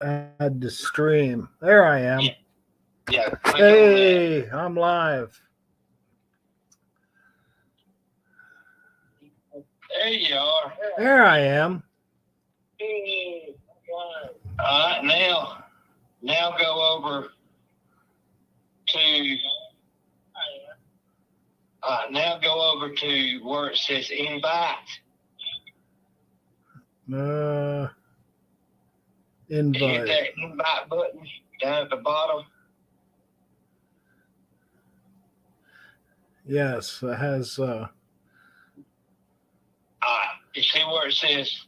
Add to stream. There I am. Yeah. Click on that. Hey, I'm live. There you are. There I am. All right, now go over to. Now go over to where it says invite. Hit Invite. that invite button down at the bottom. Yes, it has. You see where it says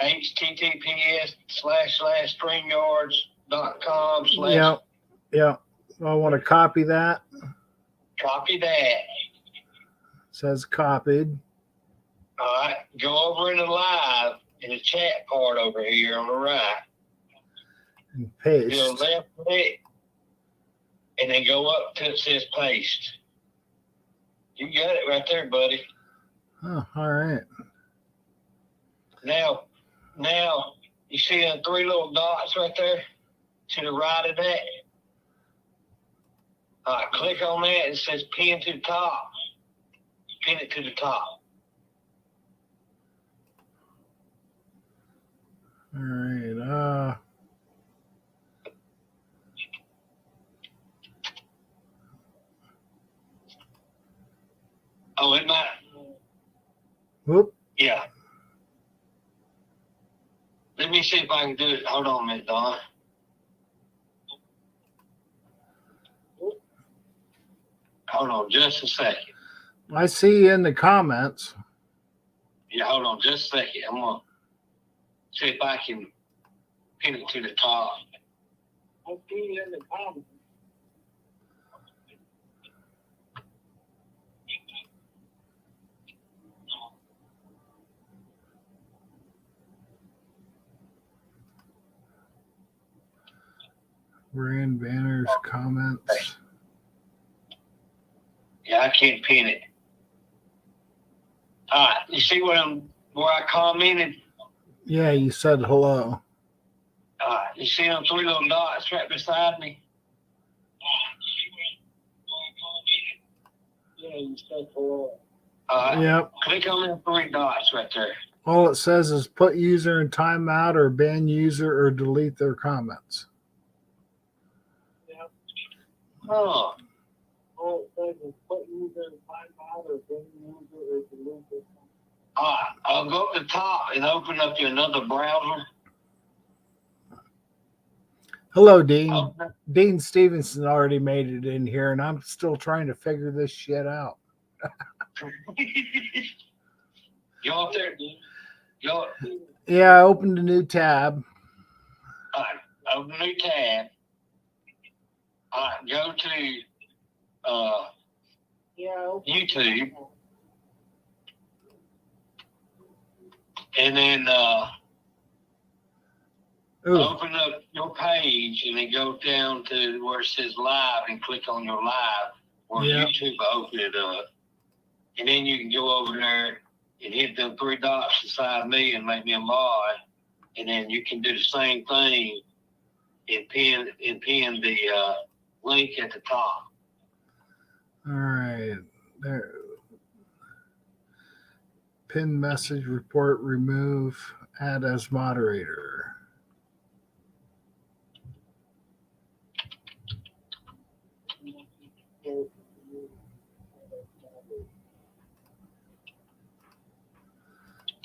https://streamyards.com/ Yeah. I want to copy that. Copy that. It says copied. All right, go over in the live in the chat part over here on the right. And paste. Do a left click, and then go up till it says paste. You got it right there, buddy. Oh, all right. Now, you see the three little dots right there to the right of that? All right, click on that. It says pin to the top. Pin it to the top. All right. Oh, it might. Whoop. Yeah. Let me see if I can do it. Hold on a minute, Don. Hold on just a second. I see you in the comments. Yeah, hold on just a second. I'm going to see if I can pin it to the top. I see you in the comments. Brand banners, comments. Yeah, I can't pin it. All right, you see where I commented? Yeah, you said hello. All right, you see them three little dots right beside me? Yeah, you said hello. All right, Yep. click on them three dots right there. All it says is put user in timeout or ban user or delete their comments. Oh. All it says is put user in timeout or ban user or delete their comments. All right, I'll go to the top and open up another browser. Hello, Dean. Dean Stevenson already made it in here, and I'm still trying to figure this shit out. You up there, Dean? Yeah, I opened a new tab. All right, open a new tab. All right, go to YouTube. And then open up your page and then go down to where it says live and click on your live or YouTube open it up. And then you can go over there and hit the three dots beside me and make me a mod. And then you can do the same thing and pin the link at the top. All right. There. Pin message, report, remove, add as moderator.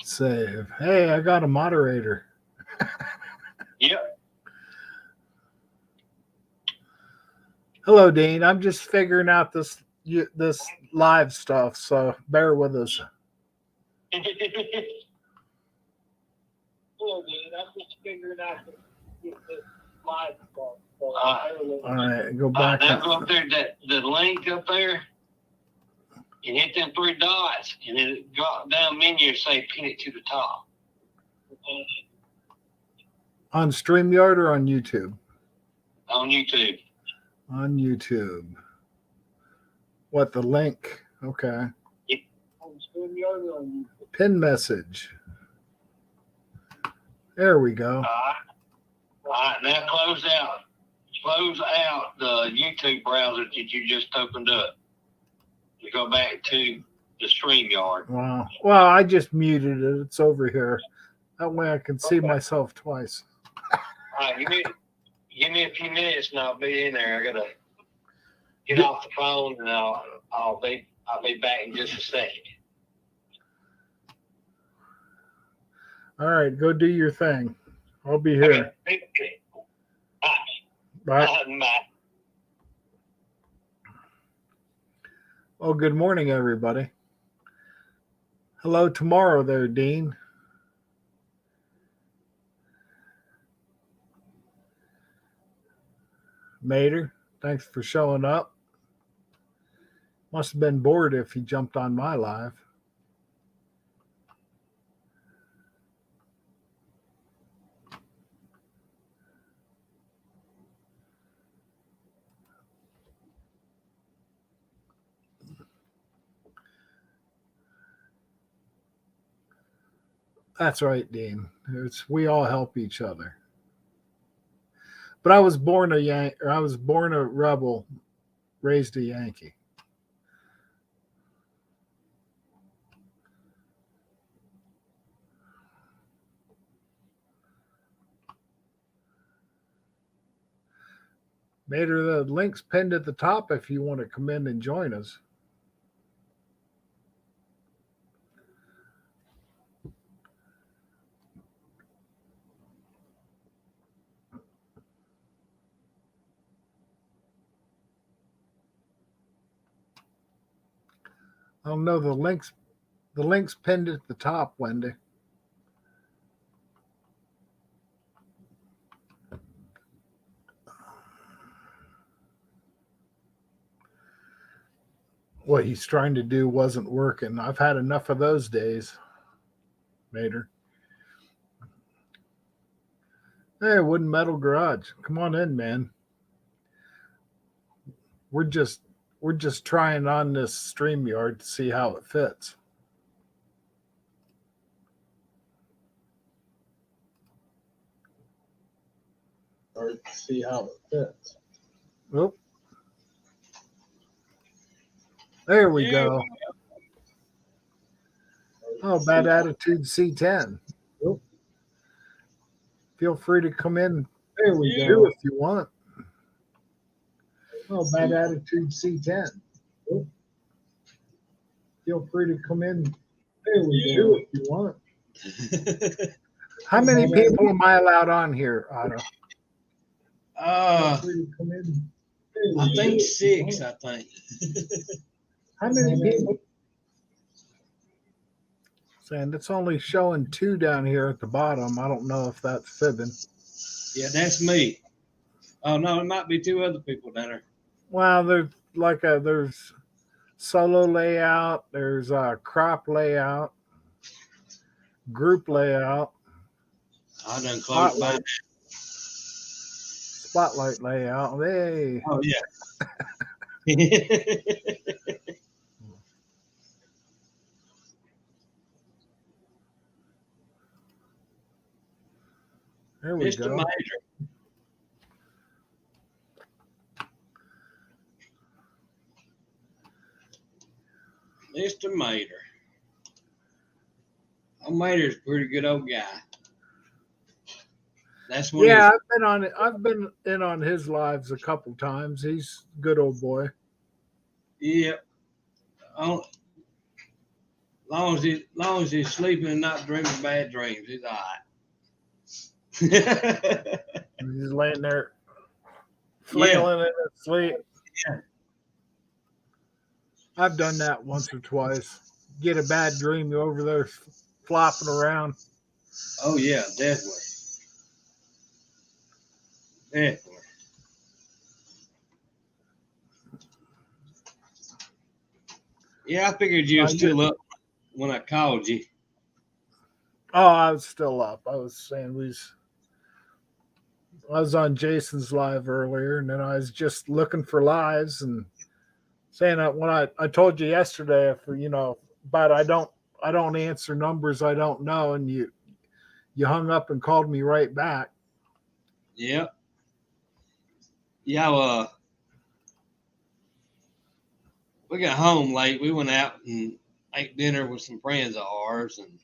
Save. Hey, I got a moderator. Yep. Hello, Dean. I'm just figuring out this live stuff, so bear with us. Hello, Dean. I'm just figuring out this live stuff. All right, go back. Now go up there, the link up there, and hit them three dots, and then drop down menu and say pin it to the top. On StreamYard or on YouTube? On YouTube. On YouTube. What, the link? Okay. Yep. On StreamYard or on YouTube? Pin message. There we go. All right, now close out the YouTube browser that you just opened up. You go back to the StreamYard. Wow. Well, I just muted it. It's over here. That way I can see myself twice. All right, give me a few minutes and I'll be in there. I gotta get off the phone and I'll be back in just a second. All right, go do your thing. I'll be here. Okay. Bye. Bye. Oh, good morning, everybody. Hello tomorrow there, Dean. Mater, thanks for showing up. Must have been bored if he jumped on my live. That's right, Dean. We all help each other. But I was born a rebel, raised a Yankee. Mater, the link's pinned at the top if you want to come in and join us. I don't know, the link's pinned at the top, Wendy. What he's trying to do wasn't working. I've had enough of those days, Mater. Hey, Wooden Metal Garage. Come on in, man. We're just trying on this StreamYard to see how it fits. Or to see how it fits. Oop. There we go. Oh, Bad Attitude C10. Oop. Feel free to come in. There we go. If you want. Oh, Bad Attitude C10. Oop. Feel free to come in. There we go. If you want. How many people am I allowed on here, Otto? I think 6. I think. How many people? Saying it's only showing 2 down here at the bottom. I don't know if that's fibbing. Yeah, that's me. Oh no, it might be 2 other people down there. Well, there's solo layout, there's crop layout, group layout. I done closed by. Spotlight layout. Hey. Oh yeah. There we go. Mr. Mater. Oh, Mater's a pretty good old guy. That's one. Yeah, I've been in on his lives a couple times. He's a good old boy. Yeah. Long as he's sleeping and not dreaming bad dreams, he's all right. He's laying there flailing in his sleep. Yeah. I've done that once or twice. Get a bad dream, you're over there flopping around. Oh yeah, definitely. Definitely. Yeah, I figured you were still up when I called you. Oh, I was still up. I was saying I was on Jason's live earlier, and then I was just looking for lives and saying that when I told you yesterday, but I don't answer numbers I don't know, and you hung up and called me right back. Yep. Yeah, we got home late. We went out and ate dinner with some friends of ours, and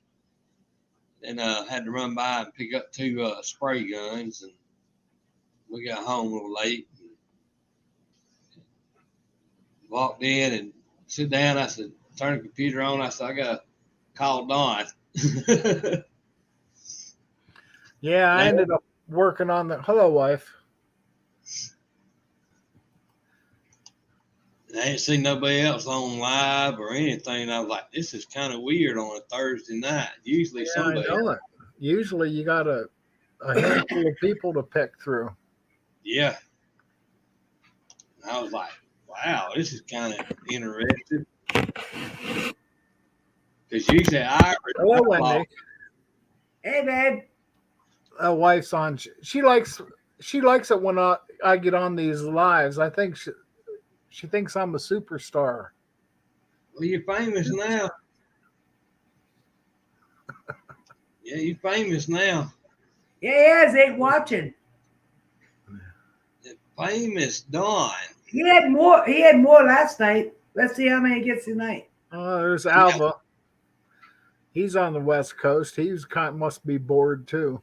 then had to run by and pick up 2 spray guns. And we got home a little late. And walked in and sit down. I said, turn the computer on. I said, I got to call Dawn. Yeah, I ended up working on the. Hello, wife. I ain't seen nobody else on live or anything. I was like, this is kind of weird on a Thursday night. Usually somebody. I know it. Usually you got a handful of people to pick through. Yeah. I was like, wow, this is kind of interesting. Because usually Hello, Wendy. Hey, babe. Wife's on. She likes it when I get on these lives. I think she thinks I'm a superstar. Well, you're famous now. Yeah, you're famous now. Yeah, he is. Ain't watching. The famous Dawn. He had more. He had more last night. Let's see how many he gets tonight. There's Alva. He's on the West Coast. He's must be bored too.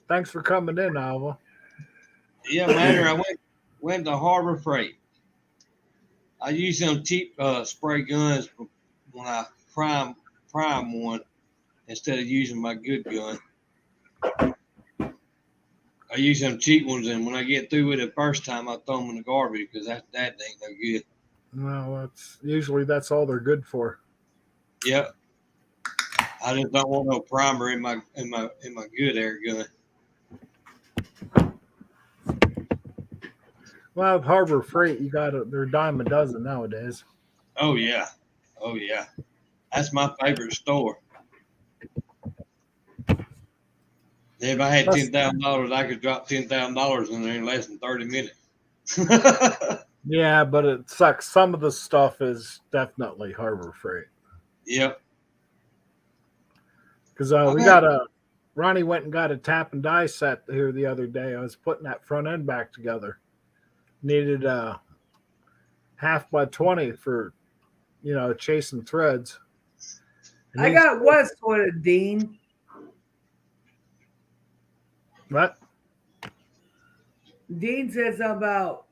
Thanks for coming in, Alva. Yeah, matter. I went to Harbor Freight. I use them cheap spray guns when I prime one instead of using my good gun. I use them cheap ones, and when I get through with it first time, I throw them in the garbage because that ain't no good. No, that's all they're good for. Yep. I just don't want no primer in my good air gun. Well, with Harbor Freight, they're a dime a dozen nowadays. Oh yeah. That's my favorite store. If I had $10,000, I could drop $10,000 in there in less than 30 minutes. Yeah, but it sucks. Some of the stuff is definitely Harbor Freight. Yep. Because Ronnie went and got a tap and die set here the other day. I was putting that front end back together. Needed a 1/2 x 20 for, chasing threads. And I got one sorted, Dean. What? Dean says about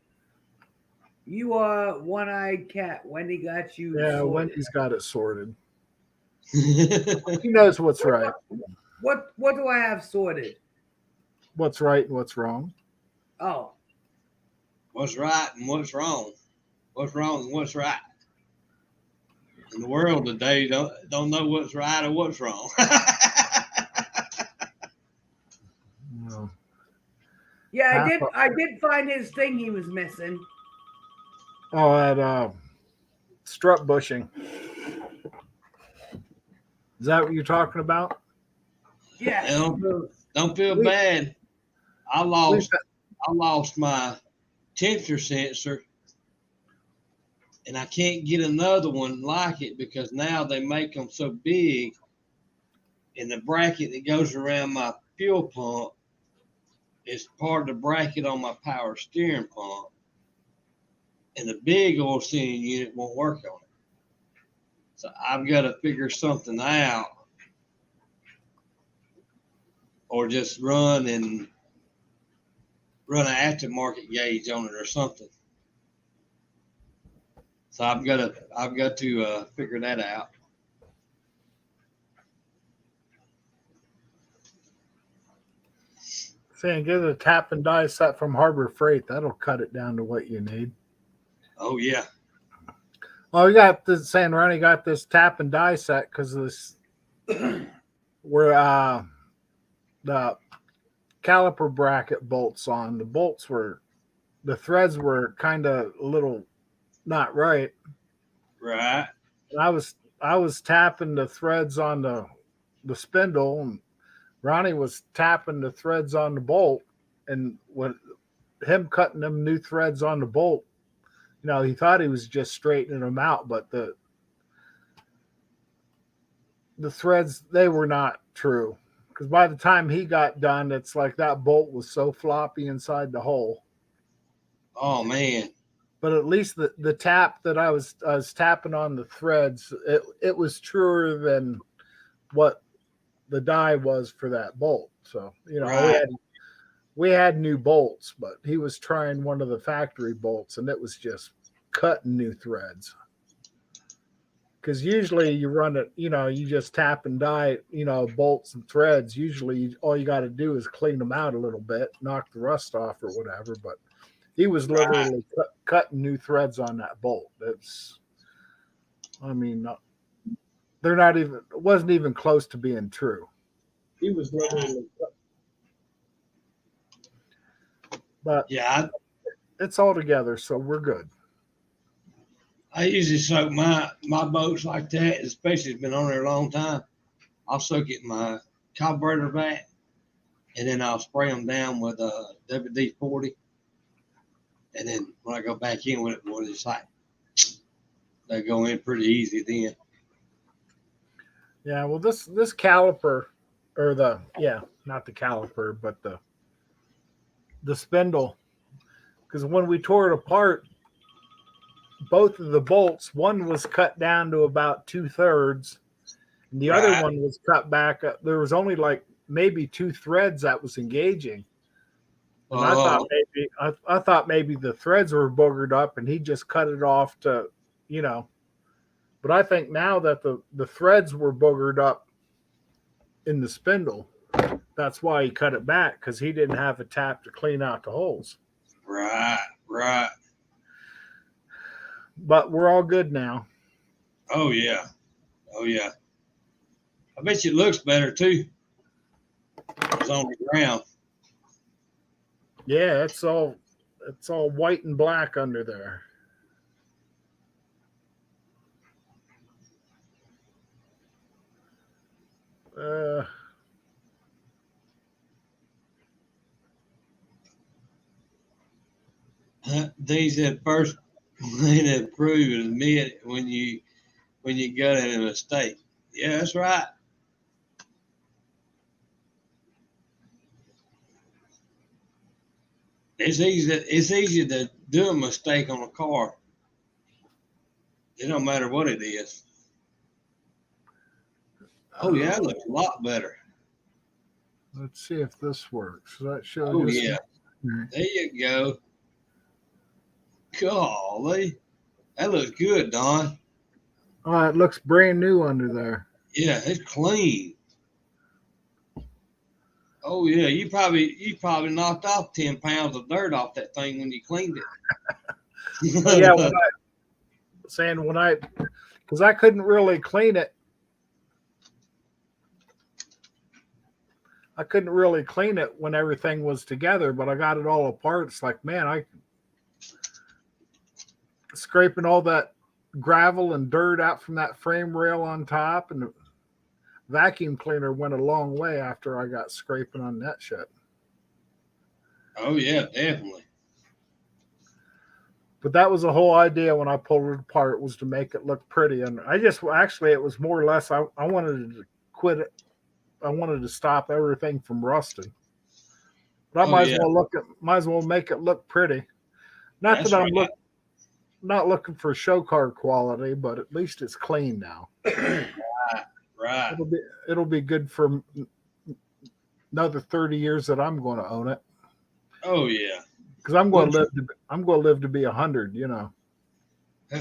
you are one-eyed cat. Wendy got you. Yeah, sorted. Wendy's got it sorted. He knows what's right. What do I have sorted? What's right and what's wrong. Oh. What's right and what's wrong? What's wrong and what's right? In the world today, don't know what's right or what's wrong. No. Yeah, I did find his thing he was missing. Oh, that strut bushing. Is that what you're talking about? Yeah. Don't feel bad. I lost my temperature sensor, and I can't get another one like it because now they make them so big, and the bracket that goes around my fuel pump is part of the bracket on my power steering pump, and the big oil sending unit won't work on it. So I've got to figure something out, or just run an aftermarket gauge on it or something. So I've got to figure that out. Saying get a tap and die set from Harbor Freight. That'll cut it down to what you need. Oh yeah. Oh, we got this saying Ronnie got this tap and die set because this where the caliper bracket bolts on. The threads were kind of a little not right. Right. And I was tapping the threads on the spindle, and Ronnie was tapping the threads on the bolt, and when him cutting them new threads on the bolt, he thought he was just straightening them out, but the threads, they were not true. because by the time he got done, it's like that bolt was so floppy inside the hole. Oh man. But at least the tap that I was tapping on the threads, it was truer than what the die was for that bolt. So Right. we had new bolts, but he was trying one of the factory bolts, and it was just cutting new threads. Because usually you run it, you just tap and die, bolts and threads. Usually all you got to do is clean them out a little bit, knock the rust off or whatever. But he was literally cutting new threads on that bolt. They're not even, it wasn't even close to being true. He was literally but yeah, it's all together, so we're good. I usually soak my boats like that, especially if it's been on there a long time. I'll soak it in my carburetor vat, and then I'll spray them down with WD-40. And then when I go back in with it, boy, it's like they go in pretty easy then. Yeah, well, this caliper, or not the caliper, but the spindle, because when we tore it apart, both of the bolts, one was cut down to about 2/3, and the other one was cut back. There was only like maybe 2 threads that was engaging. And I thought maybe the threads were boogered up, and he just cut it off to, But I think now that the threads were boogered up in the spindle, that's why he cut it back, because he didn't have a tap to clean out the holes. Right. But we're all good now. Oh yeah. I bet you it looks better too. It's on the ground. Yeah, it's all white and black under there. These that first thing to prove and admit when you got in a mistake. Yeah, that's right. It's easy to do a mistake on a car. It don't matter what it is. Oh yeah, that looks a lot better. Let's see if this works. That shows. Oh yeah, there you go. Golly, that looks good, Don. Oh, it looks brand new under there. Yeah, it's clean. Oh yeah, you probably knocked off 10 pounds of dirt off that thing when you cleaned it. Yeah, because I couldn't really clean it. I couldn't really clean it when everything was together, but I got it all apart. It's like, man, I scraping all that gravel and dirt out from that frame rail on top, and the vacuum cleaner went a long way after I got scraping on that shit. Oh yeah, definitely. But that was the whole idea when I pulled it apart, was to make it look pretty. And it was more or less, I wanted to quit it. I wanted to stop everything from rusting. But I might as well make it look pretty. Not that I'm not looking for show car quality, but at least it's clean now. Right. It'll be good for another 30 years that I'm going to own it. Oh yeah. Because I'm going to live to be 100.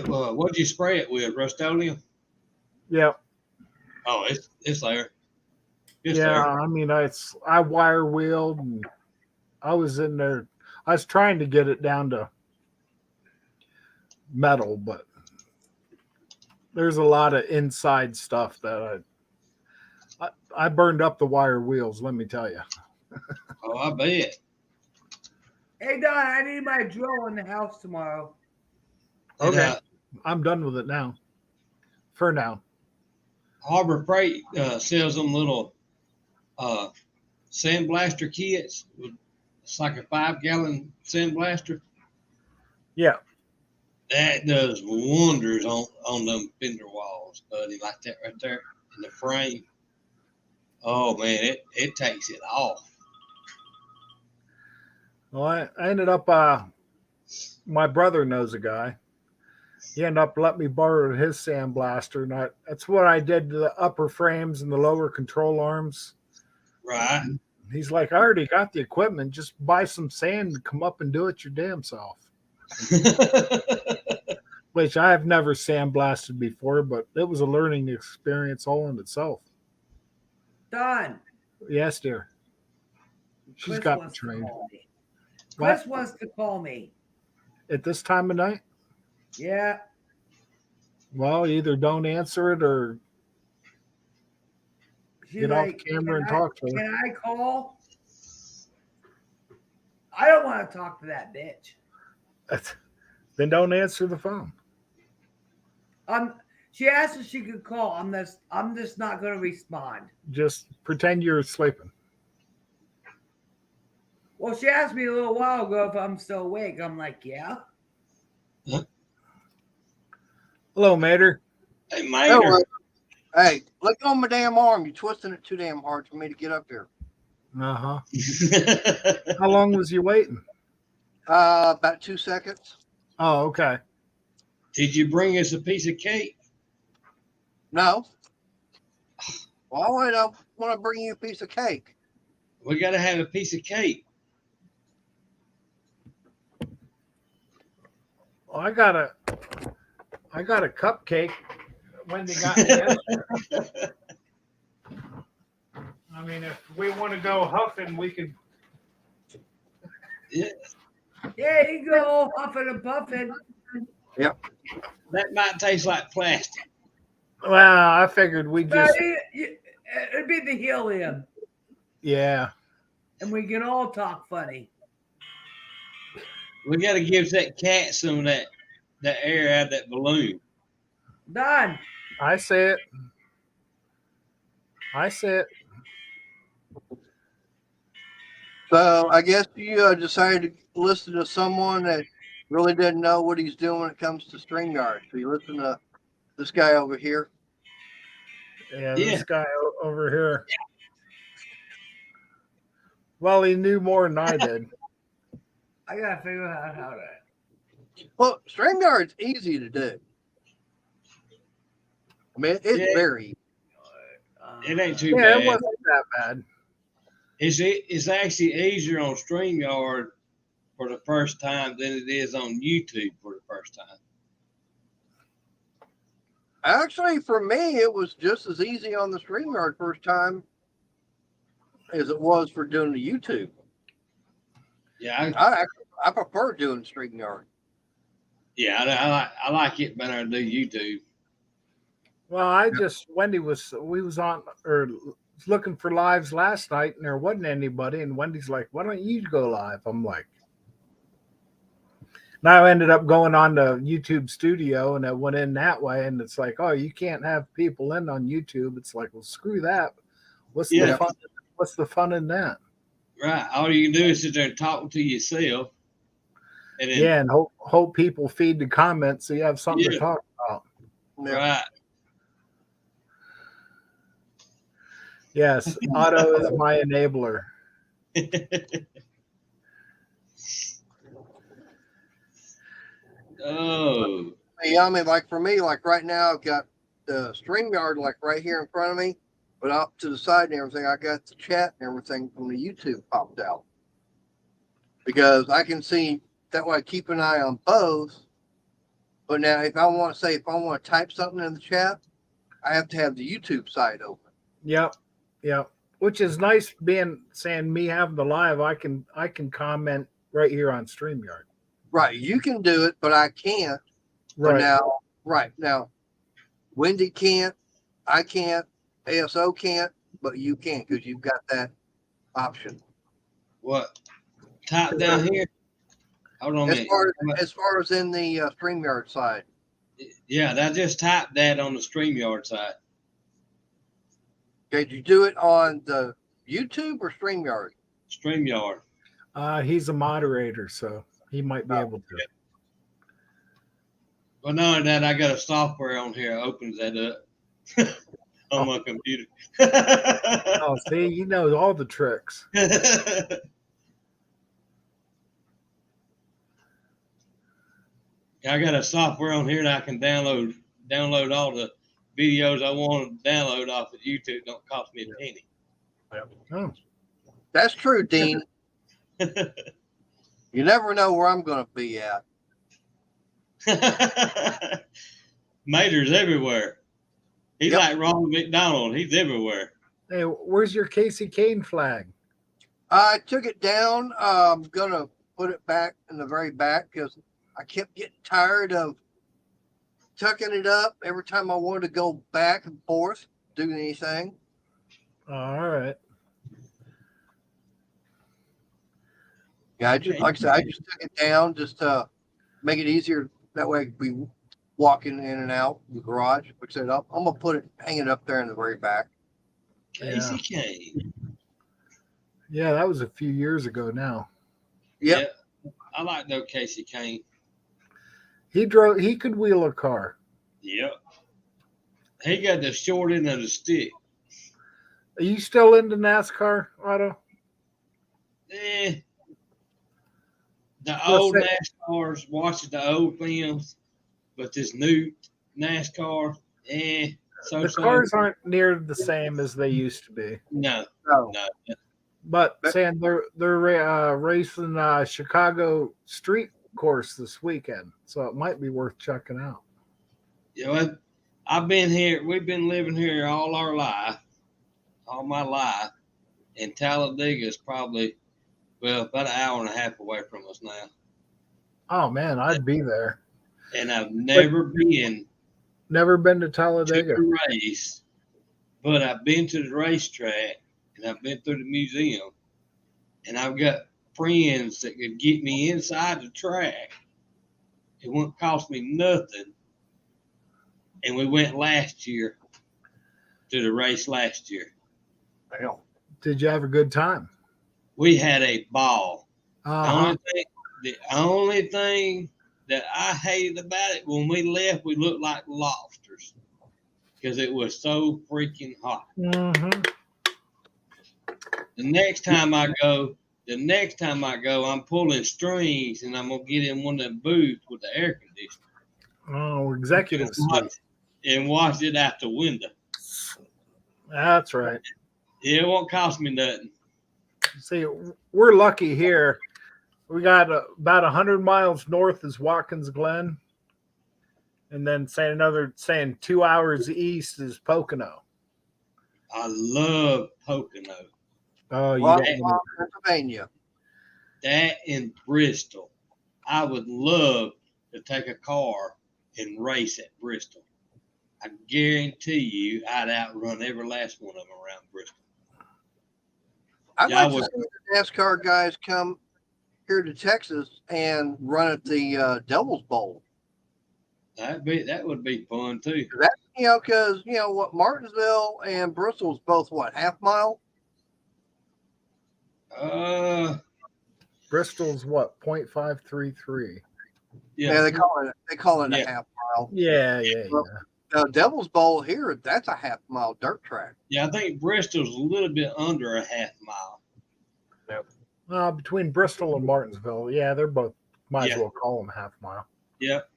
What'd you spray it with? Rust-Oleum? Yeah. Oh, it's there. It's yeah, there. I mean, I wire wheeled, and I was in there. I was trying to get it down to metal, but there's a lot of inside stuff that I burned up the wire wheels. Let me tell you. Oh, I bet. Hey Don, I need my drill in the house tomorrow. Okay, I'm done with it now. For now. Harbor Freight sells them little sandblaster kits. It's like a 5-gallon sandblaster. Yeah. That does wonders on them fender walls, buddy, like that right there in the frame. Oh man, it takes it off. Well, I ended up. My brother knows a guy. He ended up letting me borrow his sandblaster, and that's what I did to the upper frames and the lower control arms. Right. He's like, I already got the equipment. Just buy some sand and come up and do it your damn self. Which I have never sandblasted before, but it was a learning experience all in itself. Don. Yes, dear. She's Chris got me wants to trained. call me. What? Chris wants to call me. At this time of night? Yeah. Well, either don't answer it or She's get like, off camera and talk to her. Can I call? I don't want to talk to that bitch. Then don't answer the phone. She asked if she could call. I'm just not going to respond. Just pretend you're sleeping. Well, she asked me a little while ago if I'm still awake. I'm like, yeah. Hello, Mater. Hey, Mater. Hey, look on my damn arm. You're twisting it too damn hard for me to get up here. Uh-huh. How long was you waiting? About 2 seconds. Oh, okay. Did you bring us a piece of cake? No. Well, I don't want to bring you a piece of cake. We got to have a piece of cake. Well, I got a cupcake. Wendy got me yesterday. I mean, if we want to go huffing, we could. Yeah. There you go, huffing and puffing. Yep. That might taste like plastic. Well, I figured we just. It'd be the helium. Yeah. And we can all talk funny. We got to give that cat some of that air out of that balloon. Done. I say it. So I guess you decided to listen to someone that really didn't know what he's doing when it comes to StreamYard. So you listen to this guy over here. Yeah, this guy over here. Well, he knew more than I did. I gotta figure out how to. Well, StreamYard's easy to do. I mean, it's very. It ain't too Yeah, bad. it wasn't that bad. It's actually easier on StreamYard for the first time than it is on YouTube for the first time. Actually, for me, it was just as easy on the StreamYard first time as it was for doing the YouTube. Yeah, I prefer doing StreamYard. Yeah, I like it better than do YouTube. Well, Wendy was on or looking for lives last night, and there wasn't anybody. And Wendy's like, "Why don't you go live?" I'm like, now I ended up going on to YouTube Studio, and I went in that way. And it's like, oh, you can't have people in on YouTube. It's like, well, screw that. What's the fun? What's the fun in that? Right. All you can do is sit there and talk to yourself. And then, and hope people feed the comments so you have something to talk about. Right. Yes, Otto is my enabler. Oh. Yeah, I mean, like for me, like right now, I've got the StreamYard like right here in front of me, but up to the side and everything, I got the chat and everything from the YouTube popped out. Because I can see that way, I keep an eye on both. But now, if I want to type something in the chat, I have to have the YouTube side open. Yep. Which is nice saying me having the live, I can comment right here on StreamYard. Right. You can do it, but I can't. Right. Now, Wendy can't, I can't, ASO can't, but you can't because you've got that option. What? Type down here? Hold on a minute. As far as in the StreamYard side. Yeah, I just typed that on the StreamYard side. Okay, did you do it on the YouTube or StreamYard? StreamYard. He's a moderator, so he might be able to. Well, knowing that, I got a software on here that opens that up. on my computer. Oh, see, you know all the tricks. I got a software on here that I can download all the videos I want to download off of YouTube. Don't cost me a penny. Oh, That's true, Dean. You never know where I'm going to be at. Mater's everywhere. He's Yep. like Ronald McDonald. He's everywhere. hey, where's your Casey Kane flag? I took it down. I'm going to put it back in the very back because I kept getting tired of tucking it up every time I wanted to go back and forth, do anything. All right. Yeah, like I said, I just took it down just to make it easier. That way I could be walking in and out the garage. Fix it up. I'm going to hang it up there in the very back. Casey Kane. Yeah, that was a few years ago now. Yep. Yeah, I like no Casey Kane. He could wheel a car. Yep. He got the short end of the stick. Are you still into NASCAR, Otto? The What's old that? NASCARs, watching the old films, but this new NASCAR, The cars aren't near the same as they used to be. No. But saying they're racing Chicago street course this weekend, so it might be worth checking out. You know, I've been here. We've been living here all my life, and Talladega is probably about an hour and a half away from us now. Oh man, I'd be there. And I've never been to to Talladega. the race, but I've been to the racetrack and I've been through the museum, and I've got friends that could get me inside the track. It wouldn't cost me nothing. And we went last year to the race last year. Damn. Did you have a good time? We had a ball. Uh-huh. The only thing that I hated about it, when we left, we looked like lobsters because it was so freaking hot. Mm-hmm. The next time I go, I'm pulling strings and I'm gonna get in one of the booths with the air conditioner. Oh, executive suite. And watch it out the window. That's right. It won't cost me nothing. See, we're lucky here. We got about 100 miles north is Watkins Glen, and then saying 2 hours east is Pocono. I love Pocono. Oh, you Pennsylvania. That in Bristol. I would love to take a car and race at Bristol. I guarantee you I'd outrun every last one of them around Bristol. I'd like to see the NASCAR guys come here to Texas and run at the Devil's Bowl. That would be fun too. Because what, Martinsville and Bristol's both half mile? Bristol's what, 0.533. Yeah, they call it a half mile. Yeah. Devil's Bowl here, that's a half mile dirt track. Yeah, I think Bristol's a little bit under a half mile. Between Bristol and Martinsville, yeah, they're both, might as well call them half mile. Yep.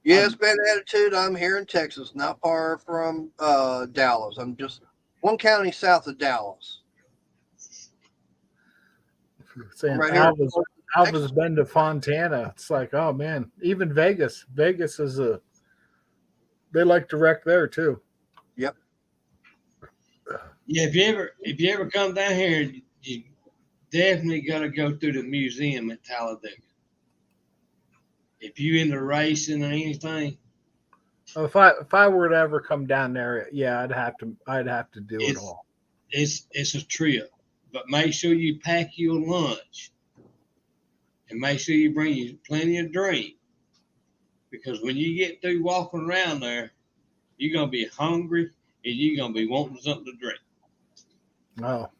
Yeah, it's bad attitude. I'm here in Texas, not far from Dallas. I'm just one county south of Dallas. Saying Right Alva's been to Fontana. It's like, oh man, even Vegas. Vegas is they like to wreck there too. Yep. Yeah, if you ever come down here, you definitely got to go through the museum at Talladega. If you into racing or anything. If I were to ever come down there, yeah, I'd have to do it all. It's a trip, but make sure you pack your lunch, and make sure you bring you plenty of drink, because when you get through walking around there, you're gonna be hungry and you're gonna be wanting something to drink. No,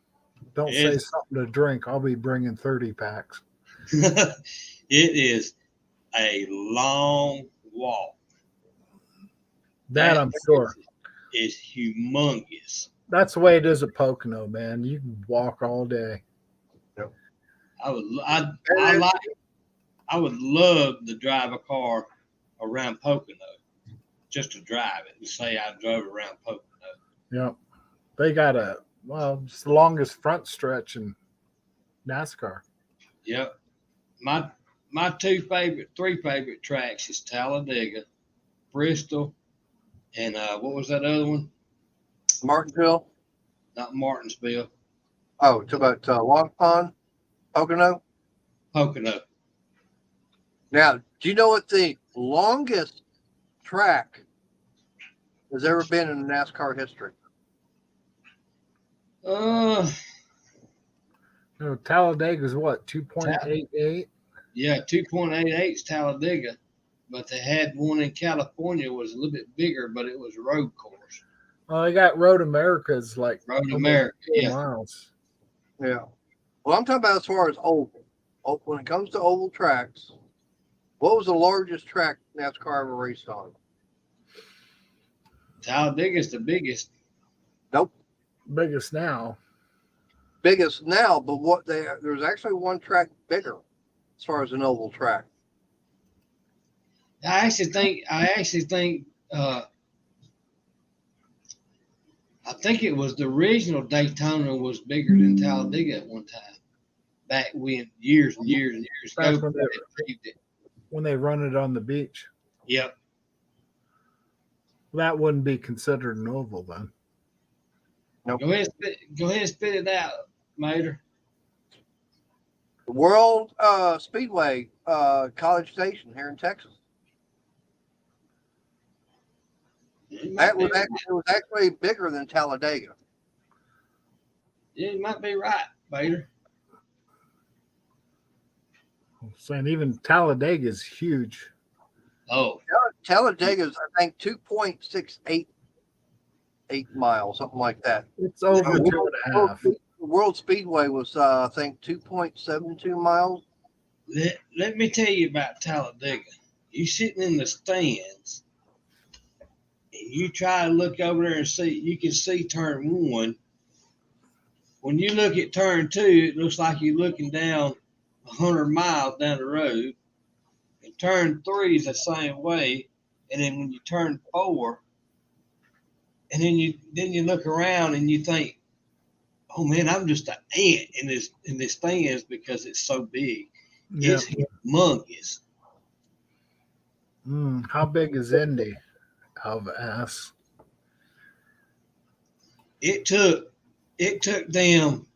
don't say something to drink. I'll be bringing 30 packs. It is a long walk. That I'm sure. is humongous. That's the way it is at Pocono, man. You can walk all day. I would love to drive a car around Pocono, just to drive it and say I drove around Pocono. Yep. They got it's the longest front stretch in NASCAR. Yep. My three favorite tracks is Talladega, Bristol, and what was that other one? Martinsville. Not Martinsville. Oh, it's about Long Pond, Pocono. Pocono. Now, do you know what the longest track has ever been in NASCAR history? Talladega's what, 2.88? Yeah, 2.88 is Talladega, but they had one in California was a little bit bigger, but it was a road course. Oh, they got Road America's like Road America, 4 miles. Yeah. Well, I'm talking about as far as oval. When it comes to oval tracks, what was the largest track NASCAR ever raced on? Talladega's the biggest. Nope. Biggest now. Biggest now, but there's actually one track bigger as far as an oval track. I actually think I think it was the original Daytona was bigger than Talladega at one time. Back when years and years and years ago. When they run it on the beach. Yep. That wouldn't be considered an oval then. Nope. Go ahead and spit it out, Mater. The World Speedway, College Station here in Texas. It was actually bigger than Talladega. Yeah, you might be right, Mater. I'm saying even Talladega is huge. Oh. Talladega is, I think, 2.688 miles, something like that. It's over 2.5. The World Speedway was, I think, 2.72 miles. Let me tell you about Talladega. You sitting in the stands, and you try to look over there and see. You can see turn 1. When you look at turn 2, it looks like you're looking down 100 miles down the road. And turn 3 is the same way. And then when you turn 4, and then you look around and you think, oh man, I'm just an ant in this stands because it's so big. Yeah. It's humongous. How big is Indy? Of ass. It took them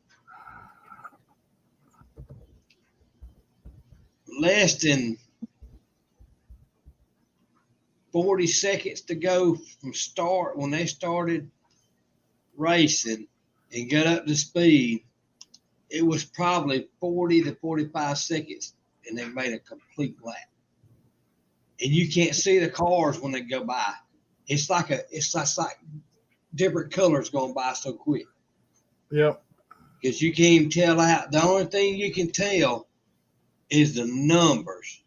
less than 40 seconds to go from start when they started racing and got up to speed. It was probably 40 to 45 seconds, and they made a complete lap. And you can't see the cars when they go by. It's like different colors going by so quick. Yep. Because you can't even tell out. The only thing you can tell is the numbers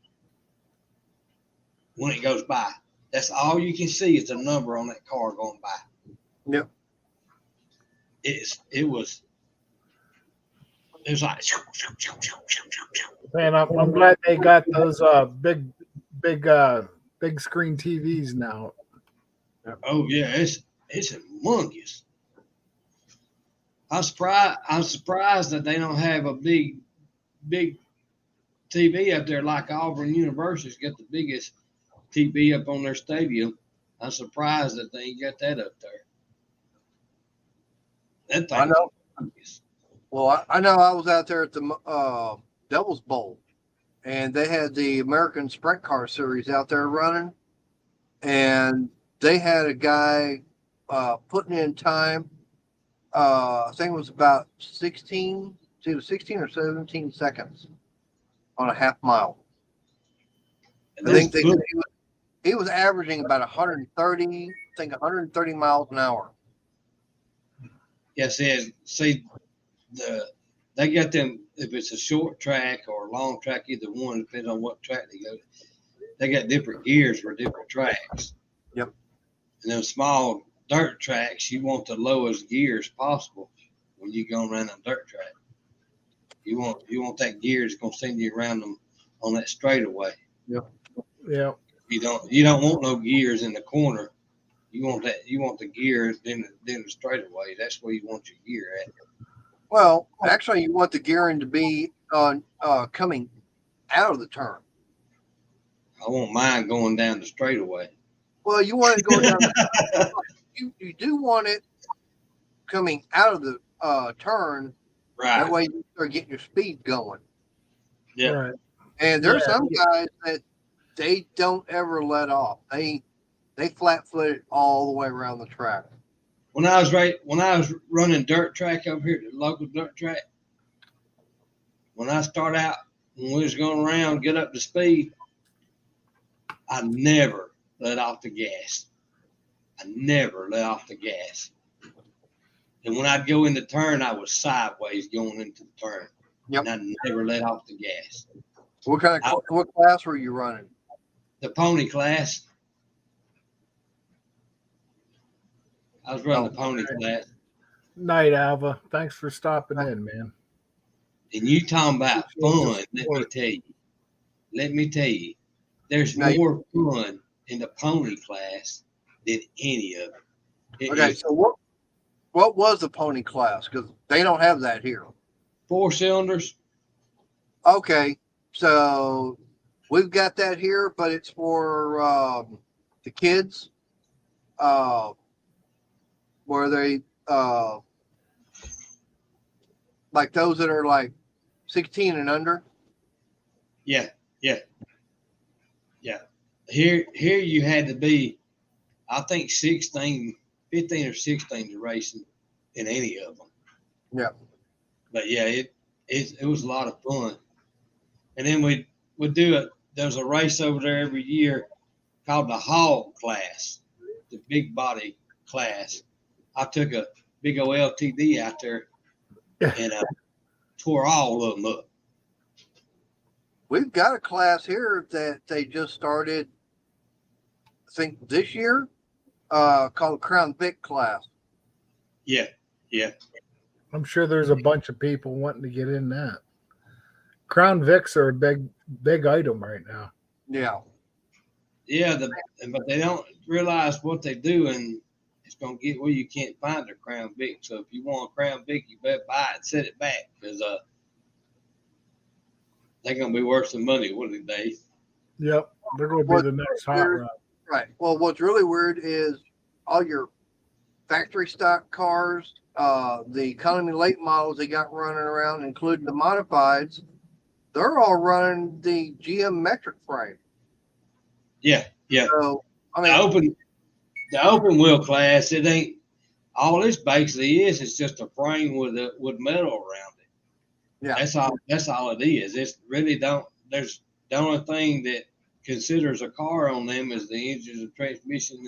when it goes by. That's all you can see is the number on that car going by. Yep. It was like. Man, I'm glad they got those big screen TVs now. Oh yeah, it's humongous. I'm surprised that they don't have a big TV up there like Auburn University's got the biggest TV up on their stadium. I'm surprised that they ain't got that up there. That thing. I know. Well, I know I was out there at the Devil's Bowl, and they had the American Sprint Car Series out there running, and they had a guy putting in time. I think it was about 16 or 17 seconds on a half mile. I think he was averaging about 130 miles an hour. Yes, see, they got them, if it's a short track or a long track, either one, depends on what track they go. They got different gears for different tracks. Yep. And them small dirt tracks, you want the lowest gears possible when you go around a dirt track. You want that gear that's gonna send you around them on that straightaway. Yeah. You don't want no gears in the corner. You want the gears then the straightaway. That's where you want your gear at. Well, actually, you want the gearing to be coming out of the turn. I want mine going down the straightaway. Well, you want it going down. You do want it coming out of the turn. Right. That way you start getting your speed going. Yeah. Right. And there's some guys that they don't ever let off. They flat foot it all the way around the track. When I was running dirt track over here, the local dirt track, when I start out, when we was going around, get up to speed, I never let off the gas. And when I'd go in the turn, I was sideways going into the turn. Yep. And I never let off the gas. What class were you running? The pony class. I was running the pony class. Night, Alva. Thanks for stopping in, man. And you talking about fun, let me tell you, there's more fun in the pony class than any of it. Okay, so what was the pony class? Because they don't have that here. 4 cylinders. Okay, so we've got that here, but it's for the kids, where they like those that are like 16 and under. Yeah. Here you had to be, I think 15 or 16 to racing in any of them. Yeah. But yeah, it was a lot of fun. And then we'd do there's a race over there every year called the hog class, the big body class. I took a big old LTD out there and tore all of them up. We've got a class here that they just started, I think this year, called Crown Vic class. Yeah. I'm sure there's a bunch of people wanting to get in that. Crown Vics are a big item right now. Yeah. Yeah, but they don't realize what they do, and it's going to get where you can't find a Crown Vic. So if you want a Crown Vic, you better buy it and set it back, because they're going to be worth some money one of these days. Yep, they're going to be the next hot rod. Right. Well, what's really weird is all your factory stock cars, the economy late models they got running around, including the modifieds, they're all running the GM metric frame. Yeah. So, I mean, the open wheel class, it ain't all this basically is. It's just a frame with metal around it. Yeah. That's all it is. It's really there's the only thing that considers a car on them is the engine, the transmission,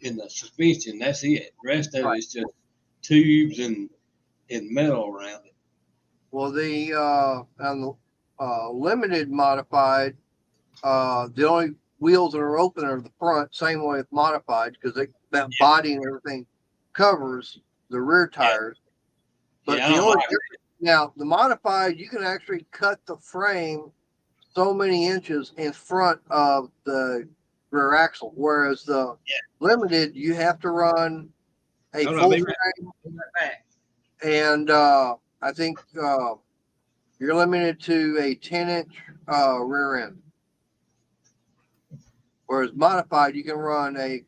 and the suspension. That's it. The rest of it is just tubes and metal around it. Well, on the limited modified, the only wheels that are open are the front, same way with modified, because that body and everything covers the rear tires. But now the modified, you can actually cut the frame so many inches in front of the rear axle, whereas the limited, you have to run a full frame. And I think you're limited to a 10-inch rear end. Whereas modified, you can run a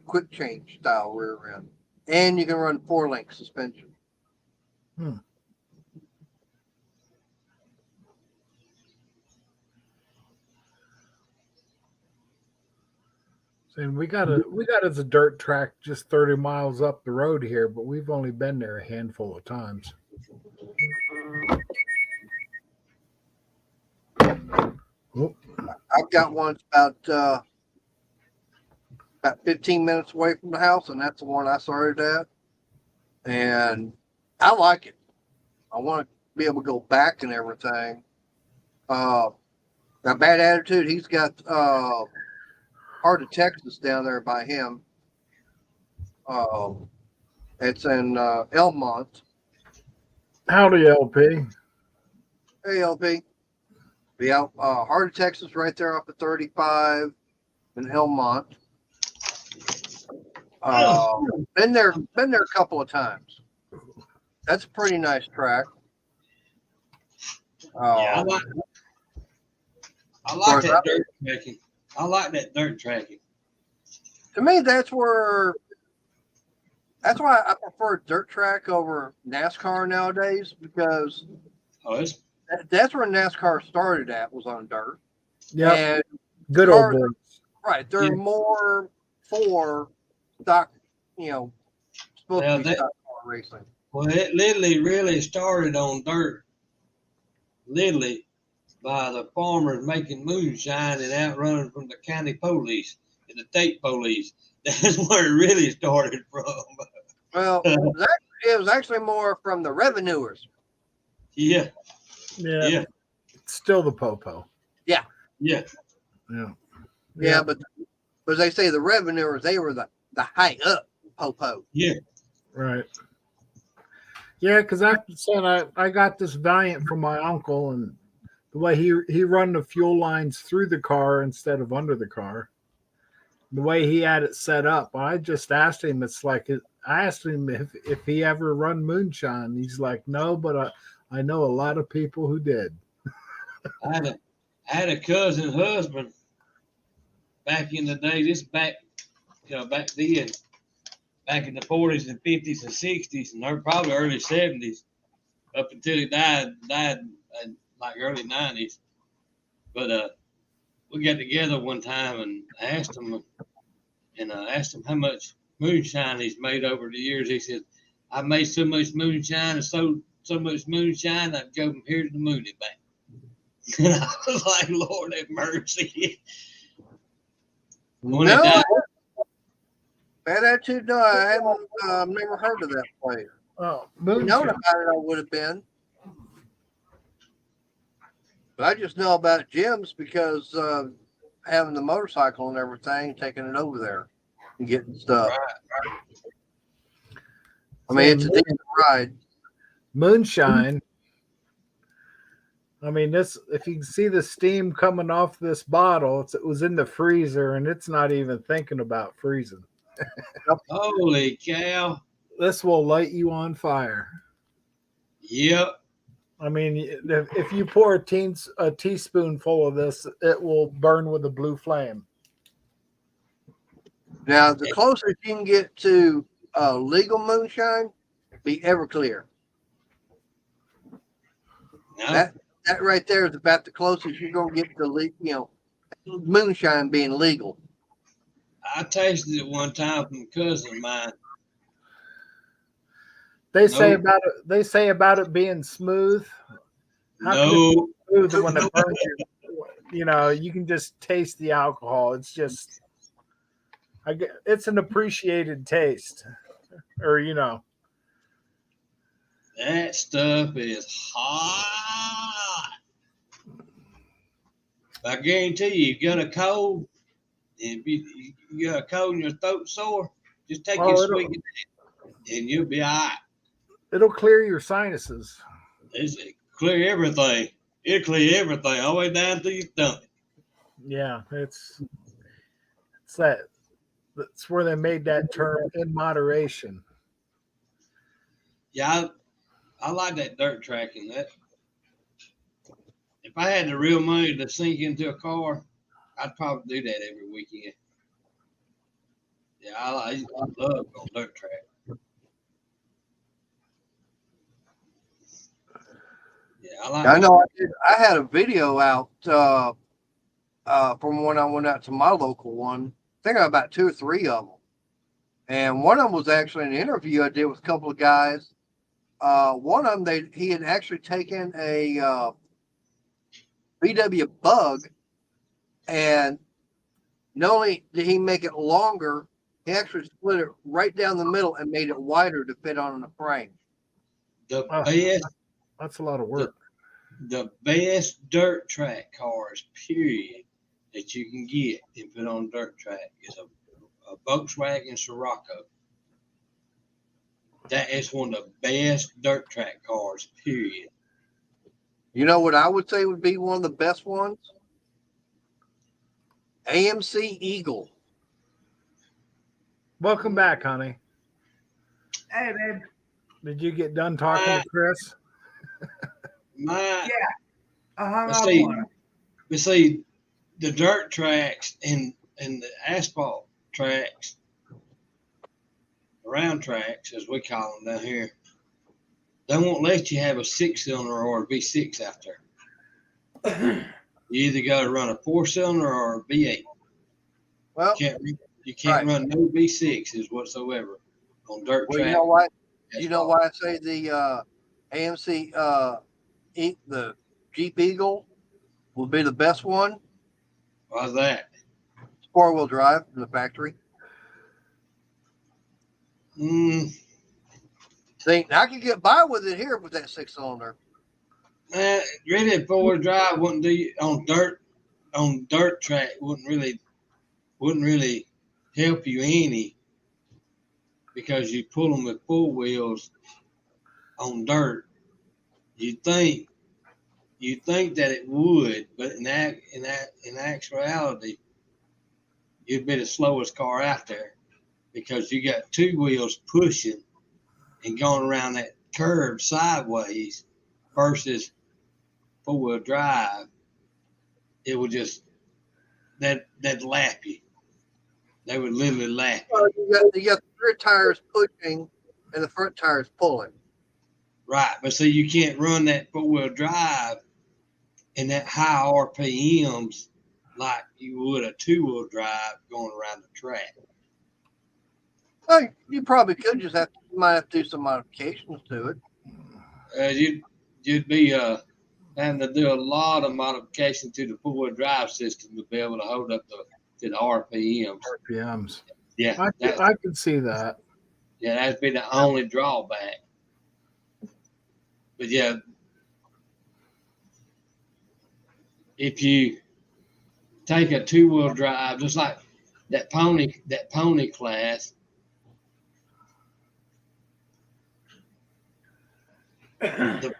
quick change style rear end, and you can run 4-link suspension. And we got as a dirt track just 30 miles up the road here, but we've only been there a handful of times. I've got one about 15 minutes away from the house, and that's the one I started at. And I like it. I want to be able to go back and everything. Got bad attitude. He's got Heart of Texas down there by him. It's in Elmont. Howdy, LP. Hey, LP. Be out Heart of Texas, right there off of 35 in Elmont. Been there a couple of times. That's a pretty nice track. Yeah, I like that dirt tracking. I like that dirt tracking. To me, that's why I prefer dirt track over NASCAR nowadays, because that's where NASCAR started at, was on dirt. Yeah, good old boys. Right, they're more for stock, supposed to be stock car racing. Well, it literally really started on dirt, literally by the farmers making moonshine and outrunning from the county police and the state police. That's where it really started from. Well, it was actually more from the revenuers. Yeah. It's still the popo. Yeah. But as they say, the revenuers, they were the high up popo. Yeah. Right. Yeah, because I said I got this Valiant from my uncle, and the way he run the fuel lines through the car instead of under the car, the way he had it set up, I just asked him. I asked him if he ever run moonshine. He's like, no, but I know a lot of people who did. I had a cousin husband back in the day. This back then, back in the 40s and 50s and 60s, and probably early 70s, up until he died in like early 90s. But we got together one time and asked him how much moonshine he's made over the years. He said, I made so much moonshine and so much moonshine, I'd go from here to the moon and back. And I was like, Lord have mercy. When he died, bad attitude. No, I haven't never heard of that place. Oh, known about it, I would have been. But I just know about Jim's because having the motorcycle and everything, taking it over there and getting stuff. Right. I mean, it's a decent ride. Moonshine. I mean, if you can see the steam coming off this bottle, it was in the freezer, and it's not even thinking about freezing. Holy cow. This will light you on fire. Yep. I mean, if you pour a teaspoonful of this, it will burn with a blue flame. Now, the closest you can get to legal moonshine, be Everclear. No. That right there is about the closest you're going to get to moonshine being legal. I tasted it one time from a cousin of mine. They say about it being smooth. No. Smooth when it burns you can just taste the alcohol. It's just, it's an appreciated taste, or That stuff is hot. I guarantee you got a cold, and you got a cold and your throat sore, just take your swig and you'll be all right. It'll clear your sinuses. It'll clear everything. It'll clear everything all the way down to your stomach. Yeah, it's that's where they made that term, in moderation. Yeah, I like that dirt tracking. That if I had the real money to sink into a car, I'd probably do that every weekend. Yeah, I love going dirt track. Yeah, I know. I had a video out from when I went out to my local one. I think about 2 or 3 of them, and one of them was actually an interview I did with a couple of guys. One of them, he had actually taken a VW Bug, and not only did he make it longer, he actually split it right down the middle and made it wider to fit on the frame. That's a lot of work. The best dirt track cars, period, that you can get and put on dirt track is a Volkswagen Scirocco. that is one of the best dirt track cars, period. You know what I would say would be one of the best ones? AMC Eagle. Welcome back, honey. Hey, babe. Did you get done talking to Chris? My, I hung let's up see, on him. but see, the dirt tracks and the asphalt tracks, round tracks, as we call them down here, they won't let you have a 6-cylinder or a V6 out there. You either got to run a 4-cylinder or a V8. Well, You can't right. run no V6s whatsoever on dirt Well, track. you know why? You know why I say the AMC the Jeep Eagle will be the best one? Why's that? 4-wheel drive in the factory. Mm, See, I could get by with it here with that 6-cylinder. really, 4-wheel drive wouldn't do you, on dirt track wouldn't really help you any, because you pull them with 4 wheels on dirt. You think that it would, but in actuality, you'd be the slowest car out there, because you got 2 wheels pushing and going around that curve sideways versus 4-wheel drive. It would just that'd lap you. They would literally lap you. You got the rear tires pushing and the front tires pulling. Right, but see, you can't run that 4-wheel drive in that high RPMs like you would a 2-wheel drive going around the track. Well, you probably could you might have to do some modifications to it. You'd be having to do a lot of modification to the 4-wheel drive system to be able to hold up to the RPMs. RPMs. Yeah, I can see that. Yeah, that'd be the only drawback. But yeah, if you take a 2-wheel drive, just like that pony class, the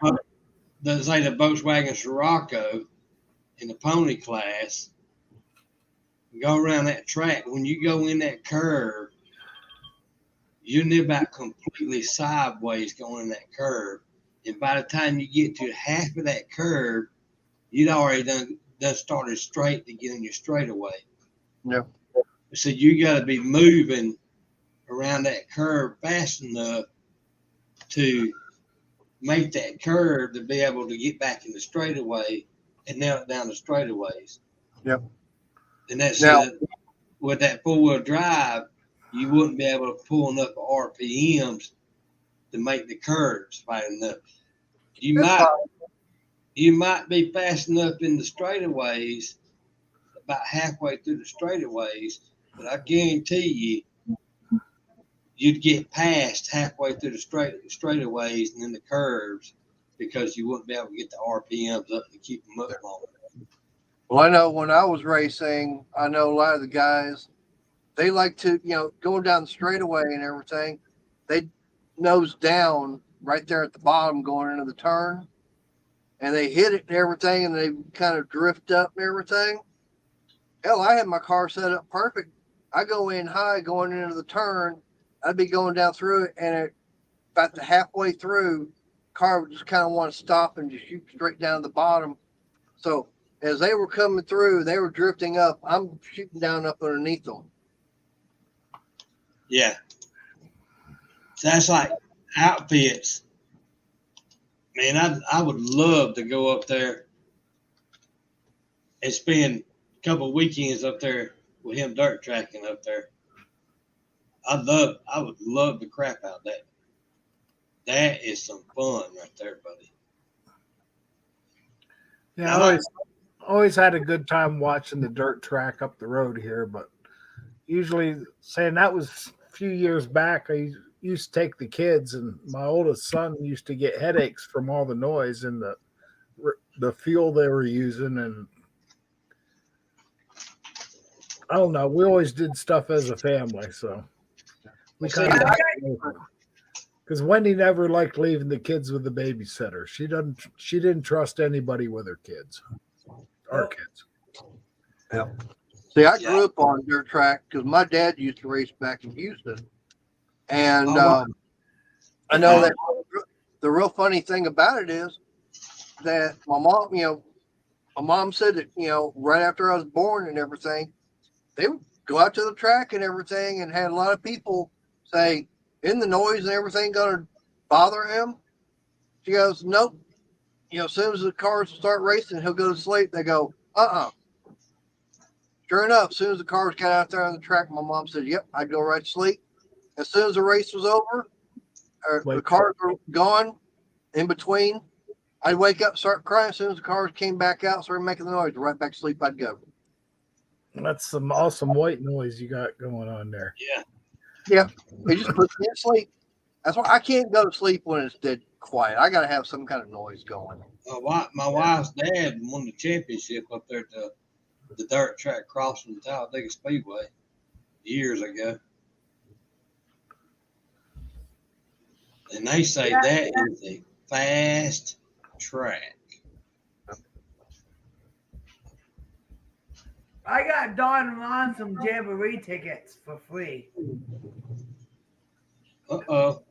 Volkswagen Scirocco in the pony class, go around that track. When you go in that curve, you're near about completely sideways going in that curve. And by the time you get to half of that curve, you'd already done started straight to get in your straightaway. Yeah. So you got to be moving around that curve fast enough to make that curve to be able to get back in the straightaway and nail it down the straightaways. Yep. And that's now, with that 4-wheel drive, you wouldn't be able to pull enough RPMs to make the curves fast enough. You might be fast enough in the straightaways, about halfway through the straightaways, but I guarantee you'd get past halfway through the straightaways and then the curves, because you wouldn't be able to get the RPMs up to keep them up long. Well, I know when I was racing, I know a lot of the guys, they like to, going down the straightaway and everything, they nose down right there at the bottom going into the turn, and they hit it and everything, and they kind of drift up and everything. Hell, I had my car set up perfect. I go in high going into the turn. I'd be going down through it, and about the halfway through, car would just kind of want to stop and just shoot straight down to the bottom. So as they were coming through, they were drifting up. I'm shooting down up underneath them. Yeah. So that's like outfits. Man, I would love to go up there and spend a couple of weekends up there with him dirt tracking up there. I would love the crap out of that. That is some fun right there, buddy. Yeah, I always had a good time watching the dirt track up the road here, but usually saying that was a few years back, I used to take the kids, and my oldest son used to get headaches from all the noise and the fuel they were using, and I don't know. We always did stuff as a family, so we kind of. Because Wendy never liked leaving the kids with the babysitter. She didn't trust anybody with her kids. Our kids. Yeah. See, I grew up on dirt track because my dad used to race back in Houston, and I know that the real funny thing about it is that my mom said that right after I was born and everything, they would go out to the track and everything, and had a lot of people say, "Isn't the noise and everything going to bother him?" She goes, "Nope. As soon as the cars start racing, he'll go to sleep." They go, Sure enough, as soon as the cars got out there on the track, my mom said, "Yep, I'd go right to sleep." As soon as the race was over, or the cars were gone in between, I'd wake up, start crying. As soon as the cars came back out, started making the noise, right back to sleep, I'd go. That's some awesome white noise you got going on there. Yeah. It just puts me to sleep. That's why I can't go to sleep when it's dead quiet. I got to have some kind of noise going. My wife's dad won the championship up there at the dirt track crossing the Talladega Speedway years ago. And they say that is a fast track. I got Don and Ron some Jamboree tickets for free. Uh-oh.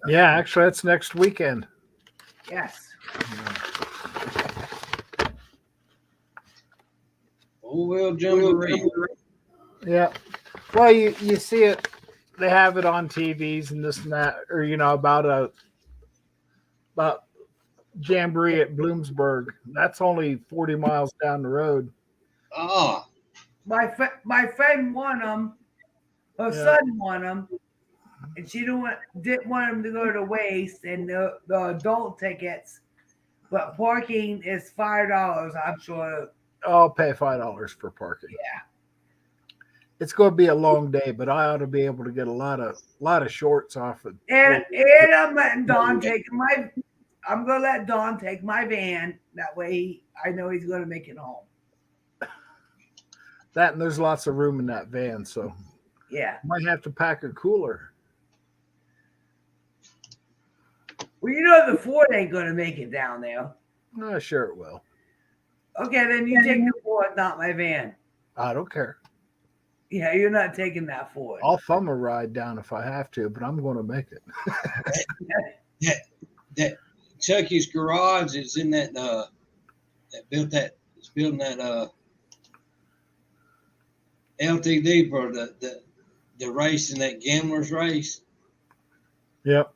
Yeah, actually, that's next weekend. Yes. Four-wheel Jamboree. Yeah. Well, you see it. They have it on TVs and this and that, or about Jamboree at Bloomsburg. That's only 40 miles down the road. Oh. My friend won them. Her son won them, and she didn't want him to go to waste and the adult tickets, but parking is $5. I'm sure. I'll pay $5 for parking. Yeah. It's going to be a long day, but I ought to be able to get a lot of shorts off it. And I'm letting Don take I'm gonna let Don take my van. That way, I know he's gonna make it home. That, and there's lots of room in that van, so yeah, might have to pack a cooler. Well, the Ford ain't gonna make it down there. Sure it will. Okay, then you take the Ford, not my van. I don't care. Yeah, you're not taking that Ford. I'll thumb a ride down if I have to, but I'm going to make it. that Chucky's garage is in that building that LTD for the race in that gamblers race. Yep.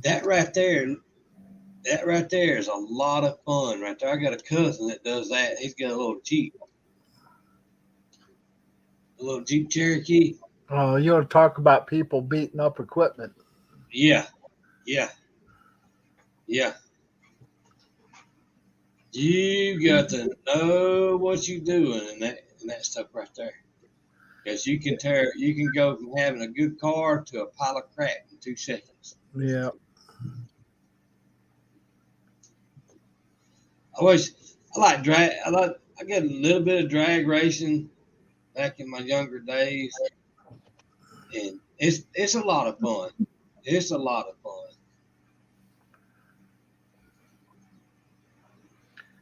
That right there is a lot of fun right there. I got a cousin that does that. He's got a little Jeep Cherokee. Oh, you want to talk about people beating up equipment? Yeah. You got to know what you're doing in that stuff right there, because you can go from having a good car to a pile of crap in 2 seconds. Yeah. I like drag. I got a little bit of drag racing back in my younger days, and it's a lot of fun. It's a lot of fun.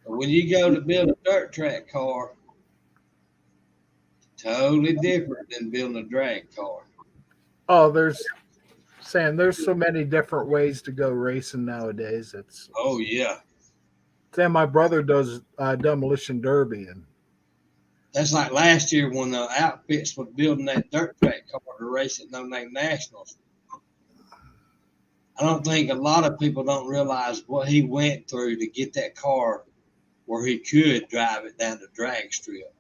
But when you go to build a dirt track car, totally different than building a drag car. Oh, there's so many different ways to go racing nowadays. Oh yeah. Sam, my brother does demolition derby, and that's like last year when the outfits were building that dirt track car to race at No Name Nationals. I don't think a lot of people don't realize what he went through to get that car where he could drive it down the drag strip.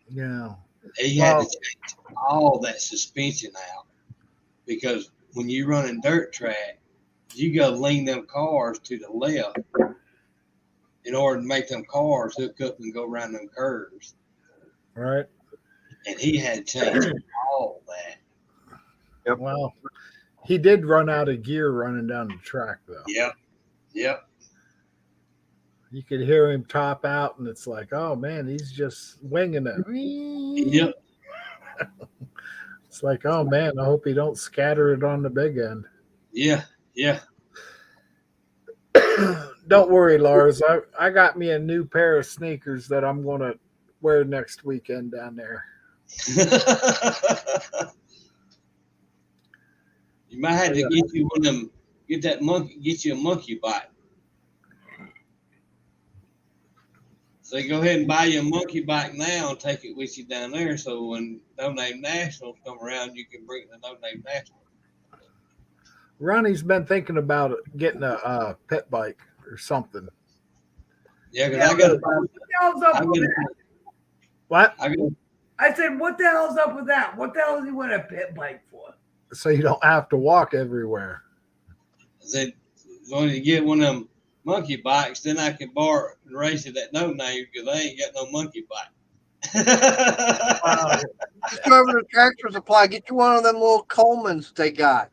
Yeah. He had to change all that suspension out, because when you run in dirt track, you got to lean them cars to the left in order to make them cars hook up and go around them curves. Right. And he had to change all that. Yep. Well, he did run out of gear running down the track, though. Yep. You could hear him top out, and it's like, oh man, he's just winging it. Yep. It's like, oh man, I hope he don't scatter it on the big end. Yeah, yeah. Don't worry, Lars. I got me a new pair of sneakers that I'm gonna wear next weekend down there. You might have to get you one of them. Get you a monkey bite. So go ahead and buy you a monkey bike now and take it with you down there. So when No Name Nationals come around, you can bring the No Name National. Ronnie's been thinking about getting a pit bike or something. Yeah, because I got to. What the hell's up with that? What? I said, what the hell's up with that? What the hell does he want a pit bike for? So you don't have to walk everywhere. I said, going to get one of them monkey bikes, then I can borrow and race it at No Name because I ain't got no monkey bike. Just go over to Tractor Supply. Get you one of them little Colemans they got.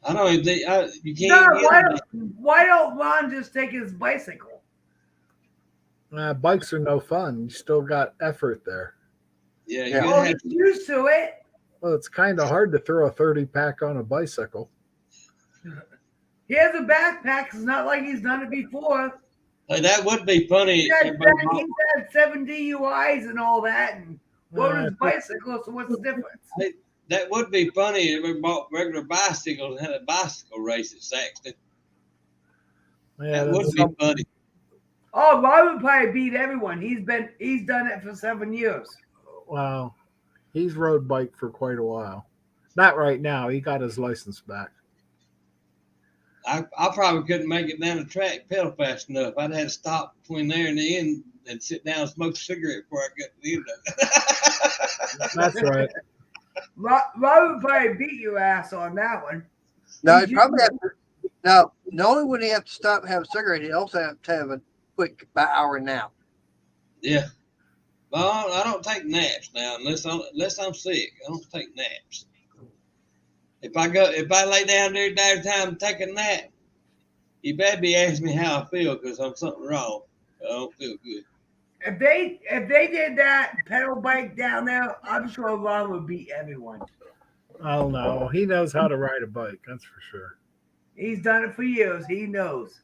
I know you can't. No, why don't Ron just take his bicycle? Bikes are no fun. You still got effort there. Yeah, you Yeah. gotta have. He's used to it. Well, it's kind of hard to throw a 30 pack on a bicycle. He has a backpack. It's not like he's done it before. Hey, that would be funny. He's had 7 DUIs and all that, and rode his bicycle. So what's the difference? That would be funny if we bought regular bicycles and had a bicycle race at Saxton. Yeah, that would be funny. Oh, Ron would probably beat everyone. He's done it for 7 years. Wow. He's rode bike for quite a while. Not right now. He got his license back. I probably couldn't make it down the track pedal fast enough. I'd have to stop between there and the end and sit down and smoke a cigarette before I got to the end of it. That's right. Ron would probably beat your ass on that one. No, he probably have to. Now, not only would he have to stop and have a cigarette, he also have to have a quick hour nap. Yeah. Well, I don't take naps now unless I'm sick. I don't take naps. If I lay down there time and take a nap, you better be asking me how I feel because I'm something wrong. I don't feel good. If they did that pedal bike down there, I'm sure Ron would beat everyone. Oh no, he knows how to ride a bike. That's for sure. He's done it for years. He knows.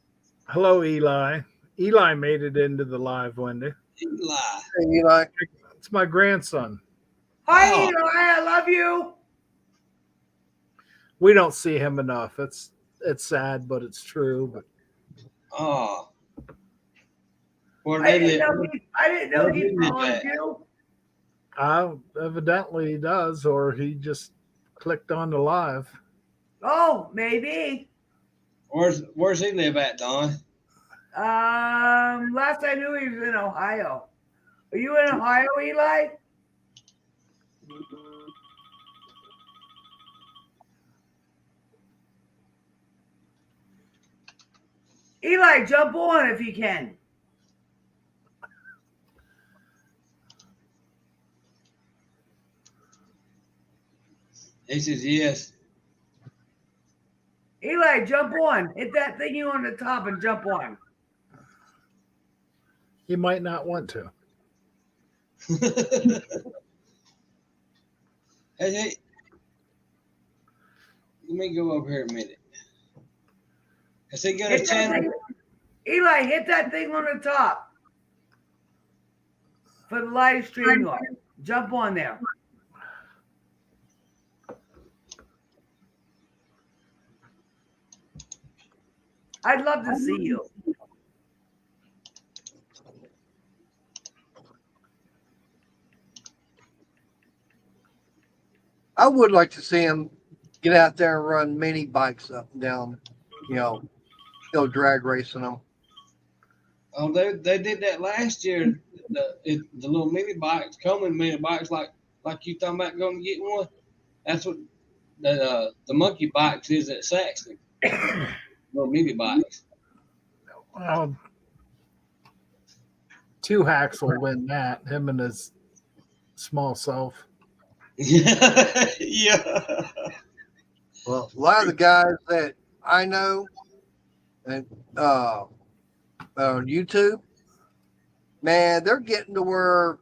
Hello, Eli. Eli made it into the live, Wendy. Eli. Hey, Eli. It's my grandson. Hi, Oh. Eli. I love you. We don't see him enough. It's sad, but it's true. But Oh. Well, I didn't know he followed you. evidently he does, or he just clicked on the live. Oh, maybe. Where's he live at, Don? Last I knew he was in Ohio. Are you in Ohio, Eli? Eli, jump on if you can. He says yes. Eli, jump on. Hit that thingy on the top and jump on. He might not want to. Hey, let me go over here a minute. Has he got a channel? Eli, hit that thing on the top for the live stream. Jump on there. I'd love to see you. I would like to see him get out there and run mini bikes up and down, go drag racing them. Oh, they did that last year. The little mini bikes, Coleman mini bikes, like you talking about going to get one. That's what the monkey bikes is at Saxton. Little mini bikes. Two hacks will win that. Him and his small self. Yeah. Well, a lot of the guys that I know and on YouTube, man, they're getting to where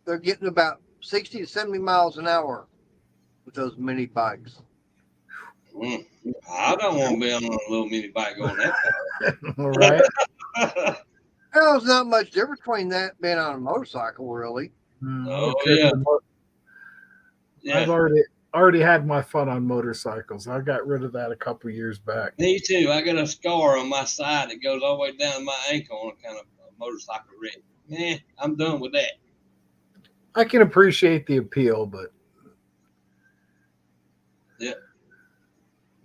they're getting about 60 to 70 miles an hour with those mini bikes. I don't want to be on a little mini bike going that All right. far. There's not much difference between that being on a motorcycle, really. Oh, Okay, yeah. I've already had my fun on motorcycles. I got rid of that a couple years back. Me too. I got a scar on my side that goes all the way down to my ankle on a kind of a motorcycle wreck. Man, I'm done with that. I can appreciate the appeal, but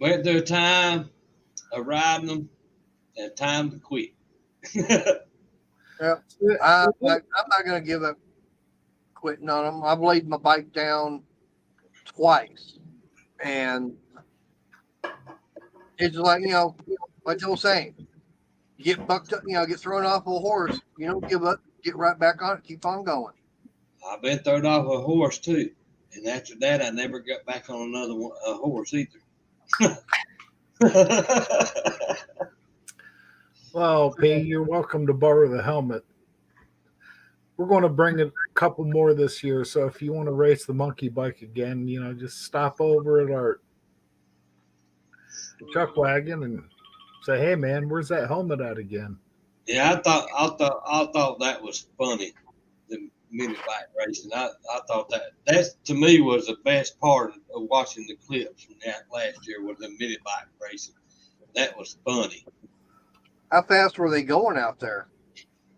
Went through a time of riding them and time to quit. I'm not going to give up quitting on them. I've laid my bike down twice, and it's like, like they were saying, you get bucked up, get thrown off of a horse, you don't give up, get right back on it, keep on going. I've been thrown off a horse too, and after that, I never got back on another horse either. well, P, you're welcome to borrow the helmet. We're going to bring a couple more this year, so if you want to race the monkey bike again, just stop over at our chuck wagon and say, "Hey, man, where's that helmet at again?" Yeah, I thought that was funny, the mini bike racing. I thought that to me was the best part of watching the clips from that last year was the mini bike racing. That was funny. How fast were they going out there?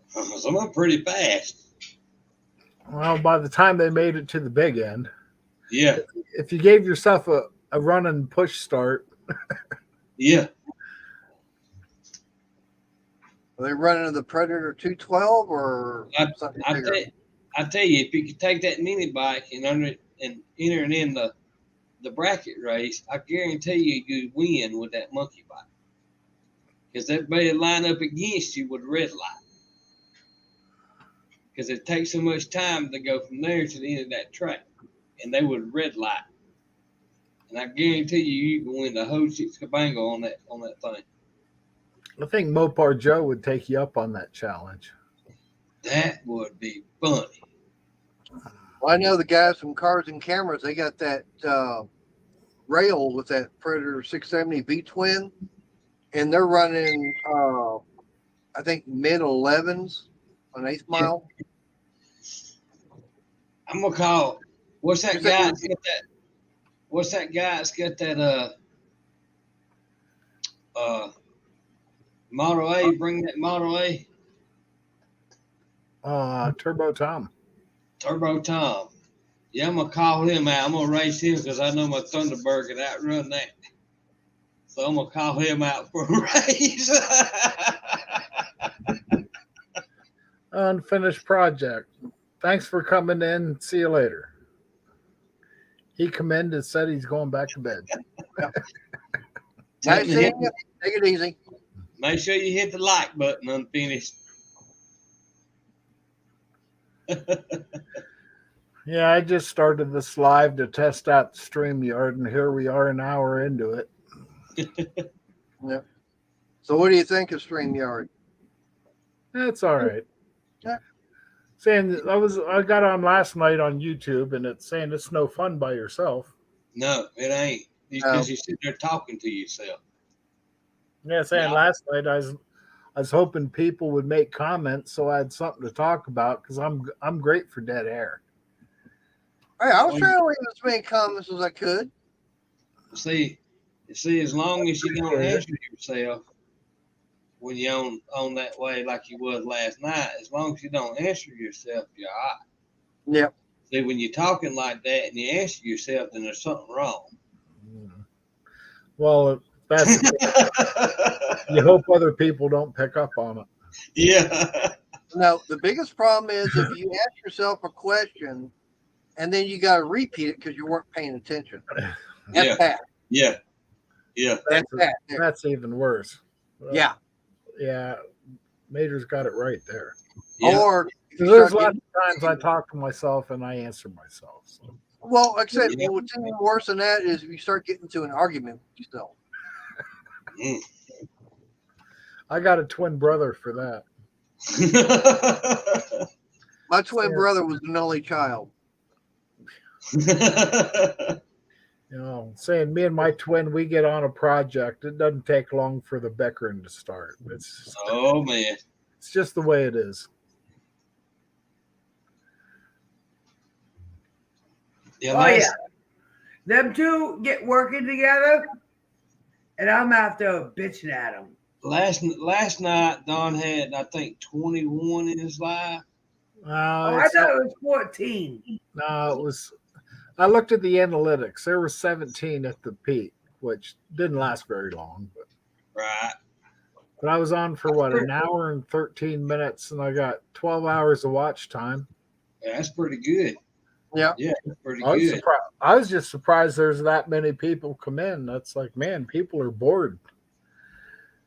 Some of them pretty fast. Well, by the time they made it to the big end, Yeah, if you gave yourself a run and push start, yeah. Are they running the Predator 212 or something bigger? I tell you, if you could take that mini bike and enter it in the bracket race, I guarantee you'd win with that monkey bike. Because everybody line up against you with red light. Because it takes so much time to go from there to the end of that track. And they would red light. And I guarantee you can win the whole shit cabango on that thing. I think Mopar Joe would take you up on that challenge. That would be funny. Well, I know the guys from Cars and Cameras, they got that rail with that Predator 670 V-twin, and they're running, I think, mid-11s on 8th mile. I'm going to call, what's that guy that's got that Model A, bring that Model A? Turbo Tom. Turbo Tom. Yeah, I'm going to call him out. I'm going to race him because I know my Thunderbird can outrun that. So I'm going to call him out for a race. Unfinished project. Thanks for coming in. See you later. He commended, said he's going back to bed. Nice seeing you. Take it easy. Make sure you hit the like button, Unfinished. Yeah, I just started this live to test out the StreamYard, and here we are an hour into it. Yeah. So what do you think of StreamYard? It's all right. Yeah. Saying I got on last night on YouTube, and it's saying it's no fun by yourself. No, it ain't. Because you sit there talking to yourself. Yeah, saying last night I was hoping people would make comments so I had something to talk about because I'm great for dead air. Hey, I was trying to leave as many comments as I could. See, as long as you don't answer yourself when you're on that way like you was last night, as long as you don't answer yourself, you're all right. Yep. See, when you're talking like that and you answer yourself, then there's something wrong. Well, that's you hope other people don't pick up on it. Yeah. No, the biggest problem is if you ask yourself a question and then you got to repeat it because you weren't paying attention. That's bad. Yeah. Yeah. That's bad. That's even worse. Yeah. Yeah. Major's got it right there. Yeah. Or there's lots of times I talk to myself and I answer myself. So. Well, except what's even worse than that is if you start getting into an argument with yourself. I got a twin brother for that. My twin brother was an only child. You know, saying me and my twin, we get on a project. It doesn't take long for the Beckering to start. Oh man, It's just the way it is. yeah, Oh yeah, them two get working together, and I'm after bitching at them. Last night Don had I think 21 in his live. Oh, I thought it was 14. No, it was. I looked at the analytics. There were 17 at the peak, which didn't last very long. Right. But I was on for what, an hour and 13 minutes, and I got 12 hours of watch time. Yeah, that's pretty good. Yeah. Yeah, that's pretty good. I was just surprised there's that many people come in. That's like, man, people are bored.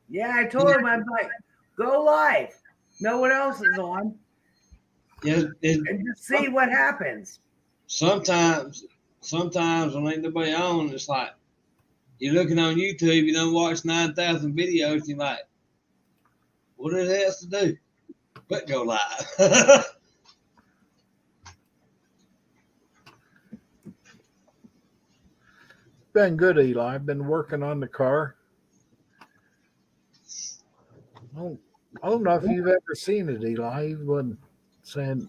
Yeah, I told him, I'm like, go live. No one else is on. Yeah, And just see what happens. Sometimes when ain't nobody on, it's like you're looking on YouTube, you don't watch 9,000 videos, and you're like, what it has to do? But go live. Been good, Eli. I've been working on the car. I don't know if you've ever seen it, Eli. You've been saying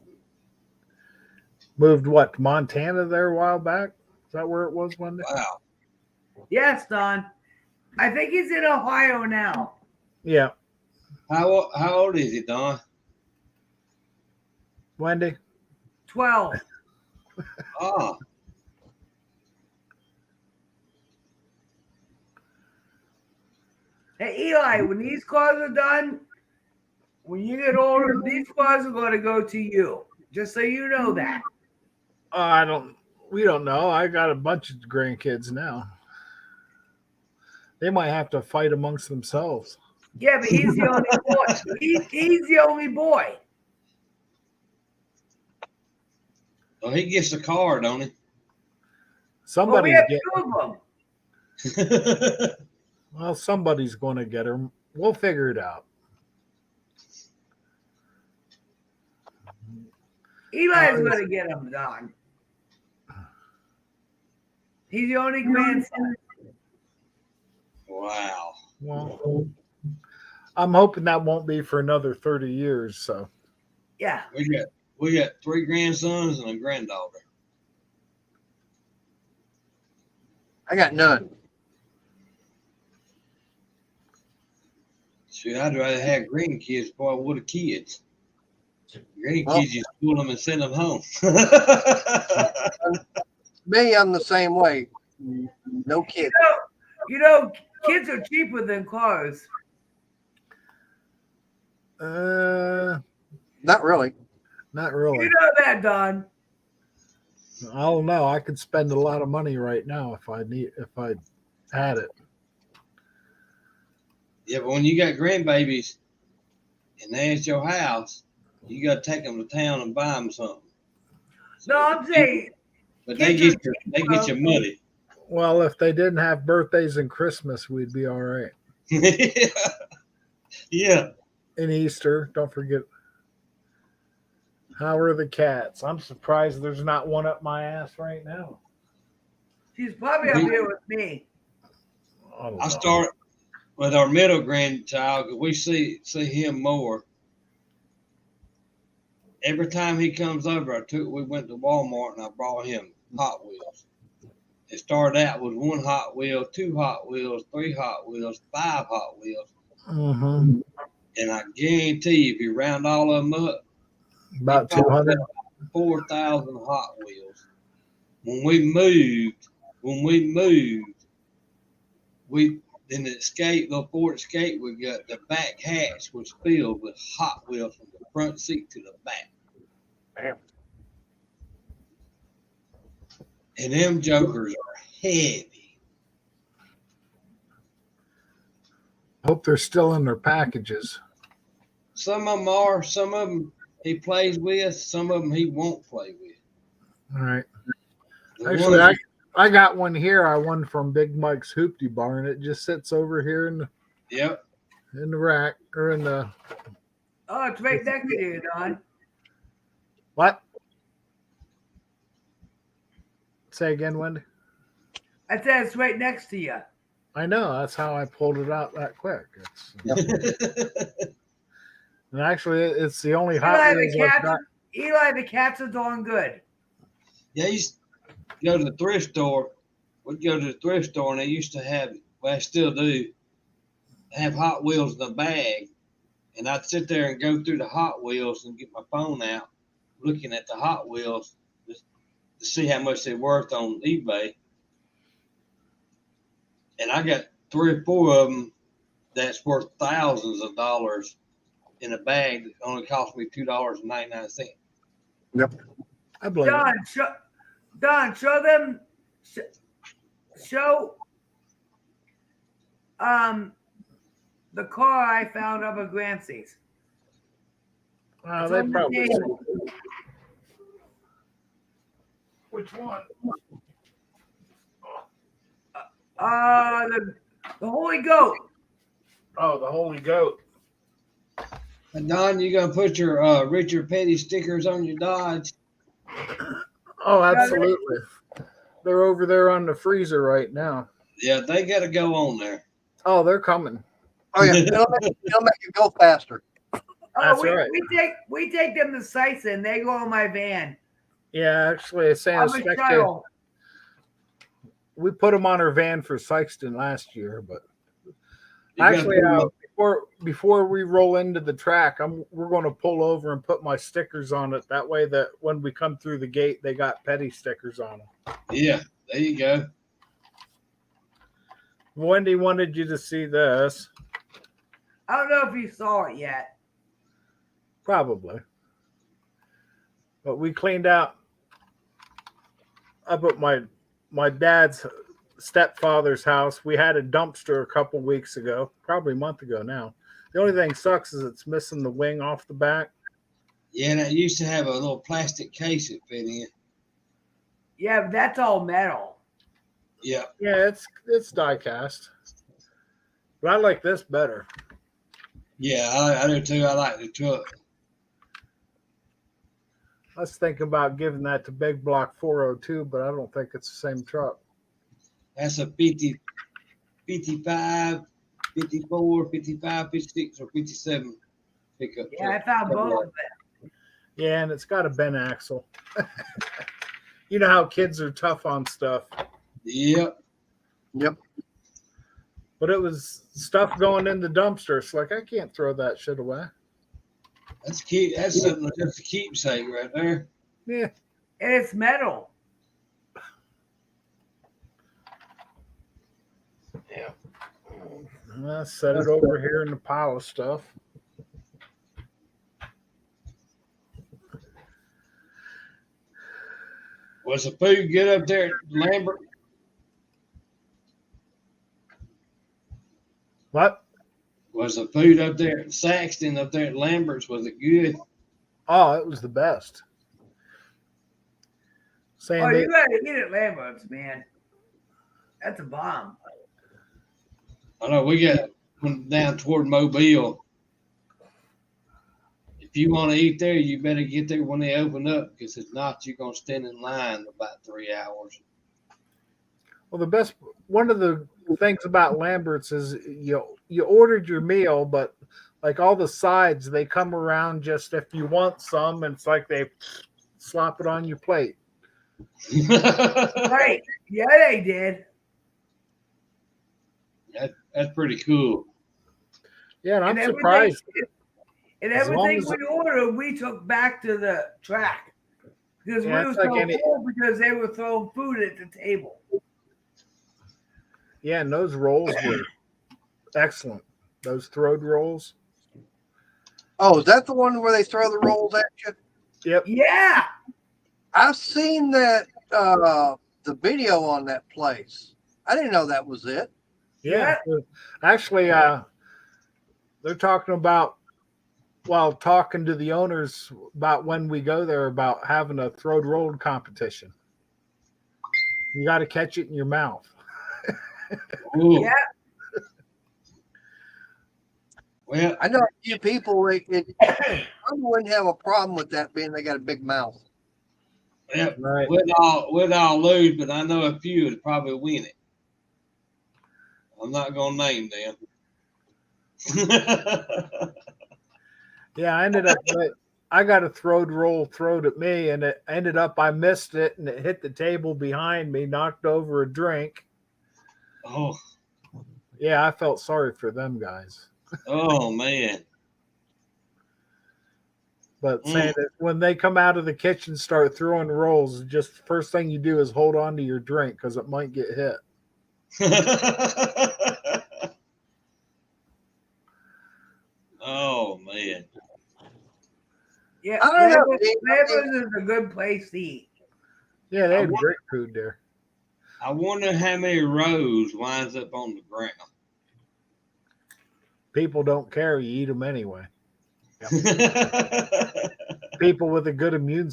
moved what, Montana there a while back? Is that where it was one day? Wow. Yes, Don. I think he's in Ohio now. Yeah. How old is he, Don? Wendy? 12. Oh, Hey, Eli, when these cars are done, when you get older, these cars are going to go to you. Just so you know that. We don't know. I got a bunch of grandkids now. They might have to fight amongst themselves. Yeah, but he's the only boy. He's the only boy. well, he gets the car, don't he? Well, we Somebody's have getting. 2 of them. Well, somebody's going to get her. We'll figure it out. Eli's going to get them, Don. He's the only grandson. Wow. Well, I'm hoping that won't be for another 30 years. So, Yeah. We got 3 grandsons and a granddaughter. I got none. Shoot, I'd rather have grandkids before I would have kids. Grandkids, Well, you school them and send them home. Me, I'm the same way. No kids. You know, kids are cheaper than cars. Not really. not really. You know that, Don. I don't know. I could spend a lot of money right now if I had it. Yeah, but when you got grandbabies and they at your house, you got to take them to town and buy them something. No, I'm saying. But they get your money. Well, if they didn't have birthdays and Christmas, we'd be all right. Yeah. And Easter, don't forget. How are the cats? I'm surprised there's not one up my ass right now. She's probably up here with me. I start with our middle grandchild. We see him more. Every time he comes over, we went to Walmart and I brought him Hot Wheels. It started out with 1 Hot Wheel, 2 Hot Wheels, 3 Hot Wheels, 5 Hot Wheels. Mm-hmm. And I guarantee you, if you round all of them up, About 200. 4,000 Hot Wheels. When we moved, in the Escape, the Ford Escape, we got the back hatch was filled with Hot Wheels from the front seat to the back. Damn. And them jokers are heavy. Hope they're still in their packages. Some of them are, some of them he plays with, some of them he won't play with. All right. The Actually, one- I got one here. I won from Big Mike's Hoopty Bar, and it just sits over here in the rack or in the Oh, it's right next to you, Don. what? Say again, Wendy. I said it's right next to you. I know. That's how I pulled it out that quick. And actually, it's the only Hot Wheels I've got. Eli, the cats are doing good. Yeah, I used to go to the thrift store. We'd go to the thrift store, and they used to have, well, I still do, have Hot Wheels in a bag. And I'd sit there and go through the Hot Wheels and get my phone out, looking at the Hot Wheels just to see how much they're worth on eBay. And I got 3 or 4 of them that's worth thousands of dollars in a bag that only cost me $2.99. Yep. I blame it. Don, show them. Show the car I found up at Grancy's. They probably. Which one? The Holy Goat. Oh, the Holy Goat. And Don, you gonna put your Richard Petty stickers on your Dodge? Oh, absolutely. They're over there on the freezer right now. Yeah, they gotta go on there. Oh, they're coming. Oh yeah, it'll make it go faster. That's right. We take them to sites and they go in my van. Yeah, actually, we put them on our van for Sykeston last year, but actually, before we roll into the track, we're going to pull over and put my stickers on it. That way, that when we come through the gate, they got Petty stickers on them. Yeah, there you go. Wendy wanted you to see this. I don't know if you saw it yet. Probably. But we cleaned out up at my dad's stepfather's house. We had a dumpster a couple weeks ago, probably a month ago now. The only thing sucks is it's missing the wing off the back. Yeah, and it used to have a little plastic case it fit in. Yeah, but that's all metal. Yeah. Yeah, it's die cast. But I like this better. Yeah, I do too. I like the truck. Let's think about giving that to Big Block 402, but I don't think it's the same truck. That's a 50, 55, 54, 55, 56, or 57 pickup Yeah, truck. I found both of them. Yeah, and it's got a bent axle. You know how kids are tough on stuff. Yep. But it was stuff going in the dumpster. It's like, I can't throw that shit away. That's keep. That's something that's a keepsake right there. Yeah. And it's metal. Yeah. I'll set it over here in the pile of stuff. Was the food good up there at Lambert? What? Was the food up there at Saxton, up there at Lambert's, was it good? Oh, it was the best. You gotta eat at Lambert's, man. That's a bomb. I know we got one down toward Mobile. If you want to eat there, you better get there when they open up, because if not, you're gonna stand in line about 3 hours. Well, one of the things about Lambert's is you ordered your meal, but like all the sides, they come around just if you want some, and it's like they slop it on your plate. Right. Yeah, they did. That's pretty cool. Yeah, and I'm surprised. And everything we ordered, we took back to the track. Because we were so full because they were throwing food at the table. Yeah, and those rolls were excellent. Those throwed rolls. Oh, is that the one where they throw the rolls at you? Yep. Yeah. I've seen that the video on that place. I didn't know that was it. Yeah. Actually, they're talking about, while talking to the owners about when we go there, about having a throwed roll competition. You got to catch it in your mouth. Yeah. Well, I know a few people I wouldn't have a problem with that being they got a big mouth. Yep. Right. We'd all lose, but I know a few would probably win it. I'm not gonna name them. Yeah, I got a roll throwed at me, and it ended up I missed it, and it hit the table behind me, knocked over a drink. Oh, Yeah, I felt sorry for them guys. oh man. But saying that when they come out of the kitchen, start throwing rolls, just the first thing you do is hold on to your drink because it might get hit. Oh man. Yeah, I don't know. Flavors is a good place to eat. Yeah, they had great food there. I wonder how many rows winds up on the ground. People don't care; you eat them anyway. People with a good immune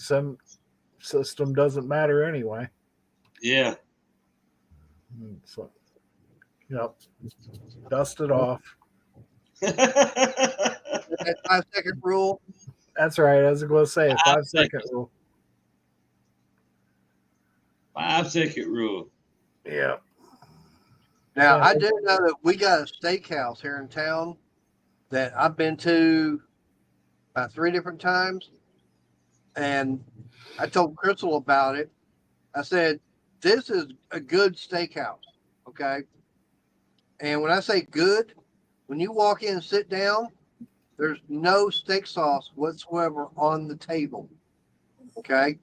system doesn't matter anyway. Yeah. So, dust it off. That 5-second rule. That's right. I was going to say a 5-second rule. 5-second rule. Yeah. Now, I do know that we got a steakhouse here in town that I've been to about 3 different times. And I told Crystal about it. I said, this is a good steakhouse. Okay. And when I say good, when you walk in and sit down, there's no steak sauce whatsoever on the table. Okay.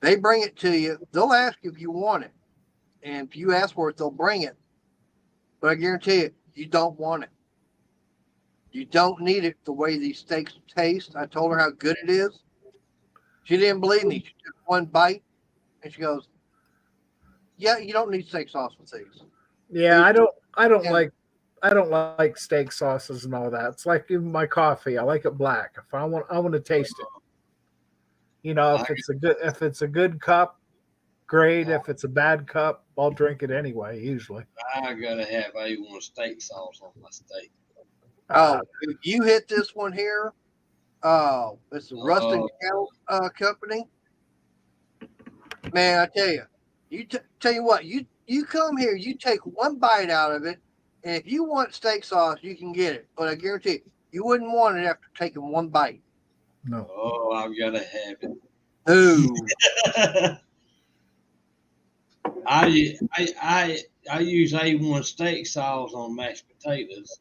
They bring it to you. They'll ask you if you want it. And if you ask for it, they'll bring it. But I guarantee you don't want it. You don't need it the way these steaks taste. I told her how good it is. She didn't believe me. She took one bite and she goes, yeah, you don't need steak sauce with these. Yeah, I don't like steak sauces and all that. It's like even my coffee. I like it black. If I want to taste it. If it's a good cup, great. If it's a bad cup, I'll drink it anyway, usually. I gotta have A1 steak sauce on my steak. Oh, if you hit this one here, it's the Rustin Cow Company. Man, I tell you, tell you what, you come here, you take one bite out of it, and if you want steak sauce, you can get it. But I guarantee you wouldn't want it after taking one bite. No. Oh, I've got to have it. Ooh. I use A1 steak sauce on mashed potatoes,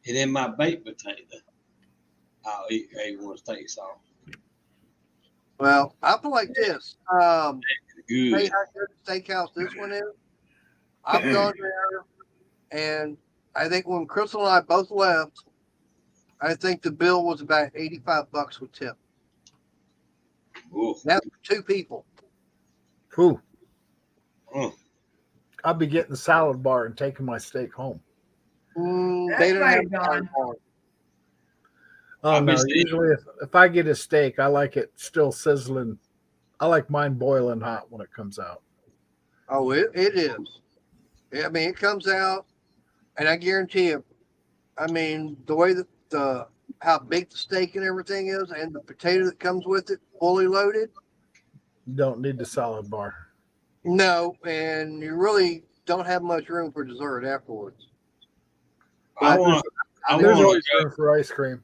and in my baked potato, I'll eat A1 steak sauce. Well, I feel like this. Good. Hey, how good a steakhouse this one is. I've gone there, and I think when Crystal and I both left, I think the bill was about $85 with tip. Ooh. That's for 2 people. Whew. Mm. I'll be getting the salad bar and taking my steak home. They don't have a salad bar. Oh no! Usually, if I get a steak, I like it still sizzling. I like mine boiling hot when it comes out. Oh, it is. I mean, it comes out, and I guarantee you. I mean, the way that how big the steak and everything is, and the potato that comes with it, fully loaded. You don't need the salad bar. No, and you really don't have much room for dessert afterwards. I want There's always room for ice cream.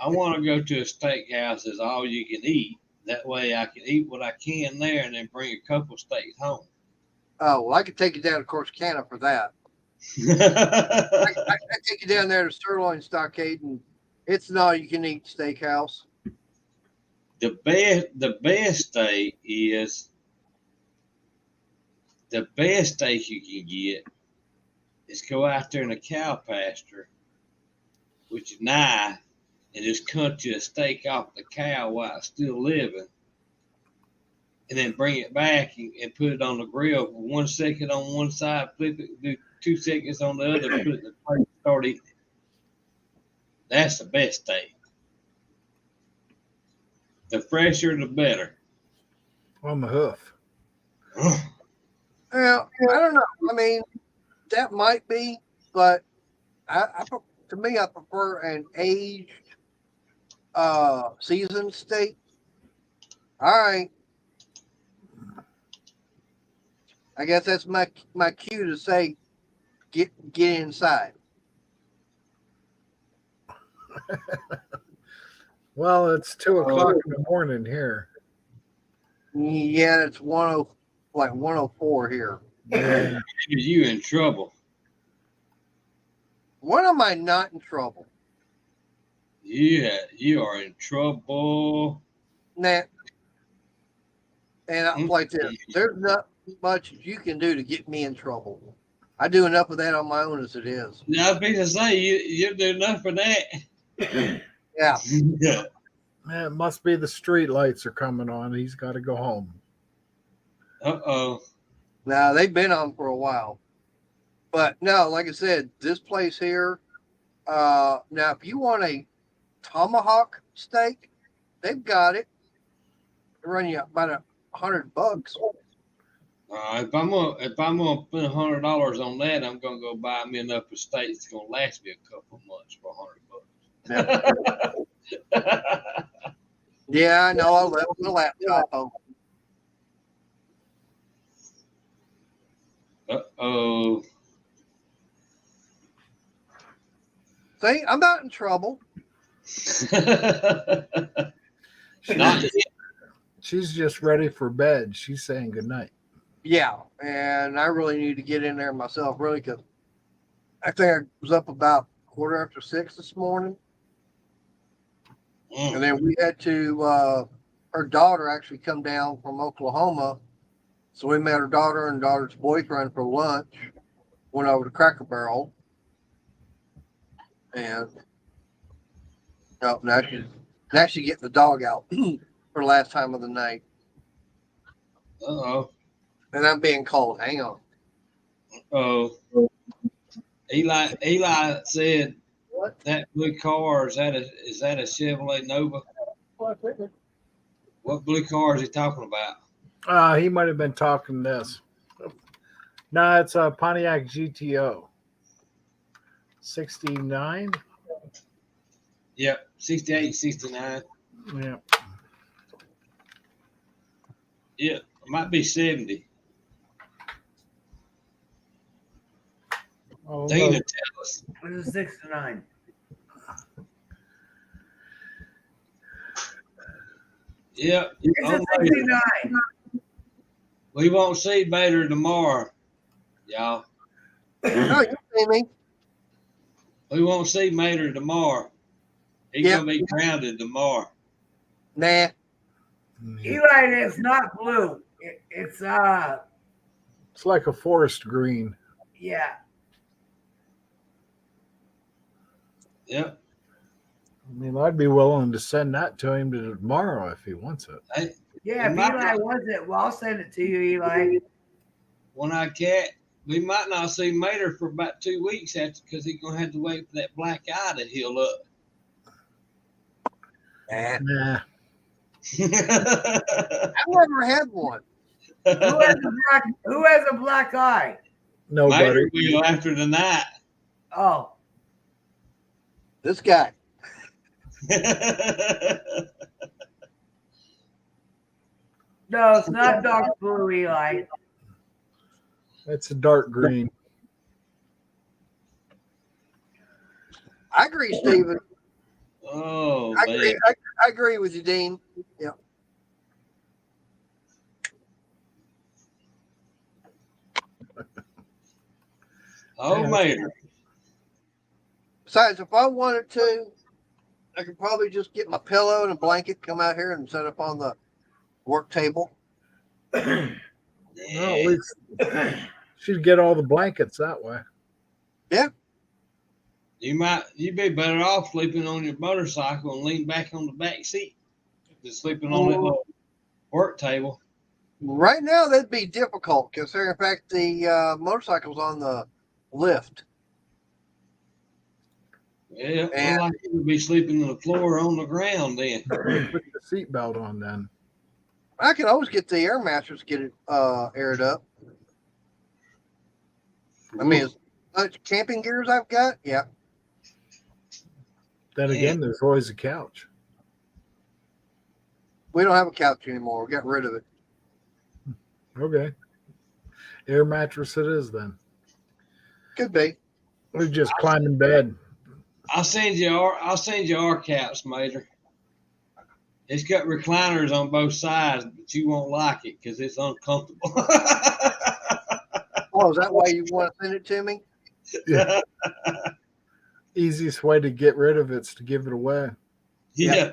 I want to go to a steakhouse that's all you can eat. That way I can eat what I can there and then bring a couple steaks home. Oh, well, I could take you down to Corsicana for that. I take you down there to Sirloin Stockade, and it's an all-you-can-eat steakhouse. The best steak is the best steak you can get is go out there in a cow pasture with your knife and just cut you a steak off the cow while it's still living, and then bring it back and put it on the grill for 1 second on one side, flip it, do 2 seconds on the other, put it in the plate, and start eating it. That's the best steak. The fresher, the better. On the hoof. Well, I don't know. I mean, that might be, but to me, I prefer an aged, seasoned steak. All right, I guess that's my cue to say, get inside. Well, it's 2:00 in the morning here. Yeah, it's 104 here. Yeah. You in trouble. When am I not in trouble? Yeah, you are in trouble. Nah. And I'm like this. There's not much you can do to get me in trouble. I do enough of that on my own as it is. Now, I was going to say, you do enough of that. Yeah. Yeah. It must be the street lights are coming on. He's got to go home. Uh-oh. Now, they've been on for a while. But no, like I said, this place here, now if you want a tomahawk steak, they've got it. They run you about $100. If I'm gonna spend $100 on that, I'm gonna go buy me enough of steaks that's gonna last me a couple of months for $100. Yeah, I know. I left the laptop open. Uh-oh. See, I'm not in trouble. Not She's just ready for bed. She's saying goodnight. Yeah, and I really need to get in there myself, really, because I think I was up about 6:15 this morning. And then we had to, her daughter actually come down from Oklahoma. So we met her daughter and daughter's boyfriend for lunch, went over to Cracker Barrel. And oh, now she's getting the dog out for the last time of the night. Uh-oh. And I'm being called. Hang on. Oh. Eli said, What? that blue car, is that a Chevrolet Nova? What blue car is he talking about? He might have been talking this. No, it's a Pontiac GTO. 69. Yep, 68, 69. Yeah. Yeah, it might be 70. Oh, Dana, look. tell us. It was 69. Yep. It's a 69. We won't see Bader tomorrow, y'all. Oh, you see me? We won't see Mater tomorrow. He's Yep. gonna be grounded tomorrow. Nah. Eli, it's not blue. It's It's like a forest green. yeah. Yep. I mean, I'd be willing to send that to him tomorrow if he wants it. Hey, Yeah, if Eli wants it, well, I'll send it to you, Eli. one-eyed cat. We might not see Mater for about 2 weeks after, because he's gonna have to wait for that black eye to heal up. Nah. I've never had one. Who has a black eye? Nobody. Mater will after tonight. Oh, This guy. no, it's not dark blue, Eli. It's a dark green. I agree, Stephen. Oh, I man. agree. I agree with you, Dean. Yeah. Oh, Mater. Besides, if I wanted to, I could probably just get my pillow and a blanket, come out here and set up on the work table. Well, at least she'd get all the blankets that way. You'd be better off sleeping on your motorcycle and lean back on the back seat than sleeping on that little work table. Right now, that'd be difficult, considering in fact the motorcycle's on the lift. Yeah, And- well, like you would be sleeping on the floor or on the ground then. Put the seatbelt on then. I can always get the air mattress, get it aired up. I mean, as much camping gear as I've got, yeah. Then again, there's always a couch. We don't have a couch anymore. We got rid of it. Okay. Air mattress it is then. Could be. We just climb in bed. I'll send you our caps, Major. It's got recliners on both sides, but you won't like it because it's uncomfortable. Oh, is that why you want to send it to me? Yeah. Easiest way to get rid of it's to give it away. Yeah.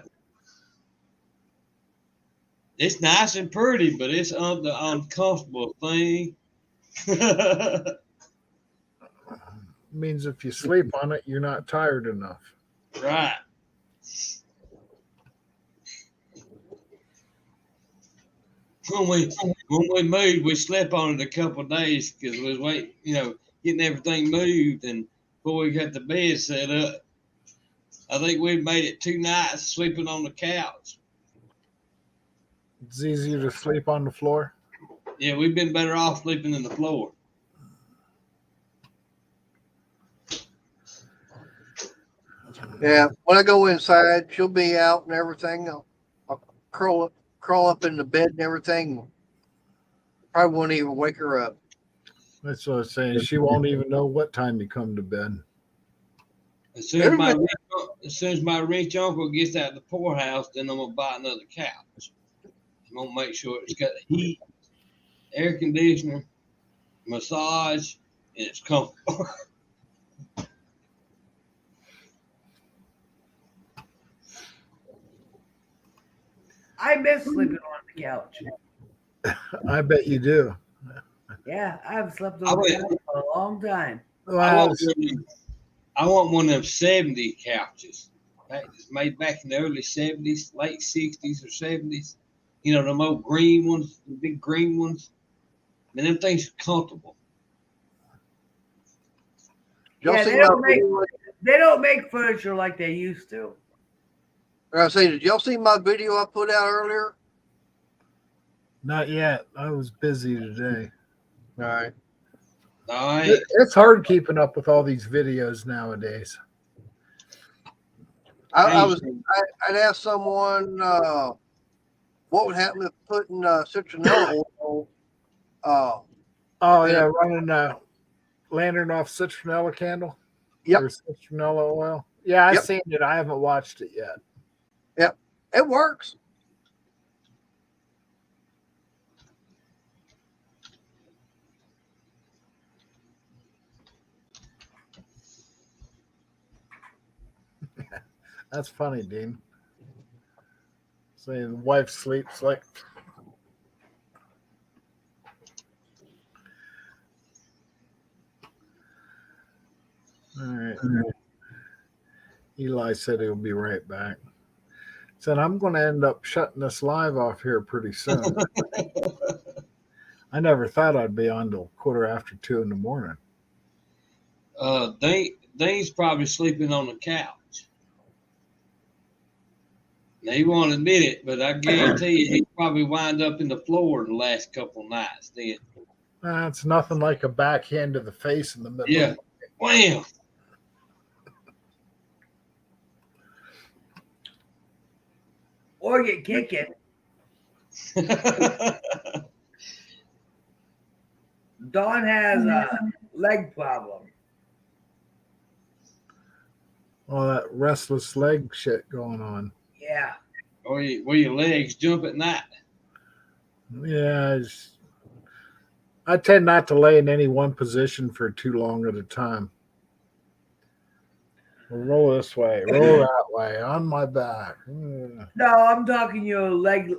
It's nice and pretty, but it's the uncomfortable thing. Means if you sleep on it, you're not tired enough. Right. When we moved, we slept on it a couple of days because we was waiting, getting everything moved, and before we got the bed set up, I think we made it 2 nights sleeping on the couch. It's easier to sleep on the floor. Yeah, we've been better off sleeping in the floor. Yeah. When I go inside, she'll be out and everything. I'll crawl up in the bed and everything. Probably won't even wake her up. That's what I was saying. She won't even know what time you come to bed. As soon as my rich uncle gets out of the poorhouse, then I'm gonna buy another couch. I'm gonna make sure it's got heat, air conditioner, massage, and it's comfortable. I miss sleeping on the couch. I bet you do. Yeah, I haven't slept on the couch for a long time. Well, I want one of them 70 couches. It's made back in the early 70s, late 60s or 70s. Them old green ones, the big green ones. Man, them things are comfortable. Yeah, they don't make furniture like they used to. I say, did y'all see my video I put out earlier? not yet. I was busy today. All right. It's hard keeping up with all these videos nowadays. I'd ask someone what would happen if putting citronella oil. Running a lantern off citronella candle. Yep. Or citronella oil. Yeah, I've Yep. seen it. I haven't watched it yet. Yep, it works. That's funny, Dean. Saying the wife sleeps like. All right. Eli said he'll be right back. Said I'm going to end up shutting this live off here pretty soon. I never thought I'd be on till 2:15 in the morning. Dean's probably sleeping on the couch. Now, he won't admit it, but I guarantee you he probably wind up in the floor the last couple nights then. It's nothing like a backhand to the face in the middle. Yeah. Wham! Or get kicking. Dawn has a leg problem. All that restless leg shit going on. Yeah. Where your legs jump at night. Yeah, I tend not to lay in any one position for too long at a time. Roll this way, roll that way, on my back. No, I'm talking your leg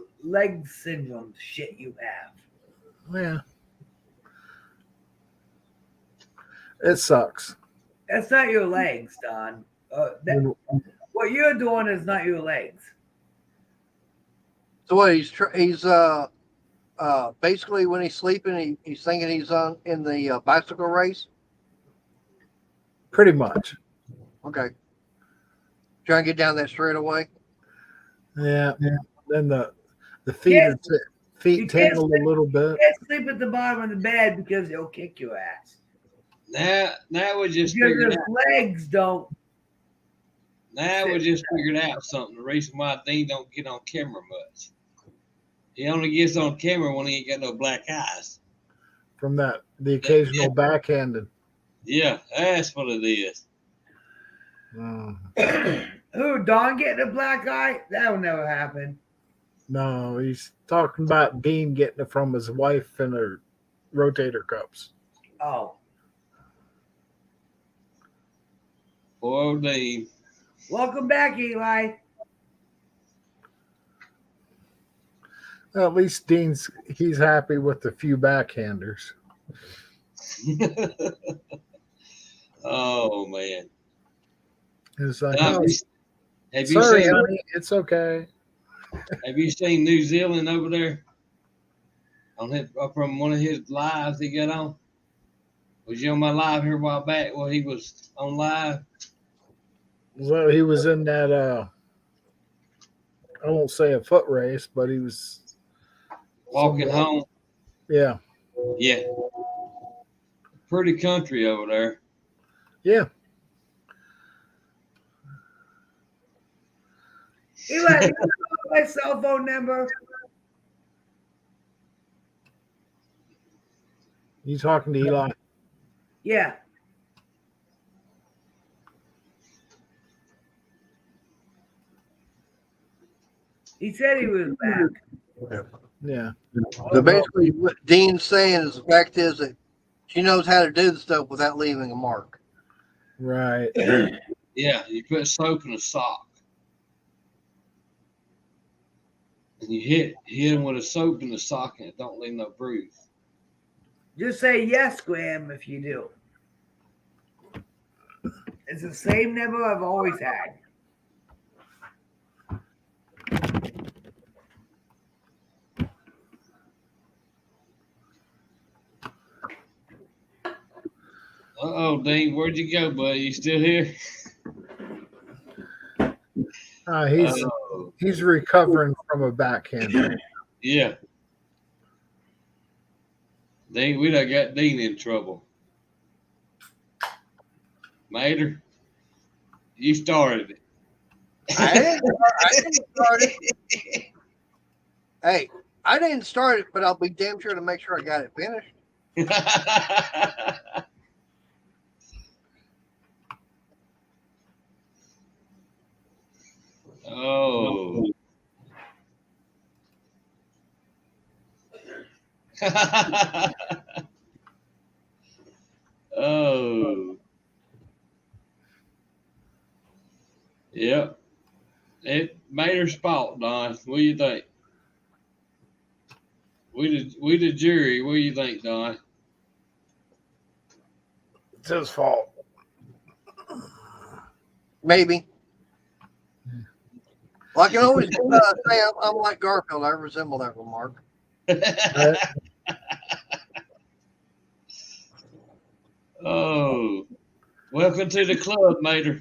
syndrome shit you have. Yeah. It sucks. That's not your legs, Don. What you're doing is not your legs. So what? He's basically when he's sleeping, he's thinking he's in the bicycle race. Pretty much. Okay. Trying to get down that straightaway. Yeah. Then the feet tangle a little bit. You can't sleep at the bottom of the bed because they'll kick your ass. Now we just Because figured his out. legs don't. Now we just figured out something. The reason why Dean don't get on camera much. He only gets on camera when he ain't got no black eyes. from the occasional backhanded. Yeah, that's what it is. Who, Don getting a black eye? That'll never happen. No, he's talking about Dean getting it from his wife and her rotator cuffs. Oh. Poor old Dean. Welcome back, Eli. Well, at least he's happy with the few backhanders. Oh man. It's like, Have oh, you sorry, seen? honey, it's okay. Have you seen New Zealand over there? From one of his lives he got on. Was you on my live here a while back? Well, he was on live. Well, he was in that. I won't say a foot race, but he was Walking home. Yeah. Yeah. Pretty country over there. Yeah. Eli, you know my cell phone number? You talking to Eli? Yeah. He said he was back. Yeah. So basically, what Dean's saying is the fact is that she knows how to do the stuff without leaving a mark. Right. Yeah, you put soap in a sock. And you hit him with a soap in the sock and it don't leave no bruise. Just say yes, Graham, if you do. It's the same number I've always had. Uh-oh, Dean, where'd you go, buddy? You still here? He's recovering from a backhand. Yeah. Dean, we done got Dean in trouble. Mater, you started it. I didn't start it. Hey, I didn't start it, but I'll be damn sure to make sure I got it finished. Oh. Oh. Yep. It made her fault, Don. What do you think? We the jury. What do you think, Don? It's his fault. Maybe. Well, I can always say I'm like Garfield. I resemble that remark. Oh. Welcome to the club, Mater.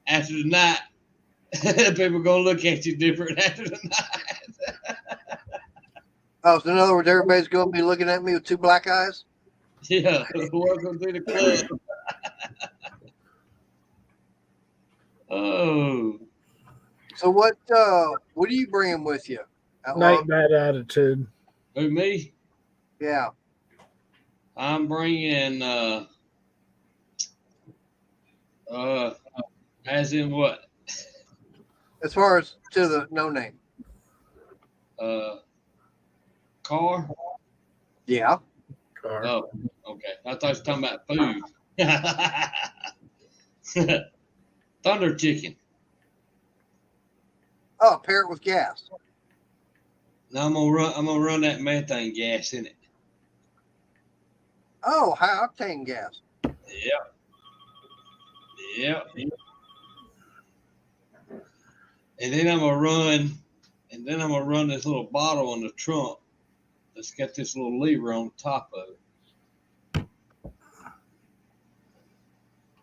After the night, people gonna look at you different after the night. Oh, so in other words, everybody's going to be looking at me with two black eyes? Yeah, welcome to the club. Oh. So what are you bringing with you? Night bad attitude. Who, me? Yeah. I'm bringing, as in what? As far as to the no name. Car? Yeah. Car. Oh, okay. I thought you were talking about food. Thunder chicken. Oh, a parrot with gas. Now I'm gonna run that methane gas in it. Oh, high octane gas. Yep. Yep. And then I'm gonna run this little bottle on the trunk that's got this little lever on top of it.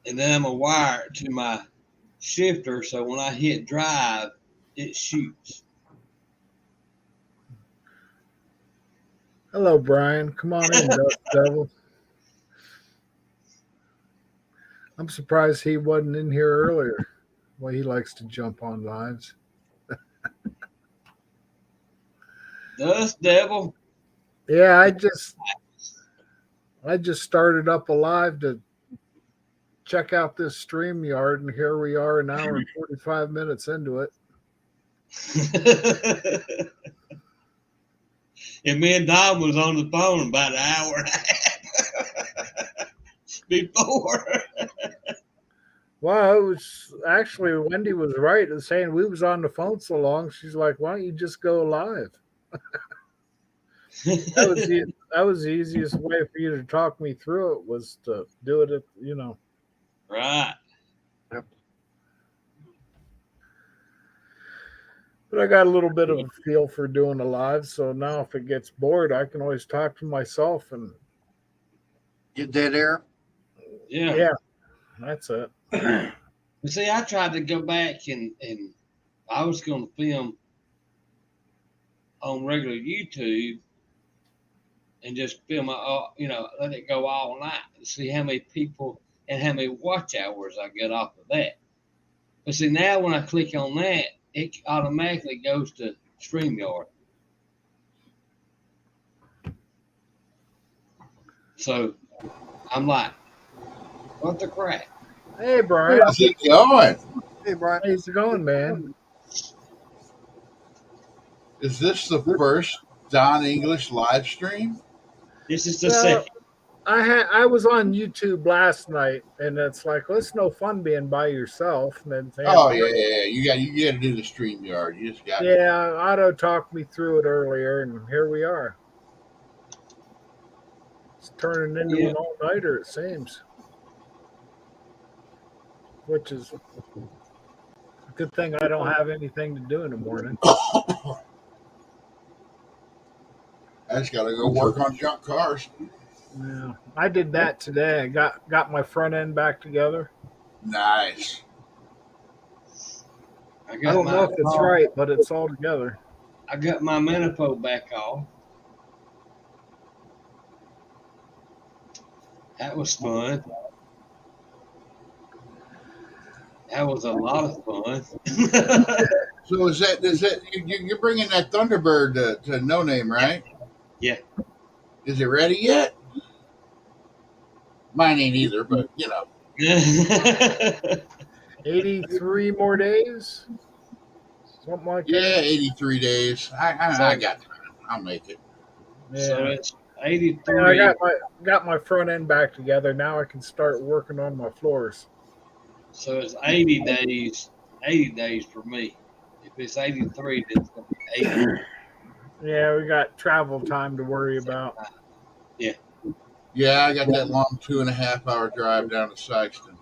And then I'm gonna wire it to my shifter so when I hit drive, it shoots. Hello, Brian. Come on in, Dust Devil. I'm surprised he wasn't in here earlier. Well, he likes to jump on lives. Dust Devil. Yeah, I just started up a live to check out this StreamYard, and here we are, an hour and 45 minutes into it. And me and Don was on the phone about an hour and a half before. Well, it was actually Wendy was right in saying we was on the phone so long. She's like, "Why don't you just go live?" That was the easiest way for you to talk me through it, was to do it at, Right. But I got a little bit of a feel for doing a live, so now if it gets bored, I can always talk to myself and Get dead air. Yeah. That's it. But see, I tried to go back and I was going to film on regular YouTube and just film, let it go all night and see how many people and how many watch hours I get off of that. But see, now when I click on that, it automatically goes to StreamYard. So I'm like, what the crap? Hey, Brian. How's it going? Hey, Brian. How's it going, man? Is this the first Don English live stream? This is the Well, second. I was on YouTube last night, and it's like, well, it's no fun being by yourself. And then Oh yeah. You got to do the StreamYard. You just got. Yeah, Otto talked me through it earlier, and here we are. It's turning into an all-nighter, it seems. Which is a good thing I don't have anything to do in the morning. I just got to go work on junk cars. Yeah, I did that today. I got my front end back together. Nice. I don't know if it's right, but it's all together. I got my manifold back off. That was fun. That was a lot of fun. So is that you're bringing that Thunderbird to No Name, right? Yeah. Is it ready yet? Mine ain't either, but 83 more days, something like that. Yeah, 83 days. I got time. I'll make it. Yeah. So it's 83. And I got my front end back together. Now I can start working on my floors. So it's 80 days. 80 days for me. If it's 83, then it's going to be 80. Yeah, we got travel time to worry about. Yeah, I got that long 2.5-hour drive down to Sykeston.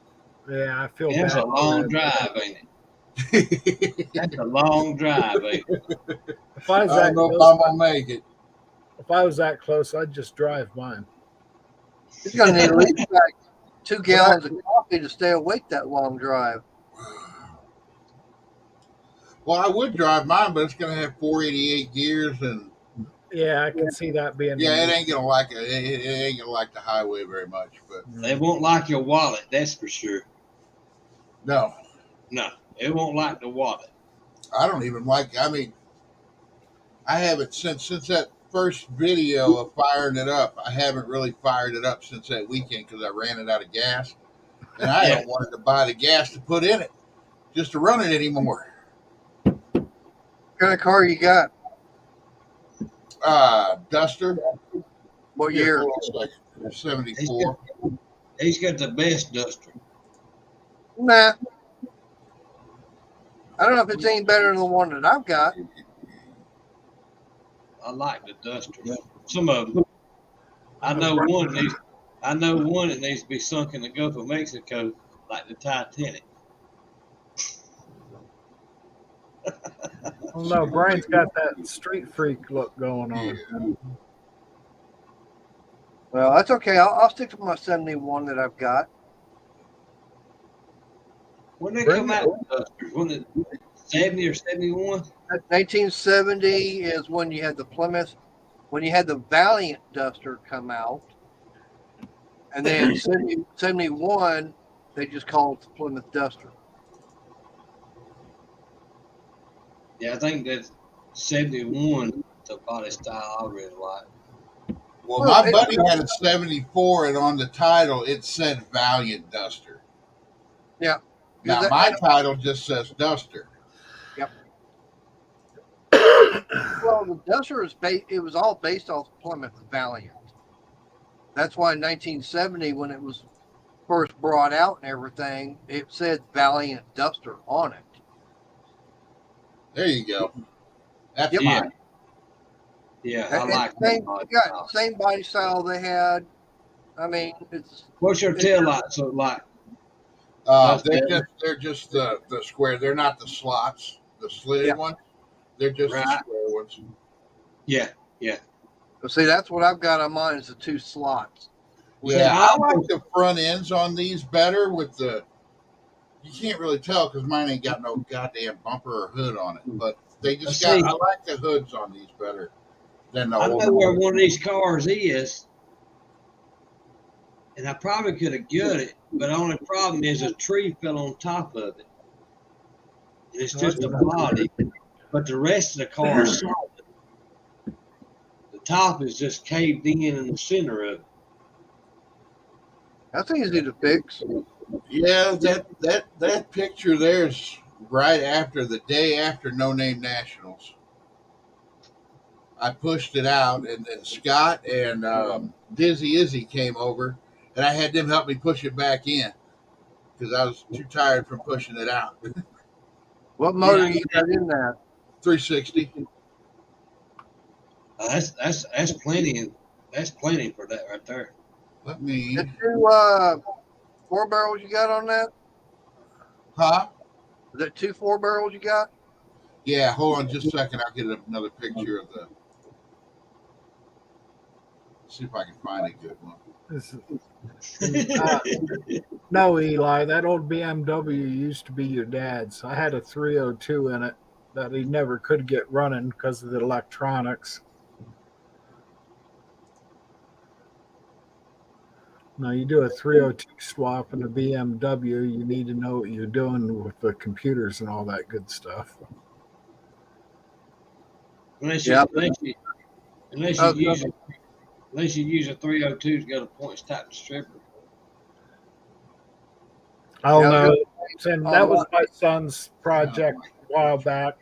Yeah, I feel That's bad. a long drive, ain't it? That's a long drive, ain't it? If I was I that don't know if close, I'm gonna make it. if I was that close, I'd just drive mine. He's going to need at least like 2 gallons of coffee to stay awake that long drive. Well, I would drive mine, but it's gonna have 488 gears, and Yeah, I can see that being. it ain't gonna like it. It ain't gonna like the highway very much. But They won't like your wallet, that's for sure. no, No, it won't like the wallet. I don't even like. I mean, I haven't since that first video of firing it up. I haven't really fired it up since that weekend because I ran it out of gas, and I haven't wanted to buy the gas to put in it just to run it anymore. What kind of car you got? Duster. What year? It's like 74. He's got the best duster. Nah. I don't know if it's any better than the one that I've got. I like the duster. Some of them. I know one that needs to be sunk in the Gulf of Mexico, like the Titanic. Oh no, Brian's got that street freak look going on. Yeah. Well, that's okay. I'll stick to my 71 that I've got. When they Bring come out with dusters, wasn't it 70 or 71? 1970 is when you had the Plymouth, when you had the Valiant Duster come out. And then 71, they just called it the Plymouth Duster. Yeah, I think that's 71, the body style I really like. Well, Well, my buddy had a 74, and on the title it said Valiant Duster. Yeah. Now That- my title just says Duster. Well, the Duster is it was all based off Plymouth Valiant. That's why in 1970, when it was first brought out and everything, it said Valiant Duster on it. There you go. That's Yep. Yeah. mine. Yeah, And- I and like same, that. you got same body style they had. I mean, it's What's your tail lights look like? They're just the square. They're not the slots, the slitted Yeah. ones. They're just the Right. square ones. Yeah. see, that's what I've got on mine is the 2 slots. Yeah, I like the front ends on these better with the. You can't really tell because mine ain't got no goddamn bumper or hood on it, but they just got. I like the hoods on these better than the I old know where ones. one of these cars is, and I probably could have got it, but the only problem is a tree fell on top of it. And it's just a body, but the rest of the car is solid. The top is just caved in the center of it. That's easy to fix. Yeah, that picture there's right after the day after No Name Nationals. I pushed it out, and then Scott and Dizzy Izzy came over, and I had them help me push it back in because I was too tired from pushing it out. What motor you got in that? 360. That's plenty. That's plenty for that right there. Let me. The 2 4 barrels you got on that? Huh? Is that 2 4 barrels you got? Yeah, hold on just a second. I'll get another picture of the. See if I can find a good one. No, Eli, that old BMW used to be your dad's. I had a 302 in it that he never could get running because of the electronics. Now, you do a 302 swap in a BMW, you need to know what you're doing with the computers and all that good stuff. Unless Yep. you use a 302 to go to points type distributor. Oh, Yeah, no. good. And that was my son's project a while back.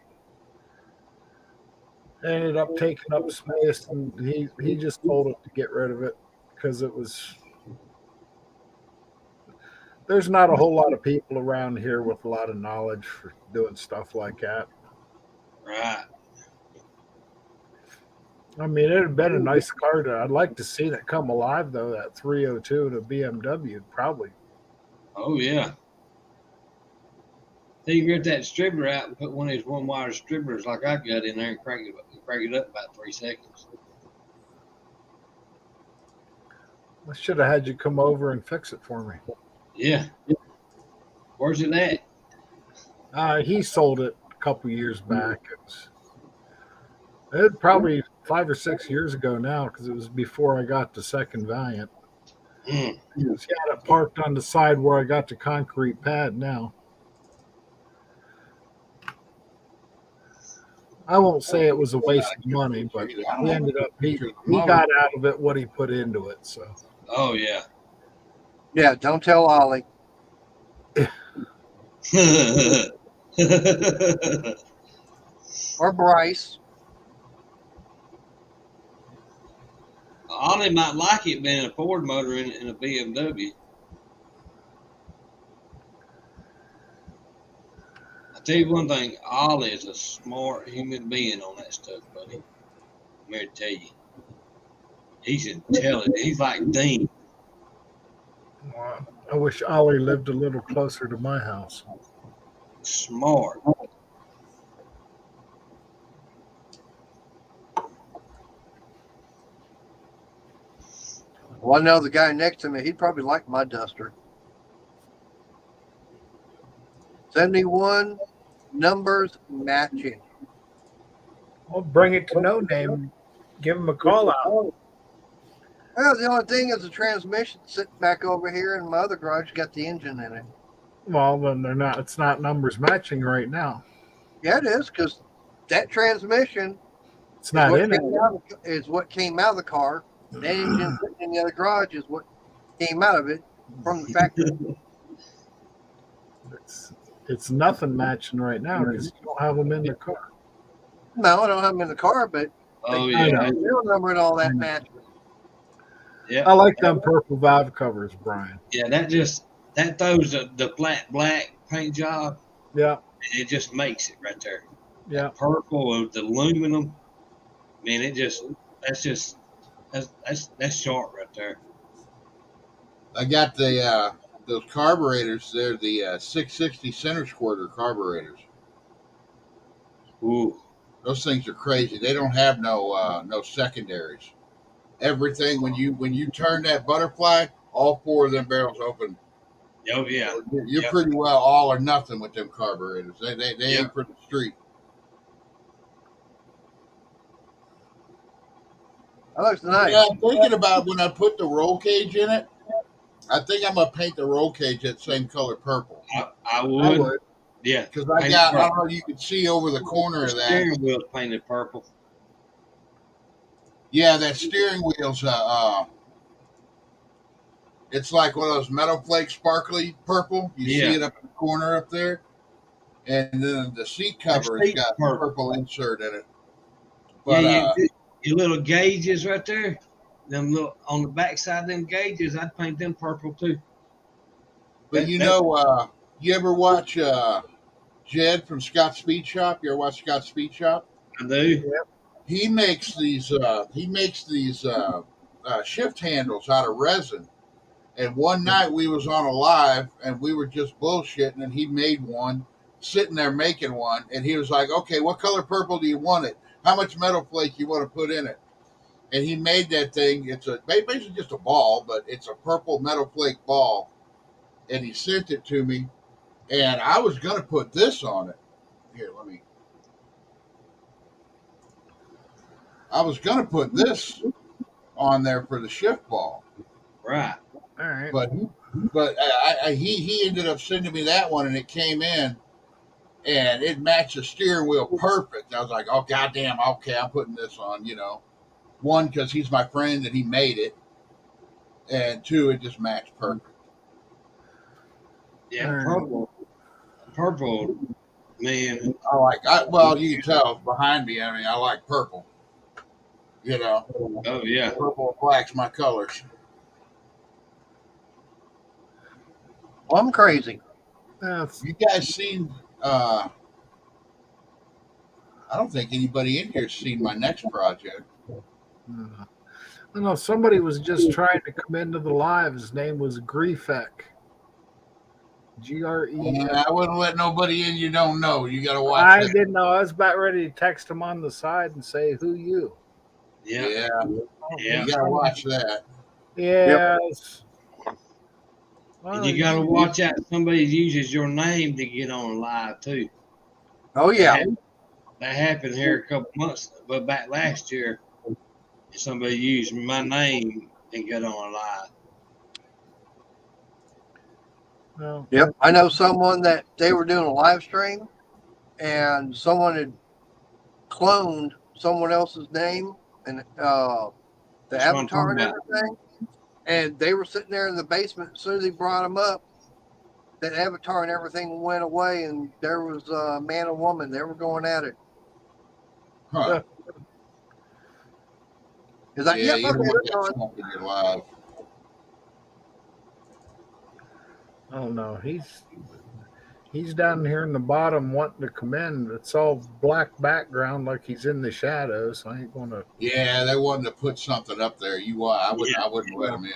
Ended up taking up space, and he just told it to get rid of it because it was. There's not a whole lot of people around here with a lot of knowledge for doing stuff like that. Right. I mean, it'd have been a nice car. I'd like to see that come alive, though. That 302 to BMW, probably. Oh yeah. So you can get that distributor out and put one of these one wire distributors like I got in there and crank it up about 3 seconds. I should have had you come over and fix it for me. Yeah. Where's it at? He sold it a couple years back. It probably 5 or 6 years ago now because it was before I got the second Valiant. Mm. He had it parked on the side where I got the concrete pad now. I won't say it was a waste of money, but he ended up he got out of it what he put into it. So Oh yeah. Yeah, don't tell Ollie. Or Bryce. Ollie might like it being a Ford motor in a BMW. I'll tell you one thing, Ollie is a smart human being on that stuff, buddy. I'm here to tell you. He's intelligent. He's like Dean. I wish Ollie lived a little closer to my house. Smart. Well, I know the guy next to me, he'd probably like my Duster. 71 numbers matching. Well, bring it to No Name. Give him a call out. Well, the only thing is the transmission sitting back over here in my other garage got the engine in it. Well, then they're not. It's not numbers matching right now. Yeah, it is, because that transmission It's not in it. is what came out of the car. The engine sitting in the other garage is what came out of it from the factory. It's nothing matching right now because you don't have them in the car. No, I don't have them in the car, but Oh they yeah, the serial number and all that matches. yeah, I like them purple valve covers, Brian. yeah. That throws the flat black paint job. Yeah, It just makes it right there. yeah. That purple with the aluminum. Man, that's sharp right there. I got the those carburetors. They're the 660 center squirter carburetors. Ooh, Those things are crazy. They don't have no secondaries. Everything when you turn that butterfly, all four of them barrels open. oh yeah. You're Yep. pretty well all or nothing with them carburetors. They Yep. ain't for the street. That looks nice. Yeah, I'm thinking about when I put the roll cage in it. I think I'm gonna paint the roll cage that same color purple I I would. would. Yeah. because I Paint got. it I don't know. You can see over the corner of that. Steering wheel painted purple. Yeah, that steering wheel's it's like one of those metal flake sparkly purple. You Yeah. see it up in the corner up there, and then the seat cover has seat's got purple. purple insert in it. But Yeah, your little gauges right there. Them little on the back side of them gauges, I'd paint them purple too. but you know, you ever watch Jed from Scott's Speed Shop? You ever watch Scott's Speed Shop? I do. He makes these shift handles out of resin. And one night we was on a live and we were just bullshitting, and he made one, sitting there making one, and he was like, "Okay, what color purple do you want it? How much metal flake you want to put in it?" And he made that thing. It's basically just a ball, but it's a purple metal flake ball. And he sent it to me, and I was gonna put this on it. Here, I was gonna put this on there for the shift ball, Right. All right. but he ended up sending me that one, and it came in, and it matched the steering wheel perfect. I was like, "Oh goddamn, okay, I'm putting this on." You know, one because he's my friend and he made it, and two, it just matched perfect. Yeah, Alright. purple, man. Well, you can tell behind me. I mean, I like purple. You know, Oh yeah. purple and black's my colors. Well, I'm crazy. That's, You guys seen? I don't think anybody in here's seen my next project. I know somebody was just trying to come into the live. His name was Griefek. GRE. Yeah, I wouldn't let nobody in you don't know. You got to watch I that. didn't know. I was about ready to text him on the side and say, "Who you?" Yeah. Yeah, Yeah. you got to watch that. Yes. And you got to watch out. Somebody uses your name to get on live too. Oh yeah. That happened here a couple months, but back last year, somebody used my name and got on live. No. Yep. I know someone that they were doing a live stream and someone had cloned someone else's name and the That's what I'm avatar and talking about. everything. And they were sitting there in the basement. As soon as he brought them up, that avatar and everything went away, and there was a man and woman. They were going at it. Huh. He's like, Yeah, "Yep, you okay, don't want they're that going." smoke in your live. Oh no, he's down here in the bottom wanting to come in. It's all black background, like he's in the shadows. I ain't gonna. Yeah, they wanted to put something up there. I wouldn't let them in.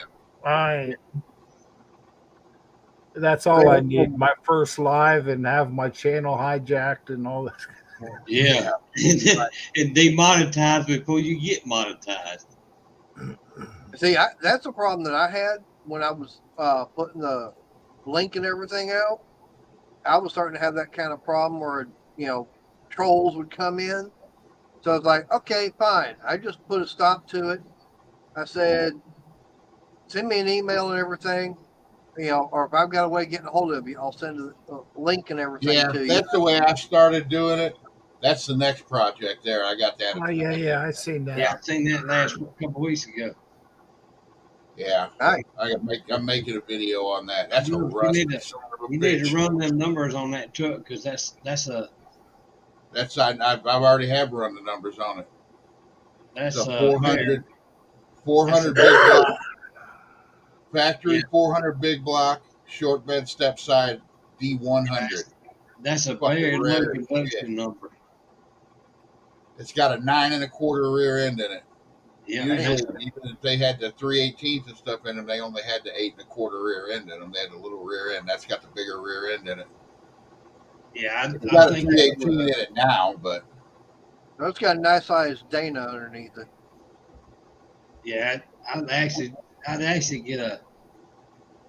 That's all I need. My first live and have my channel hijacked and all this. Yeah. And demonetized before you get monetized. See, that's a problem that I had when I was putting the link and everything out. I was starting to have that kind of problem where, trolls would come in. So I was like, okay, fine. I just put a stop to it. I said, send me an email and everything, or if I've got a way of getting a hold of you, I'll send a link and everything Yeah, to you. that's the way I started doing it. That's the next project there. I got that. Oh yeah, I seen that. Yeah, I seen that last couple weeks ago. Yeah, Nice. I'm making a video on that. That's a You rusty need to son of a you need to bitch. run them numbers on that truck because that's a I've already have run the numbers on it. It's that's a a 400 big block yeah factory 400 big block short bed step side D100. that's a Fucking very low rare as shit. production number. It's got a 9 1/4 rear end in it. Yeah, Usually, that's- even if they had the 3/18 and stuff in them, they only had the 8 1/4 rear end in them. They had a little rear end. That's got the bigger rear end in it. yeah. It's I got a think 3/18 in it now, but No, it's got a nice sized Dana underneath it. yeah. I'd actually get a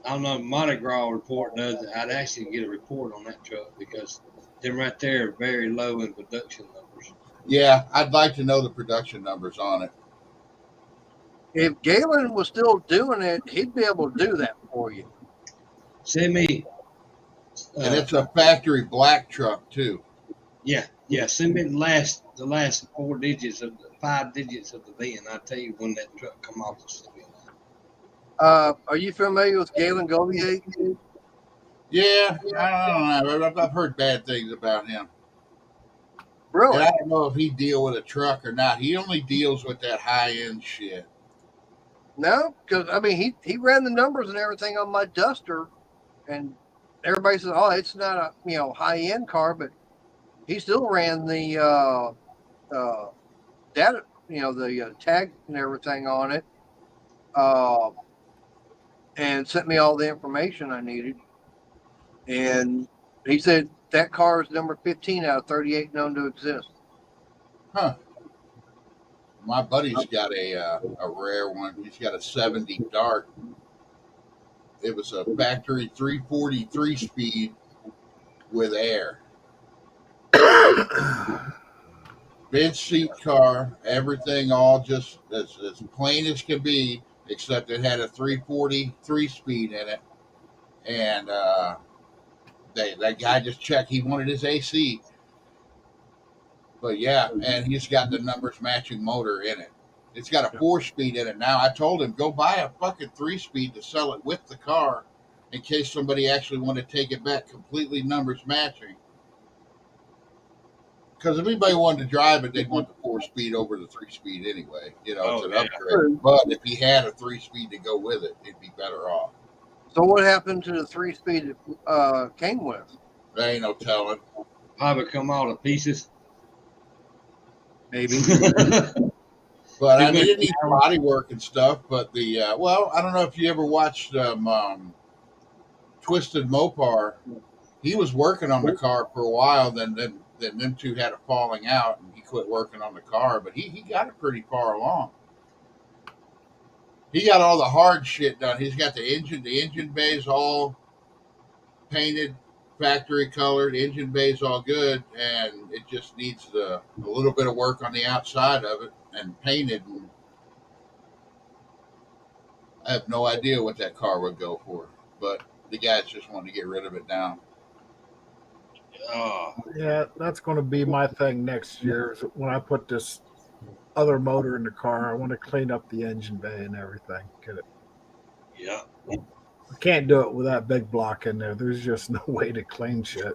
I don't know if Mardi Gras report does it. I'd actually get a report on that truck because them right there are very low in production numbers. yeah, I'd like to know the production numbers on it. If Galen was still doing it, he'd be able to do that for you. Send me, And it's a factory black truck too. yeah. Send me the last 5 digits of the VIN. I'll tell you when that truck come off the assembly line. Are you familiar with Galen Govier? Yeah, I don't know. I've heard bad things about him. Really? And I don't know if he deal with a truck or not. He only deals with that high end shit. No, because I mean he ran the numbers and everything on my Duster, and everybody says, "Oh, it's not a high end car," but he still ran the data, the tag and everything on it, and sent me all the information I needed. And he said that car is number 15 out of 38 known to exist. Huh. My buddy's got a rare one. He's got a 70 Dart. It was a factory 343 speed with air. Bench seat car, everything all just as plain as can be, except it had a 343 speed in it. And that guy just checked. He wanted his AC. But yeah, and he's got the numbers matching motor in it. It's got a 4-speed in it now. I told him, go buy a fucking 3-speed to sell it with the car in case somebody actually wanted to take it back completely numbers matching. Because if anybody wanted to drive it, they'd want the 4-speed over the 3-speed anyway. It's an upgrade. But if he had a 3-speed to go with it, it'd be better off. So what happened to the 3-speed it came with? There ain't no telling. Probably come all to pieces. Maybe. But I didn't need body work and stuff. But I don't know if you ever watched Twisted Mopar. He was working on the car for a while. Then them two had a falling out, and he quit working on the car. But he got it pretty far along. He got all the hard shit done. He's got the engine bays all painted, factory colored. Engine bays all good, and it just needs a little bit of work on the outside of it and painted. And I have no idea what that car would go for, but the guys just wanted to get rid of it now. Yeah, that's going to be my thing next year. Is when I put this other motor in the car, I want to clean up the engine bay and everything. Get it? Yeah. I can't do it with that big block in there. There's just no way to clean shit.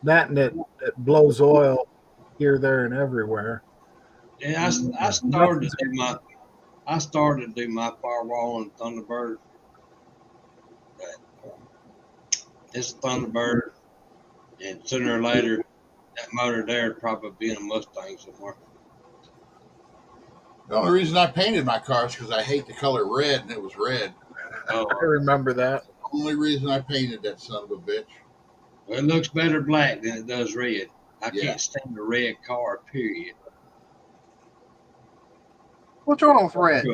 That and it blows oil here, there, and everywhere. Yeah, I started to do my firewall and Thunderbird. It's a Thunderbird, and sooner or later, that motor there would probably be in a Mustang somewhere. The only reason I painted my car is because I hate the color red, and it was red. I remember that. The only reason I painted that son of a bitch. Well, it looks better black than it does red. I can't stand a red car, period. What's wrong with red?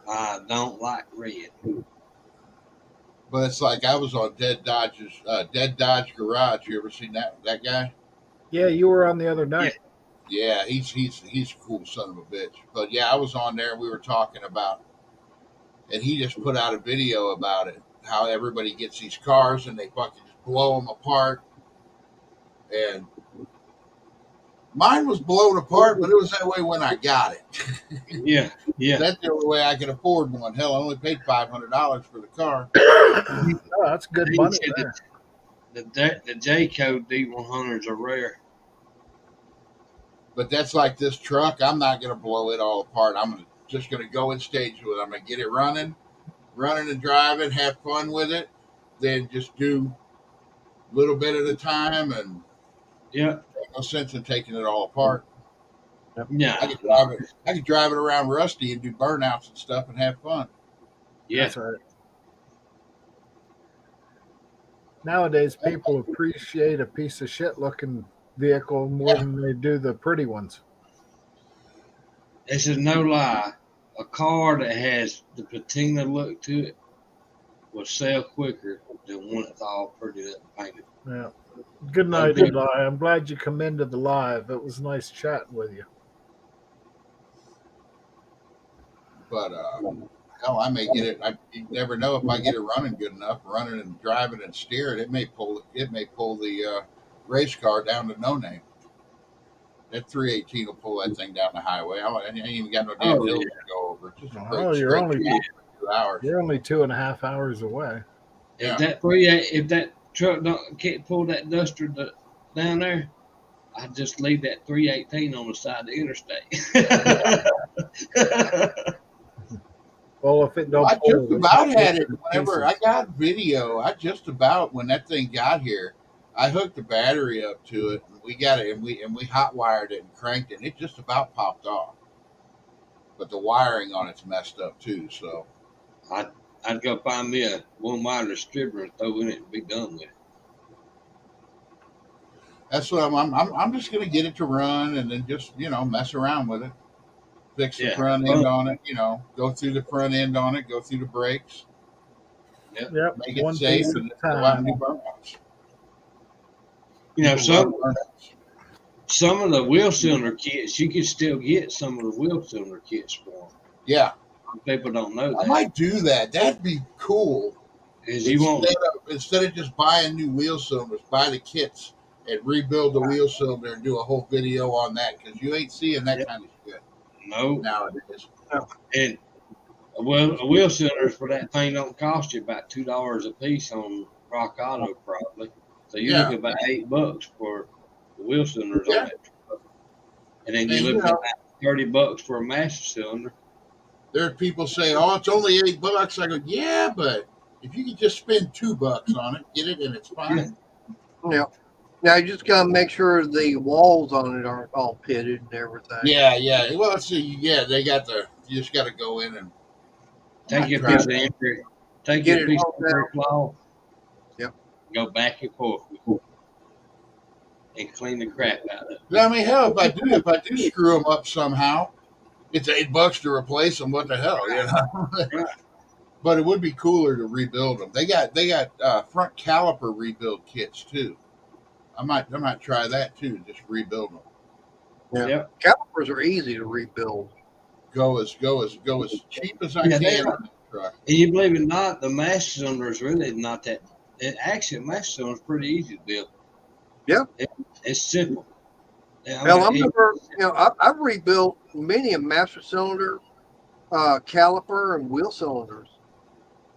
I don't like red. But it's like I was on Dead Dodge Garage. You ever seen that guy? Yeah, you were on the other night. Yeah, he's a cool son of a bitch. But yeah, I was on there and we were talking about, and he just put out a video about it, how everybody gets these cars and they fucking just blow them apart. And Mine was blown apart, but it was that way when I got it. Yeah, yeah. That's the only way I could afford one. Hell, I only paid $500 for the car. Oh, that's good They money said there. the J code D100s are rare. But that's like this truck. I'm not going to blow it all apart. Just going to go in stages with it. I'm going to get it running and driving, have fun with it, then just do a little bit at a time, and Yeah, no sense in taking it all apart. yeah, I could drive it around rusty and do burnouts and stuff and have fun. yeah. That's right. Nowadays, people appreciate a piece of shit looking vehicle more than they do the pretty ones. This is no lie. A car that has the patina look to it will sell quicker than one that's all pretty up and painted. Yeah. Good night, Eli. I'm glad you come into the live. It was nice chatting with you. But hell, I may get it. You never know if I get it running good enough, running and driving and steering. It may pull the race car down to no name. That 318 will pull that thing down the highway. I ain't even got no damn hills to go over. It's just a Oh, straight you're only 2 hours. You're only 2.5 hours away. Yeah. If that truck can't pull that duster down there, I just leave that 318 on the side of the interstate. Well, if it don't I pull, just about had it whenever I got video. I just about, when that thing got here, I hooked the battery up to it, and we got it, and we hot wired it and cranked it, and it just about popped off. But the wiring on it's messed up too. So I'd go find me a 1 wire distributor and throw in it and be done with it. that's what I'm just gonna get it to run, and then just mess around with it, fix the front end on it, go through the front end on it, go through the brakes, Yep. make it One safe, piece and at go a out and time. do burnouts. Some of the wheel cylinder kits, you can still get some of the wheel cylinder kits for them. Yeah, People don't know I that. might do that. That'd be cool. Instead of just buying new wheel cylinders, buy the kits and rebuild the wheel cylinder and do a whole video on that, because you ain't seeing that kind of shit nowadays. And a wheel cylinder for that thing don't cost you about $2 a piece on Rock Auto probably. So you look at about $8 for the wheel cylinders on that truck. And then you look at about $30 for a master cylinder. There are people say, "Oh, it's only $8." I go, "Yeah, but if you could just spend $2 on it, get it, and it's fine." Yeah. Now you just gotta make sure the walls on it aren't all pitted and everything. Yeah. Well, let's see. Yeah, they got you just got to go in and Take your piece of emery, take your piece of emery cloth. Yep. Go back and forth and clean the crap out of it. I mean, hell, if I do screw them up somehow, it's $8 to replace them. What the hell, But it would be cooler to rebuild them. They got front caliper rebuild kits too. I might try that too. Just rebuild them. Yeah. Yep. Calipers are easy to rebuild. Go as cheap as I can on the truck. And you believe it or not, the master cylinder is really not that. Actually, a master cylinder is pretty easy to build. Yeah. It's simple. I've rebuilt many a master cylinder, caliper, and wheel cylinders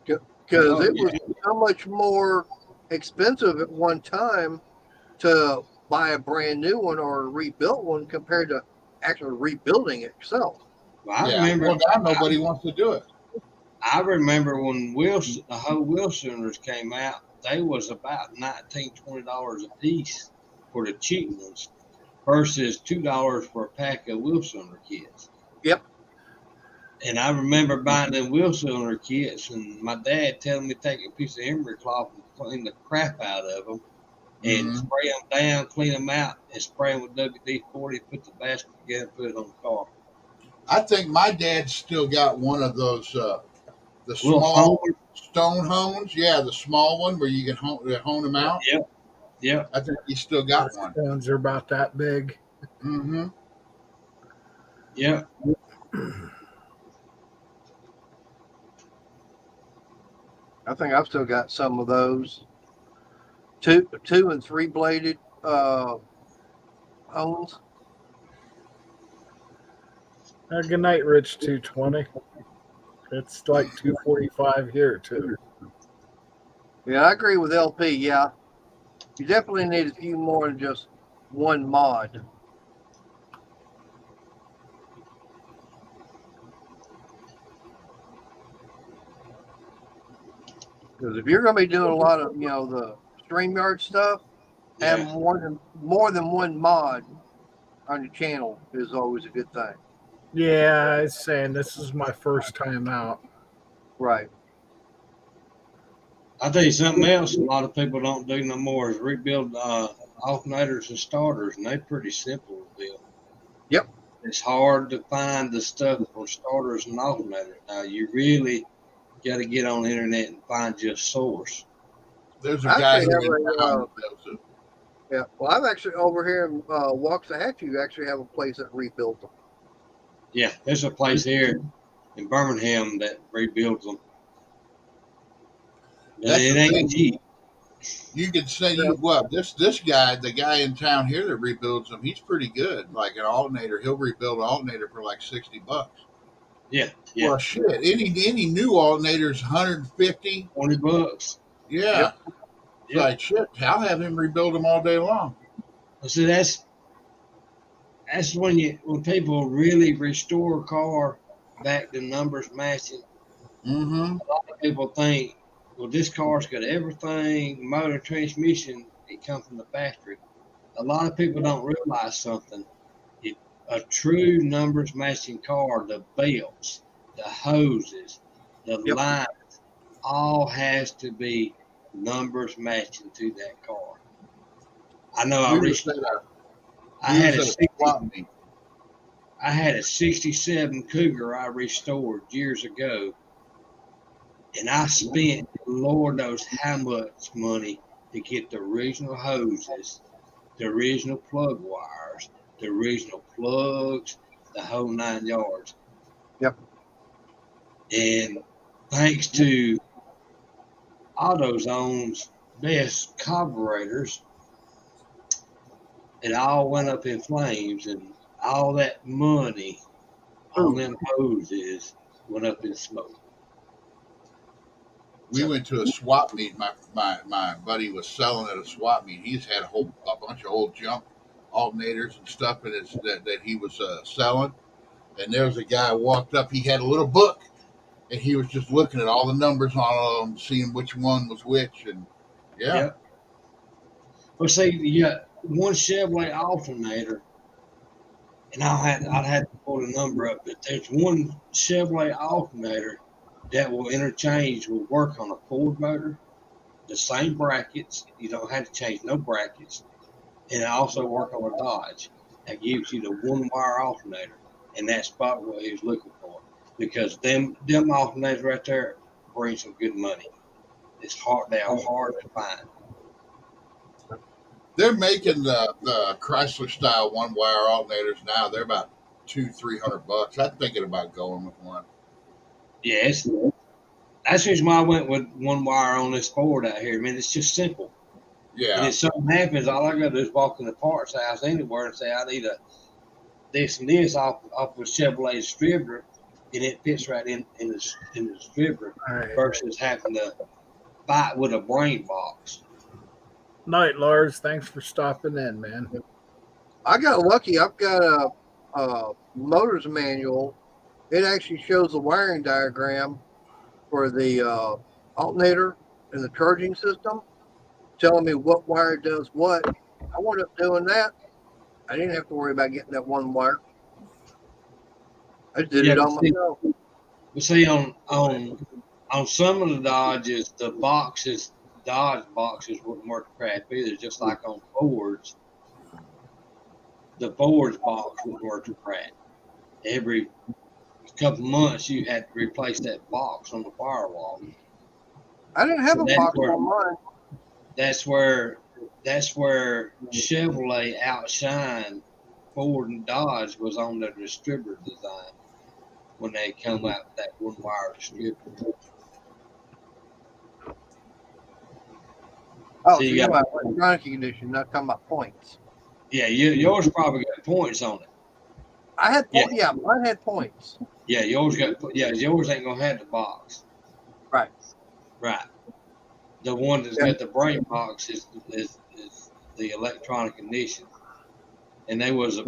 because it was so much more expensive at one time to buy a brand new one or a rebuilt one compared to actually rebuilding it yourself. Well, I remember now nobody wants to do it. I remember when the whole wheel cylinders came out, they was about $19-20 a piece for the cheap ones versus $2 for a pack of wheel cylinder kits. Yep. And I remember buying them wheel cylinder kits, and my dad telling me to take a piece of emery cloth and clean the crap out of them, and spray them down, clean them out, and spray them with WD-40, put the basket together, and put it on the car. I think my dad's still got one of those, the small stone hones. Yeah, the small one where you can hone them out. Yep. I think he's still got one. Stones are about that big. Mm-hmm. Yep. I think I've still got some of those 2 and 3 bladed hones. Good night, Rich 220. It's like 245 here, too. Yeah, I agree with LP. Yeah, you definitely need a few more than just one mod. Because if you're going to be doing a lot of, the StreamYard stuff, having more than one mod on your channel is always a good thing. Yeah, I was saying this is my first time out. Right. I'll tell you something else a lot of people don't do no more is rebuild alternators and starters, and they're pretty simple to build. Yep. It's hard to find the stuff for starters and alternators. Now, you really got to get on the internet and find your source. There's a guy here in town a, that does it. yeah. Well, I'm actually over here in Waxahachie. You actually have a place that rebuilds them. Yeah, there's a place here in Birmingham that rebuilds them. That's It the ain't thing. cheap. You could say this guy, the guy in town here that rebuilds them, he's pretty good. Like an alternator, he'll rebuild an alternator for like $60. Yeah. Well, shit, any new alternator's 150. $20. Yeah. It's like shit. I'll have him rebuild them all day long. So that's when people really restore a car back to numbers matching. Mm-hmm. A lot of people think, well, this car's got everything, motor, transmission, it comes from the factory. A lot of people don't realize something. A true numbers matching car, the belts, the hoses, the lines, all has to be numbers matching to that car. I know I had a 67 Cougar I restored years ago, and I spent Lord knows how much money to get the original hoses, the original plug wires, the original plugs, the whole 9 yards. Yep. And thanks to AutoZone's best carburetors, it all went up in flames, and all that money on them hoses went up in smoke. We went to a swap meet. My buddy was selling at a swap meet. He's had a bunch of old junk alternators and stuff in his, that he was selling. And there was a guy walked up. He had a little book, and he was just looking at all the numbers on them, seeing which one was which. And Well, see, you got one Chevrolet alternator, and I'd have to pull the number up, but there's one Chevrolet alternator that will work on a Ford motor, the same brackets. You don't have to change no brackets. And it also work on a Dodge. That gives you the one wire alternator. And that's probably what he was looking for. Because them alternators right there bring some good money. They are hard to find. they're making the Chrysler style one wire alternators now. They're about $200-300. I'm thinking about going with one. Yes. That's the reason why I went with one wire on this Ford out here. I mean, it's just simple. Yeah. And if something happens, all I got to do is walk in the parts house anywhere and say, I need this and this off of Chevrolet distributor, and it fits right in the distributor versus having to fight with a brain box. Night, Lars. Thanks for stopping in, man. I got lucky. I've got a motor's manual. It actually shows the wiring diagram for the alternator and the charging system, telling me what wire does what. I wound up doing that. I didn't have to worry about getting that one wire. I did it on myself. You see, on some of the Dodges, Dodge boxes wouldn't work crap either, just like on Fords. The Ford's box wouldn't work crap. Every couple months, you had to replace that box on the firewall. I didn't have a box on mine. That's where Chevrolet outshined Ford and Dodge was on their distributor design when they come out with that one wire distributor. Oh, so you got electronic condition, not talking about points. Yeah, yours probably got points on it. I had points. Yeah, mine had points. Yeah, yours ain't gonna have the box. Right. Right. The one that's got the brain box is the electronic ignition, and they was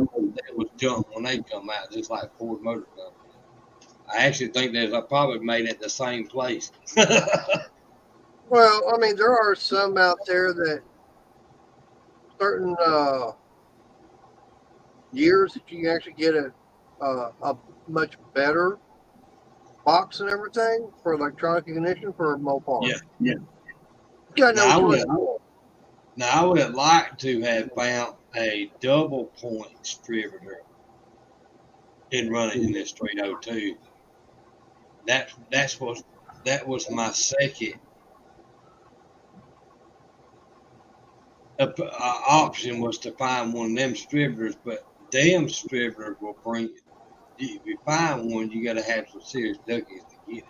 junk when they come out, just like Ford Motor Company. I actually think they're probably made at the same place. Well, I mean, there are some out there that certain years that you can actually get a much better box and everything for electronic ignition for a Mopar. Yeah, yeah. You gotta know which one. Now, I would have liked to have found a double point distributor and run it in this 302. That was my second option, was to find one of them distributors, but them distributors will bring it. If you find one, you got to have some serious duckies to get it.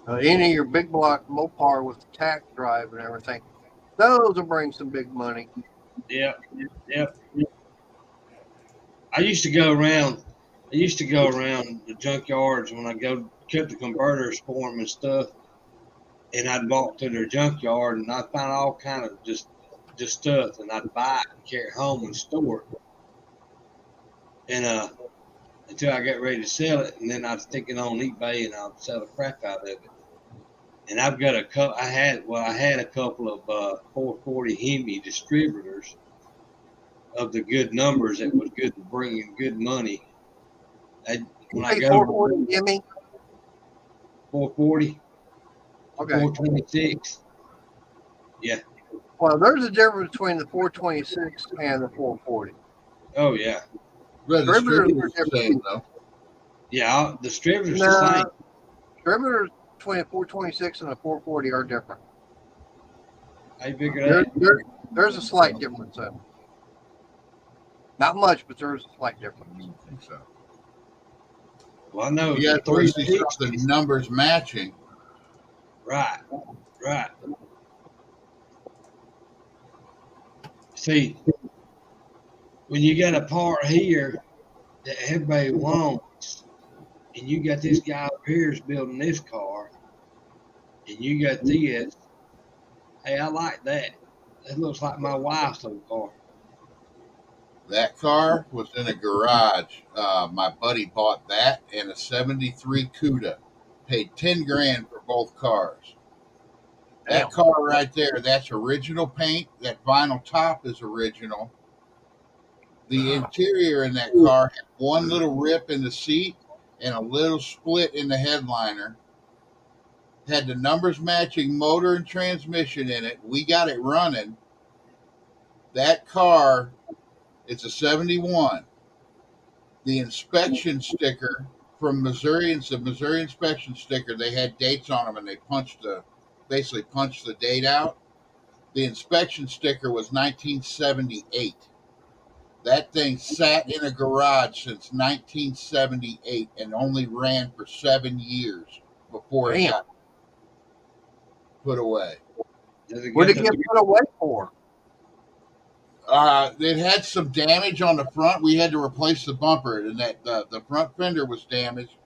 Any of your big block Mopar with the tack drive and everything, those will bring some big money. Yeah. I used to go around the junkyards when I go cut the converters for them and stuff, and I'd walk to their junkyard and I'd find all kind of just stuff, and I'd buy it and carry it home and store it. And until I got ready to sell it, and then I'd stick it on eBay and I'd sell the crap out of it. And I've got I had a couple of 440 Hemi distributors of the good numbers that was good to bring in good money. When I go 440 Hemi? 440. Okay. 426. Yeah. Well, there's a difference between the 426 and the 440. Oh yeah. But the distributors are the same though. Yeah, the distributors are the same. Distributors between a 426 and a 440 are different. I figured there's a slight difference though. Not much, but there's a slight difference. I don't think so. Well, I know you got to see the numbers matching. Right. See, when you got a part here that everybody wants, and you got this guy over here is building this car, and you got this, hey, I like that. That looks like my wife's old car. That car was in a garage. My buddy bought that and a 73 Cuda. Paid 10 grand for both cars. That car right there, that's original paint. That vinyl top is original. The interior in that car had one little rip in the seat and a little split in the headliner. Had the numbers matching motor and transmission in it. We got it running. That car, it's a 71. The inspection sticker from Missouri, it's the Missouri inspection sticker. They had dates on them, and they basically punched the date out. The inspection sticker was 1978. That thing sat in a garage since 1978 and only ran for 7 years before it got put away. What did it get put away for? It had some damage on the front. We had to replace the bumper, and that the front fender was damaged.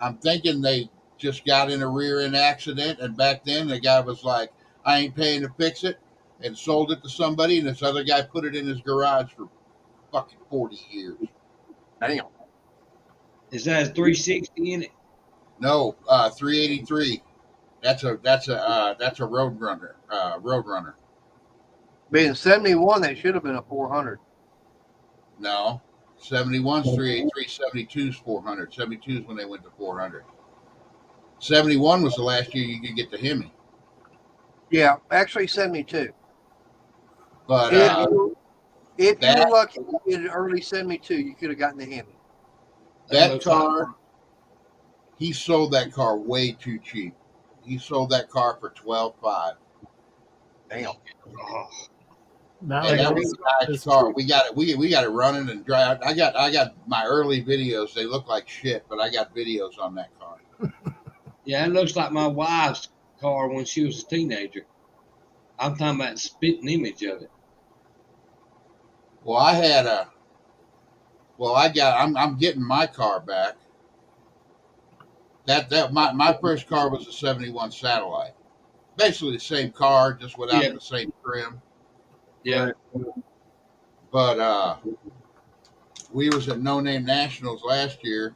I'm thinking they just got in a rear end accident, and back then the guy was like, I ain't paying to fix it, and sold it to somebody, and this other guy put it in his garage for fucking 40 years. Damn. Is that a 360 in it? No, 383. That's a Roadrunner. Roadrunner. Being 71, that should have been a 400. No, 71's 383, 72's 400. 72's when they went to 400. 71 was the last year you could get the Hemi. Yeah, actually 72. But if you were lucky in early 72, you could have gotten the Hemi. That car, he sold that car way too cheap. He sold that car for $12,500. Damn. Oh. Now And that was a nice car. We got it. We got it running and drive. I got my early videos. They look like shit, but I got videos on that car. Yeah, it looks like my wife's car when she was a teenager. I'm talking about the spitting image of it. Well, I had Well, I'm getting my car back. My first car was a 71 Satellite. Basically the same car, just without Yeah. the same trim. Yeah. But we was at No Name Nationals last year,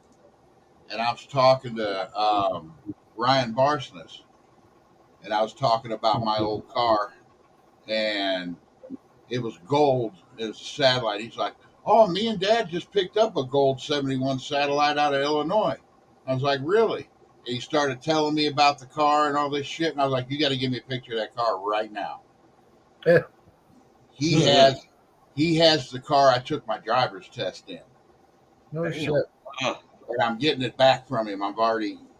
and I was talking to Ryan Barsness, and I was talking about my old car, and it was gold. It was a Satellite. He's like, "Oh, me and Dad just picked up a gold 71 Satellite out of Illinois." I was like, "Really?" And he started telling me about the car and all this shit, and I was like, "You got to give me a picture of that car right now." Yeah. He has the car I took my driver's test in. No shit. And I'm getting it back from him.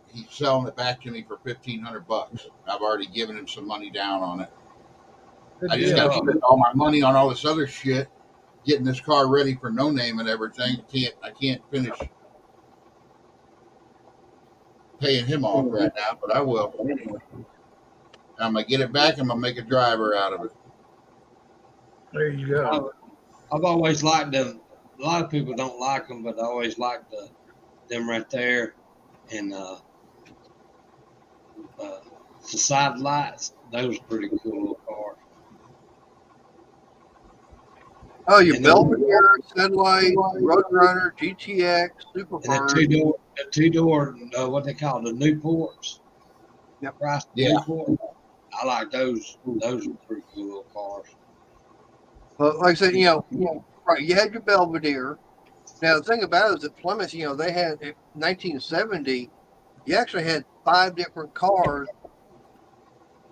He's selling it back to me for $1,500. I've already given him some money down on it. Good I just deal. got to spend all my money on all this other shit, getting this car ready for No Name and everything. I can't finish paying him off right now, but I will. I'm gonna get it back. I'm gonna make a driver out of it. There you go. I've always liked them. A lot of people don't like them, but I always liked them right there. And the side lights, those are pretty cool little cars. Oh, your And Belvedere, Satellite, Roadrunner, GTX, And Superbird. the two door, what they call the Newports. Yep. Price Yeah. Newport. I like those. Those are pretty cool little cars. But like I said, right, you had your Belvedere. Now, the thing about it is that Plymouth, they had in 1970, you actually had 5 different cars.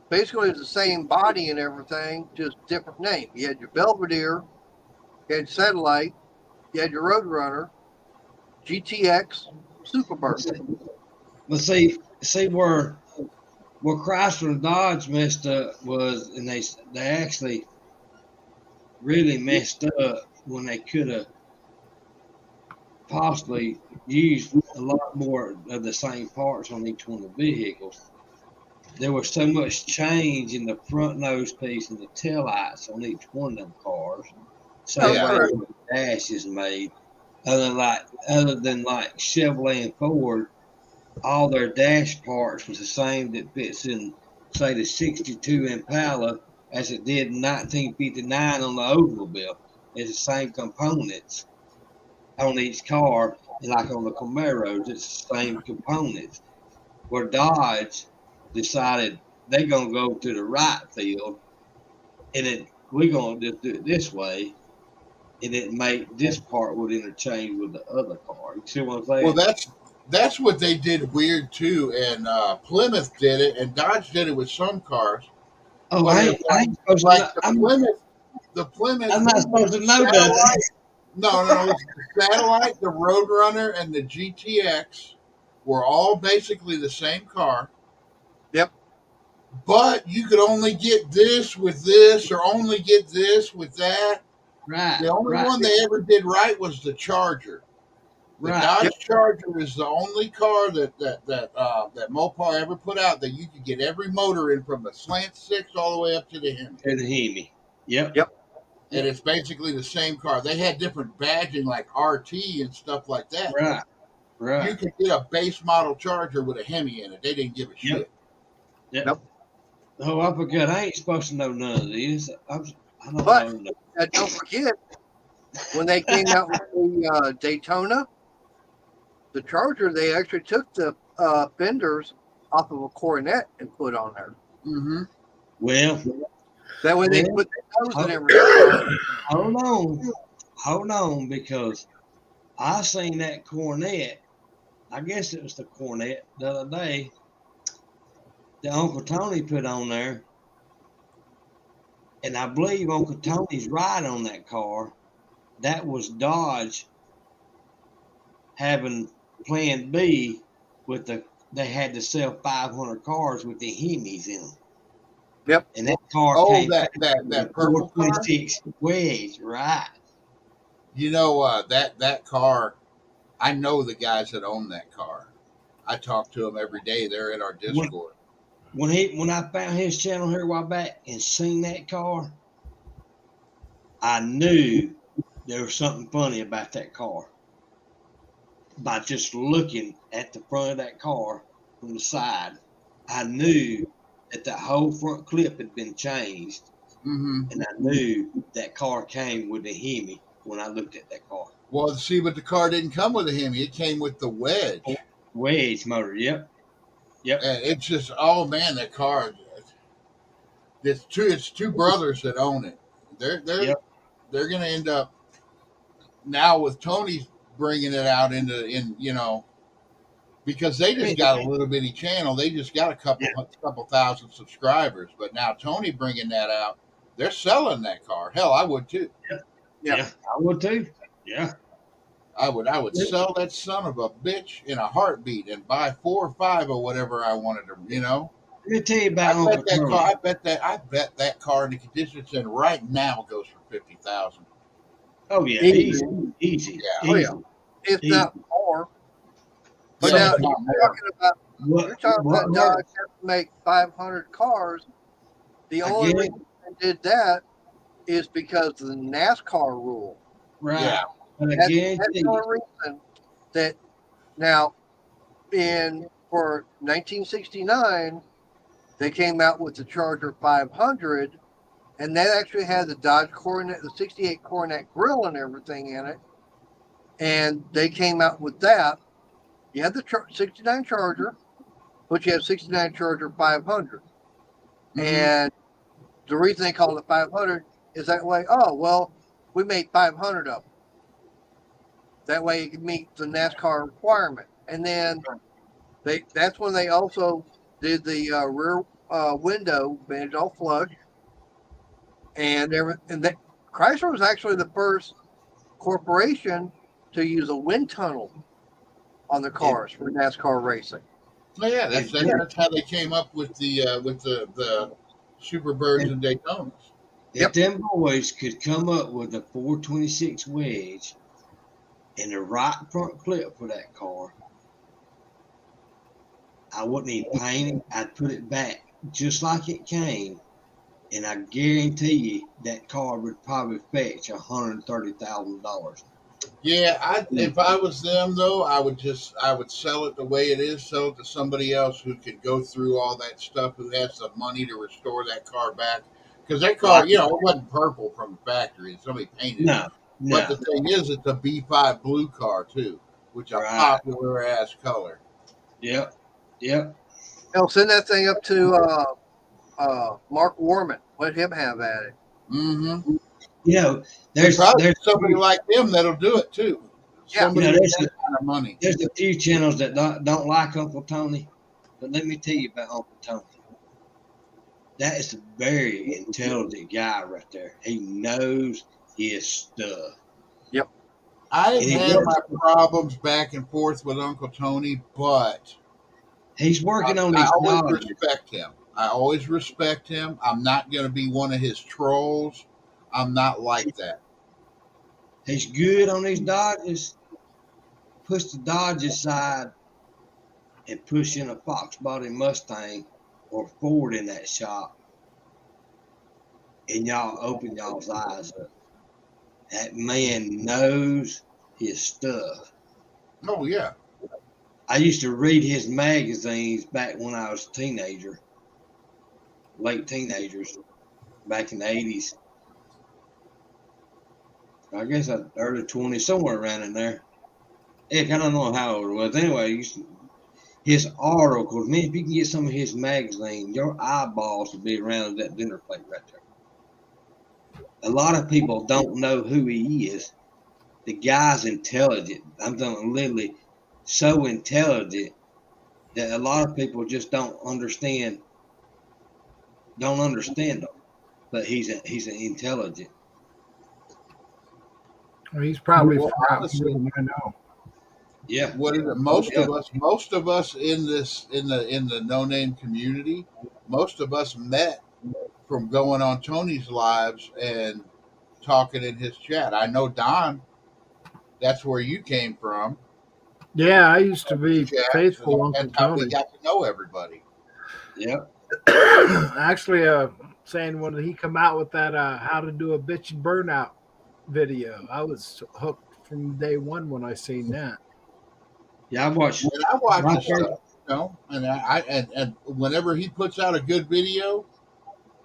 Basically, it's the same body and everything, just different name. You had your Belvedere, you had Satellite, you had your Roadrunner, GTX, Superbird. But see where Chrysler and Dodge messed up was, and they actually really messed up when they could have possibly used a lot more of the same parts on each one of the vehicles. There was so much change in the front nose piece and the tail lights on each one of them cars. So Yeah. the dash is made. Other than like Chevrolet and Ford, all their dash parts was the same that fits in, say, the 62 Impala as it did in 1959 on the Oldsmobile. It's the same components on each car, and like on the Camaros, it's the same components. Where Dodge decided they're gonna go to the right field, and we're gonna just do it this way, and it make this part would interchange with the other car. You see what I'm saying? Well, that's what they did weird too, and Plymouth did it, and Dodge did it with some cars. Oh, But I it ain't supposed like to. the Plymouth. I'm not supposed to know that. Satellite, no. The Satellite, the Roadrunner, and the GTX were all basically the same car. Yep. But you could only get this with this, or only get this with that. Right. The only right. one they ever did right was the Charger. The Right. Dodge Charger is the only car that Mopar ever put out that you could get every motor in from the Slant 6 all the way up to the Hemi. To the Hemi. Yep. And it's basically the same car. They had different badging like RT and stuff like that. Right. You Right. could get a base model Charger with a Hemi in it. They didn't give a shit. Yep. Nope. Oh, I forgot. I ain't supposed to know none of this. I don't But- know. Don't forget, when they came out with the Daytona, the Charger, they actually took the fenders off of a Coronet and put on there. Mm-hmm. Well, That way they Well, put the nose and everything. hold on, because I seen that Cornet. I guess it was the Cornet the other day that Uncle Tony put on there, and I believe Uncle Tony's right on that car. That was Dodge having Plan B with they had to sell 500 cars with the Hemis in them. Yep. And that car Oh, came that purple car. 426 wedge, right? You know that car. I know the guys that own that car. I talk to them every day. They're in our Discord. When I found his channel here a while back and seen that car, I knew there was something funny about that car. by just looking at the front of that car from the side, I knew that whole front clip had been changed. Mm-hmm. And I knew that car came with a Hemi when I looked at that car. Well, see, but the car didn't come with a Hemi. It came with the wedge. Wedge motor, yep. And it's just, oh man, that car. It's two brothers that own it. They're gonna end up now with Tony bringing it out in because they just got a little bitty channel. They just got a couple thousand subscribers, but now Tony bringing that out, they're selling that car. Hell, I would too. Yeah, I would too. Yeah, I would sell that son of a bitch in a heartbeat and buy 4 or 5 or whatever I wanted to. Let me tell you about I bet that car in the condition it's in right now goes for $50,000. Oh yeah, Easy. easy. Yeah. Oh, yeah. If not more. But now you're talking about Dodge has to make 500 cars. The only reason they did that is because of the NASCAR rule. Right. Yeah. But That's the only reason that now for 1969 they came out with the Charger 500, and that actually had the Dodge Coronet, the 68 Coronet grill and everything in it. And they came out with that. You had the 69 Charger, but you have 69 Charger 500. Mm-hmm. And the reason they call it 500 is that way, oh, well, we made 500 of them. That way it can meet the NASCAR requirement. And then that's when they also did the rear window made it all flush. And Chrysler was actually the first corporation to use a wind tunnel on the cars for NASCAR racing. Oh yeah, that's how they came up with the Superbirds and Daytonas. If them boys could come up with a 426 wedge and the right front clip for that car, I wouldn't even paint it. I'd put it back just like it came, and I guarantee you that car would probably fetch $130,000. Yeah, if I was them though, I would sell it the way it is, sell it to somebody else who could go through all that stuff, who has the money to restore that car back. Because that car, it wasn't purple from the factory. Somebody painted it. But the thing is, it's a B5 blue car too, which is a popular ass color. Yep. I'll send that thing up to Mark Warman. Let him have at it. Mm-hmm. There's somebody like him that'll do it too. Somebody with that kind of money. There's a few channels that don't like Uncle Tony, but let me tell you about Uncle Tony. That is a very intelligent guy right there. He knows his stuff. Yep. I've had my problems back and forth with Uncle Tony, but he's working on his knowledge. I always respect him. I'm not going to be one of his trolls. I'm not like that. He's good on his Dodges. Push the Dodge aside and push in a Fox body Mustang or Ford in that shop, and y'all open y'all's eyes up. That man knows his stuff. Oh yeah. I used to read his magazines back when I was a teenager, late teenagers, back in the 80s. I guess early 20s, somewhere around in there. Heck, I don't know how old it was. Anyway, his articles, man, if you can get some of his magazine, your eyeballs will be around that dinner plate right there. A lot of people don't know who he is. The guy's intelligent. I'm telling literally so intelligent that a lot of people just don't understand him. But he's an intelligent. Well, he's probably I know. Yeah. What is it? Most of us in the no name community, most of us met from going on Tony's lives and talking in his chat. I know Don, that's where you came from. Yeah, I used to be faithful Uncle That's how Tony. we got to know everybody. Yeah. Actually, saying when he come out with that how to do a bitch and burnout video, I was hooked from day one when I seen that. Yeah, I watched. And I watch My his first- stuff, you know, and whenever he puts out a good video,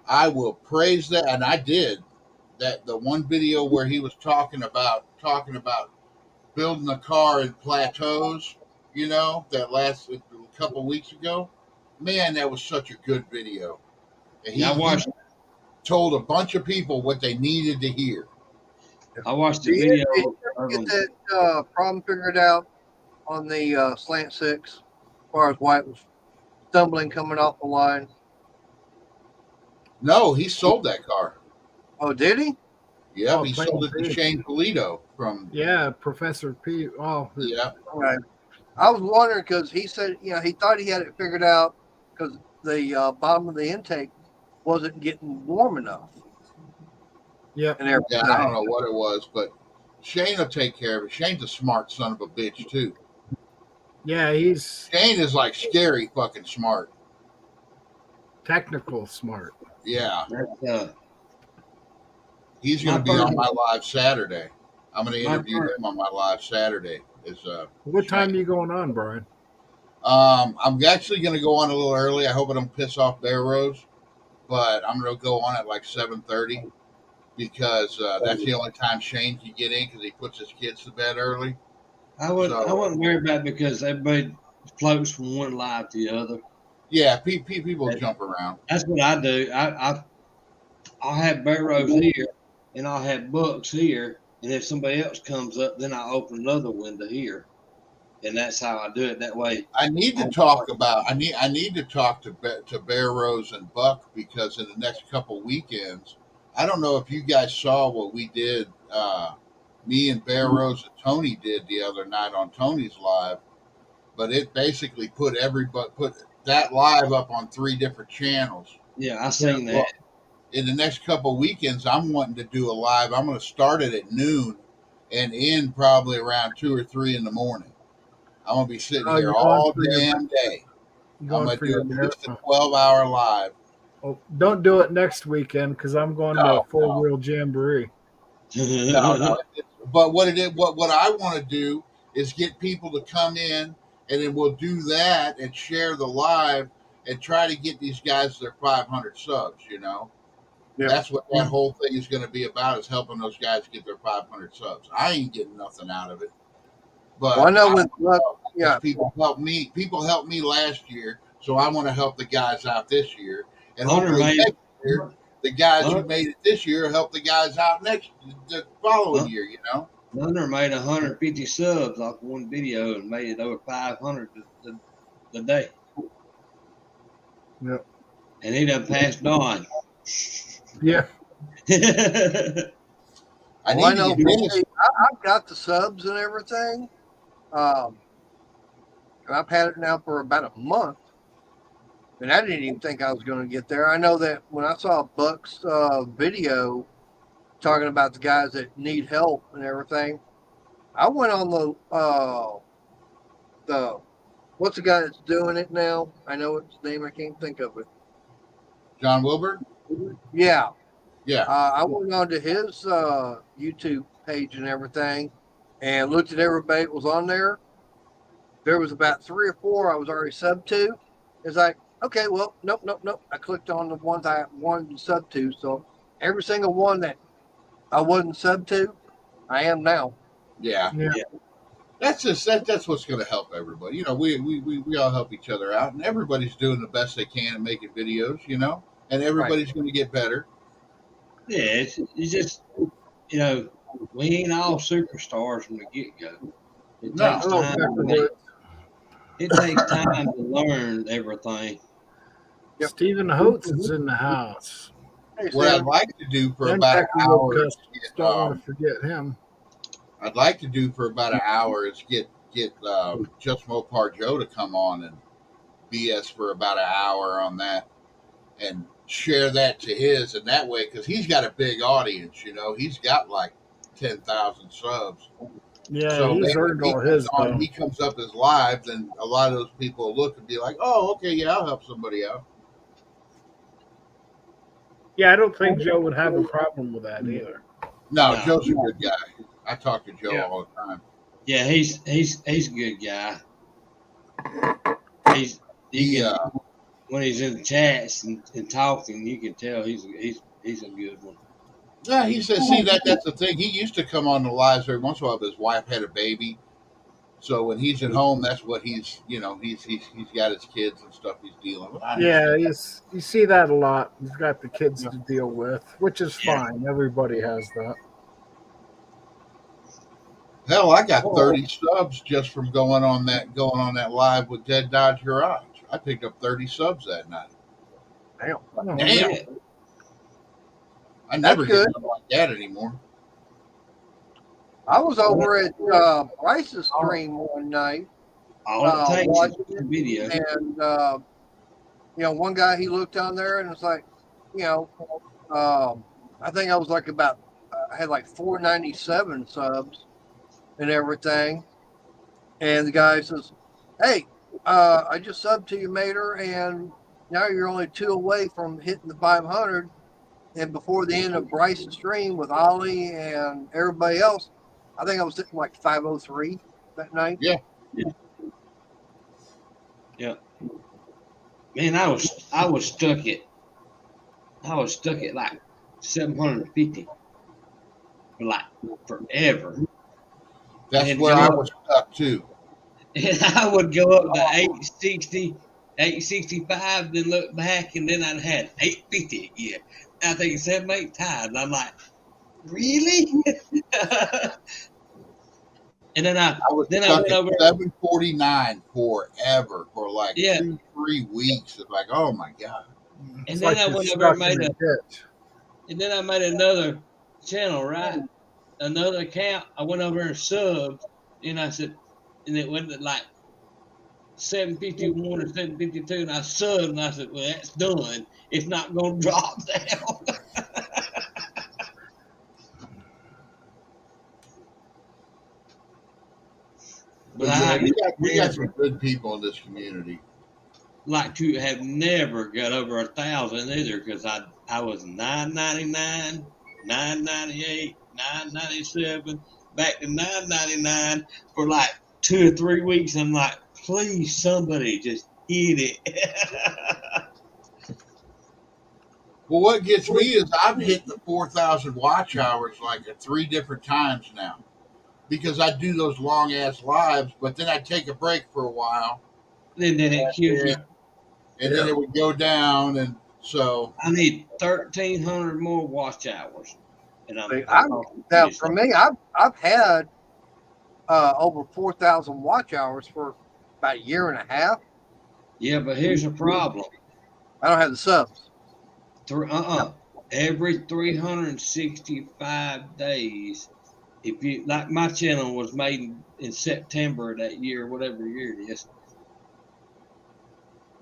I will praise that. And I did that the one video where he was talking about building a car in plateaus, you know, that last a couple weeks ago. Man, that was such a good video. And Yeah, I he watched. told a bunch of people what they needed to hear. I watched the Did video. you of get him. that problem figured out on the slant six, as far as White was stumbling coming off the line? No, he sold that car. Oh, did he? Yep, Oh, he Plain sold it to P. Shane Polito from. Yeah, Professor P. Oh, Yeah, Right. I was wondering because he said, he thought he had it figured out because the bottom of the intake wasn't getting warm enough yep. and everything. yeah. I don't know what it was, but Shane will take care of it. Shane's a smart son of a bitch too. Yeah, he's Shane is like scary fucking smart. technical smart. Yeah, That's, he's going to be My on first- my live Saturday. I'm going to My interview first- him on my live Saturday. What time are you going on, Brian? I'm actually going to go on a little early. I hope I don't piss off Bear Rose, but I'm going to go on at like 7:30 because that's the only time Shane can get in because he puts his kids to bed early. I wouldn't worry about it because everybody floats from one live to the other. Yeah, people jump around. That's what I do. I'll have Barrows here, and I'll have Bucks here, and if somebody else comes up, then I open another window here, and that's how I do it. That way, I need to talk about. I need to talk to Bear Rose and Buck because in the next couple weekends, I don't know if you guys saw what we did. Me and Bear Rose and Tony did the other night on Tony's live, but it basically put that live up on 3 different channels. yeah, I seen Well, that. in the next couple weekends, I'm wanting to do a live. I'm going to start it at noon and end probably around 2 or 3 in the morning. I'm going to be sitting here you're all going for your- damn day. You I'm going going for to your do at least a marathon? 12-hour live. Oh, don't do it next weekend because I'm going to No, a 4-wheel jamboree. No. But what I want to do is get people to come in, and then we'll do that and share the live and try to get these guys their 500 subs. You know, Yeah. that's what that whole thing is going to be about: is helping those guys get their 500 subs. I ain't getting nothing out of it, but Well, I know because people helped me. People helped me last year, so I want to help the guys out this year, and Hunter hopefully made- next year the guys who Hunter- made it this year help the guys out the following year. You know. Hunter made 150 subs off one video and made it over 500 the day. Yep. And he done passed on. Yeah. I Well, I need know to get this. I've got the subs and everything. And I've had it now for about a month. And I didn't even think I was going to get there. I know that when I saw Buck's video talking about the guys that need help and everything, I went on the what's the guy that's doing it now? I know its name. I can't think of it. John Wilbur? Yeah. Yeah. I went on to his YouTube page and everything and looked at everybody that was on there. There was about 3 or 4 I was already sub to. It's like, okay, well, nope. I clicked on the ones I wanted to sub to. So every single one that I wasn't sub to, I am now. Yeah. Yeah. That's what's going to help everybody. You know, we all help each other out, and everybody's doing the best they can at making videos. You know, and everybody's going to get better. Yeah, it's just, we ain't all superstars from the get-go. It No. takes Hello, time. Pepperwood. It takes time to learn everything. Yep. Stephen Holtz is in the house. Hey, What I'd Sam. like to do for And about an Pepperwood hour is Customs. get, Don't want to forget him. I'd like to do for about an hour is get Just Mopar Joe to come on and BS for about an hour on that and share that to his, and that way, because he's got a big audience, you know, he's got like 10,000 subs. Yeah, So he's maybe earned if all his, though. he comes up as live, then a lot of those people will look and be like, oh, okay, yeah, I'll help somebody out. Yeah, I don't think Joe would have a problem with that either. No, No. Joe's a good guy. I talk to Joe Yeah. all the time. Yeah, he's a good guy. He's when he's in the chats and talking, you can tell he's a good one. Yeah, he says, see, that's the thing. He used to come on the lives every once in a while, but his wife had a baby. So when he's at home, that's what he's got his kids and stuff he's dealing with. Yeah, you see that a lot. He's got the kids to deal with, which is fine. Everybody has that. Hell, I got 30 subs just from going on that live with Dead Dodge Garage. I picked up 30 subs that night. Damn. Damn. I never get nothing like that anymore. I was over at Bryce's stream one night. Watching the video. And one guy, he looked on there and was like, I think I was like I had like 497 subs and everything. And the guy says, hey, I just subbed to you, Mater, and now you're only 2 away from hitting the 500. And before the end of Bryce's stream with Ollie and everybody else, I think I was hitting like 503 that night. Yeah. Man, I was stuck at like 750 for like forever. That's where I was stuck too. And I would go up to 860, 865, then look back, and then I'd had 850 again. I think 7, 8 times. I'm like, really? And then I went over 749 forever for like 2-3 weeks. It's like, oh my god. And then I went over and made I made another channel, right? Another account. I went over and subbed, and I said, and it went at like 751 or 752, and I subbed, and I said, well, that's done. It's not going to drop down. But we got some good people in this community. Like to have never got over 1,000 either, because I was 999, 998, 997, back to 999 for like 2 or 3 weeks. I'm like, please, somebody just hit it. Well, what gets me is I've hit the 4,000 watch hours like at 3 different times now, because I do those long ass lives, but then I take a break for a while. And then it kills me. And then it would go down, and so I need 1,300 more watch hours. And now for me, I've had over 4,000 watch hours for about a year and a half. Yeah, but here's a problem. I don't have the subs. Every 365 days, if you like, my channel was made in September of that year, whatever year it is.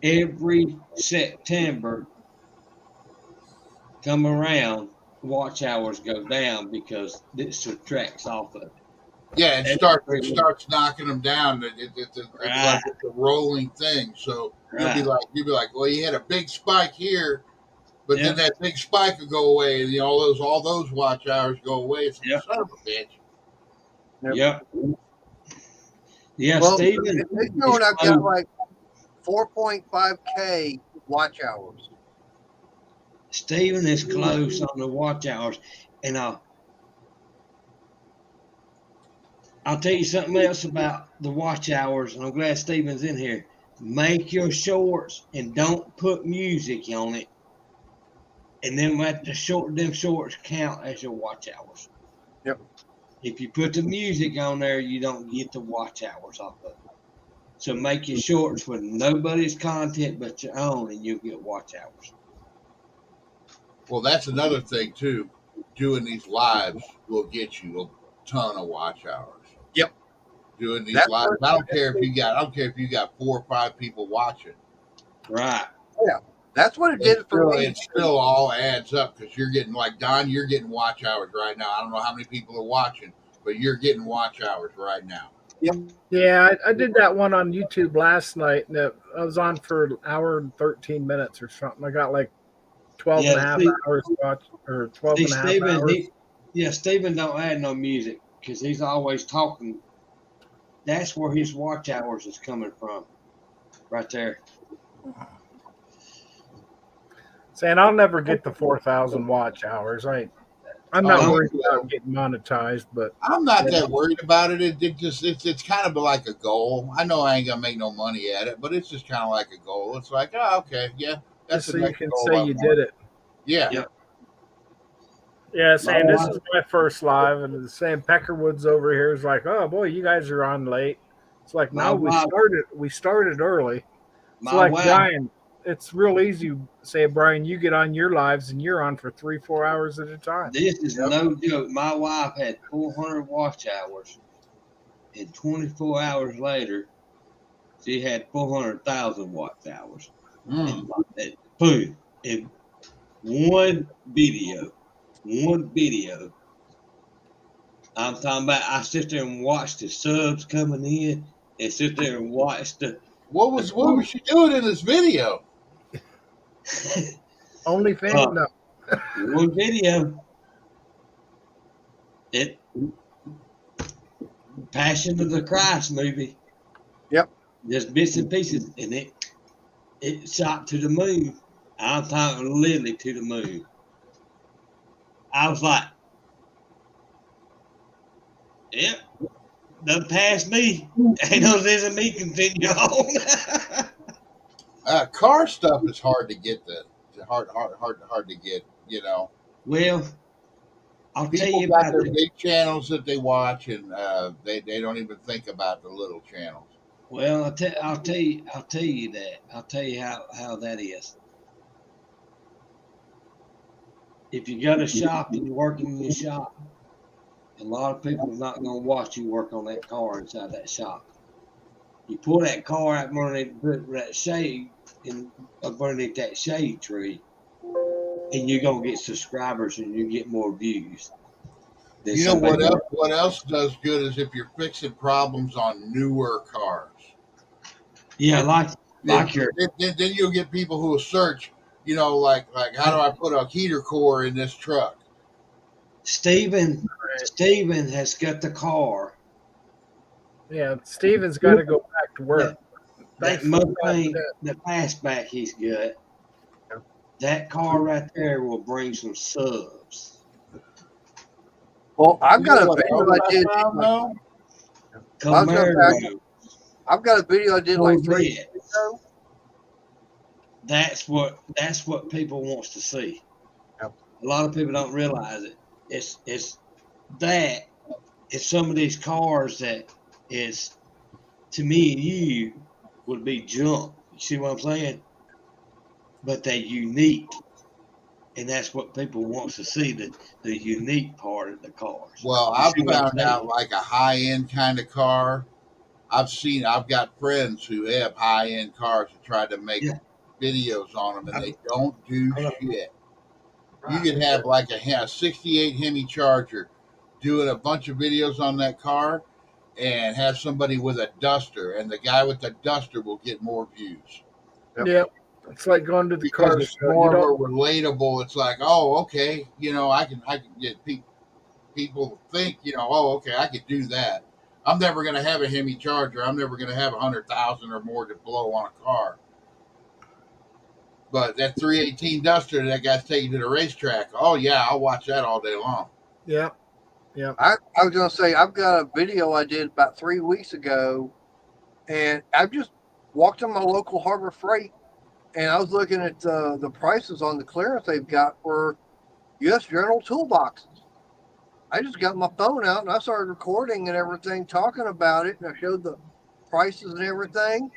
Every September come around, watch hours go down because it subtracts off of it. Yeah, it starts knocking them down. It's like it's a rolling thing. So you'll be like, well, you had a big spike here, but then that big spike will go away, and all those watch hours go away. It's like, son of a bitch. Yep. Yeah, well, Stephen. I've got like 4.5K watch hours. Stephen is close on the watch hours, and I'll tell you something else about the watch hours, and I'm glad Stephen's in here. Make your shorts and don't put music on it, and then let them shorts count as your watch hours. Yep. If you put the music on there, you don't get the watch hours off of it. So make your shorts with nobody's content but your own, and you'll get watch hours. Well, that's another thing too. Doing these lives will get you a ton of watch hours. Yep. Doing these lives. I don't care if you got 4 or 5 people watching. Right. Yeah. That's what it did for me. It still all adds up, because you're getting, like Don, you're getting watch hours right now. I don't know how many people are watching, but you're getting watch hours right now. Yep. Yeah, I did that one on YouTube last night, and I was on for an hour and 13 minutes or something. I got like 12 and a half hours watch, or 12 and a half hours. Stephen don't add no music because he's always talking. That's where his watch hours is coming from. right there. Saying I'll never get the 4,000 watch hours. I'm not Oh, worried you about will. getting monetized, but I'm not that worried about it. It's kind of like a goal. I know I ain't gonna make no money at it, but it's just kind of like a goal. It's like, oh, okay, yeah, that's just the so you next can goal say I you want. did it. Yeah. Yep. Yeah, saying this wife- is my first live, and the same Peckerwood's over here is like, oh boy, you guys are on late. It's like, My no, wife- we started early. It's My like wife, Brian. It's real easy. Say, Brian, you get on your lives and you're on for 3-4 hours at a time. this is Yep. no joke. My wife had 400 watch hours, and 24 hours later, she had 400,000 watch hours. Mm. And boom, in one video, I'm talking about. I sit there and watch the subs coming in, and sit there and watch the What was she doing in this video? OnlyFans? No. one video. It Passion of the Christ movie. Yep. Just bits and pieces, and it shot to the moon. I'm talking literally to the moon. I was like, yep, done past me. Ain't no sense in me continue on. Car stuff is hard to get. Hard to get. You know, Well, I'll tell people you got about their the big channels that they watch, and they don't even think about the little channels. Well, I'll tell you that. I'll tell you how that is. If you got a shop and you're working in your shop, a lot of people are not going to watch you work on that car inside that shop. You pull that car out underneath that shade and underneath that shade tree, and you're gonna get subscribers and you get more views. Than You know what somebody else? What else does good is if you're fixing problems on newer cars. Yeah, Then, like your then you'll get people who will search. You know, like how do I put a heater core in this truck? Steven has got the car. Yeah, Steven's got to go back to work. That Thanks for the Mustang, content. the fastback he's got. That car right there will bring some subs. Well, I've You got know a what video else I I did. found, though? Camaro, I've got a video I did like 3 years Corvettes. ago. That's what people wants to see. Yep. A lot of people don't realize it. It's some of these cars that is to me and you would be junk. You see what I'm saying? But they're unique. And that's what people wants to see, the unique part of the cars. Well, You I've see what I'm found saying? out like a high end kind of car. I've got friends who have high end cars and try to make Yeah. videos on them, and they don't do I know. shit. You could have like a 68 Hemi Charger doing a bunch of videos on that car and have somebody with a duster, and the guy with the duster will get more views. Yep. It's like going to the Because car it's show. You more don't, of a relatable. It's like, oh, okay, you know, I can get people think, you know, oh, okay, I could do that. I'm never going to have a Hemi Charger. I'm never going to have 100,000 or more to blow on a car. But that 318 Duster that guy's taking to the racetrack, oh yeah, I'll watch that all day long. yep. Yep. I was going to say, I've got a video I did about 3 weeks ago, and I just walked to my local Harbor Freight, and I was looking at the prices on the clearance they've got for U.S. General toolboxes. I just got my phone out and I started recording and everything, talking about it, and I showed the prices and everything.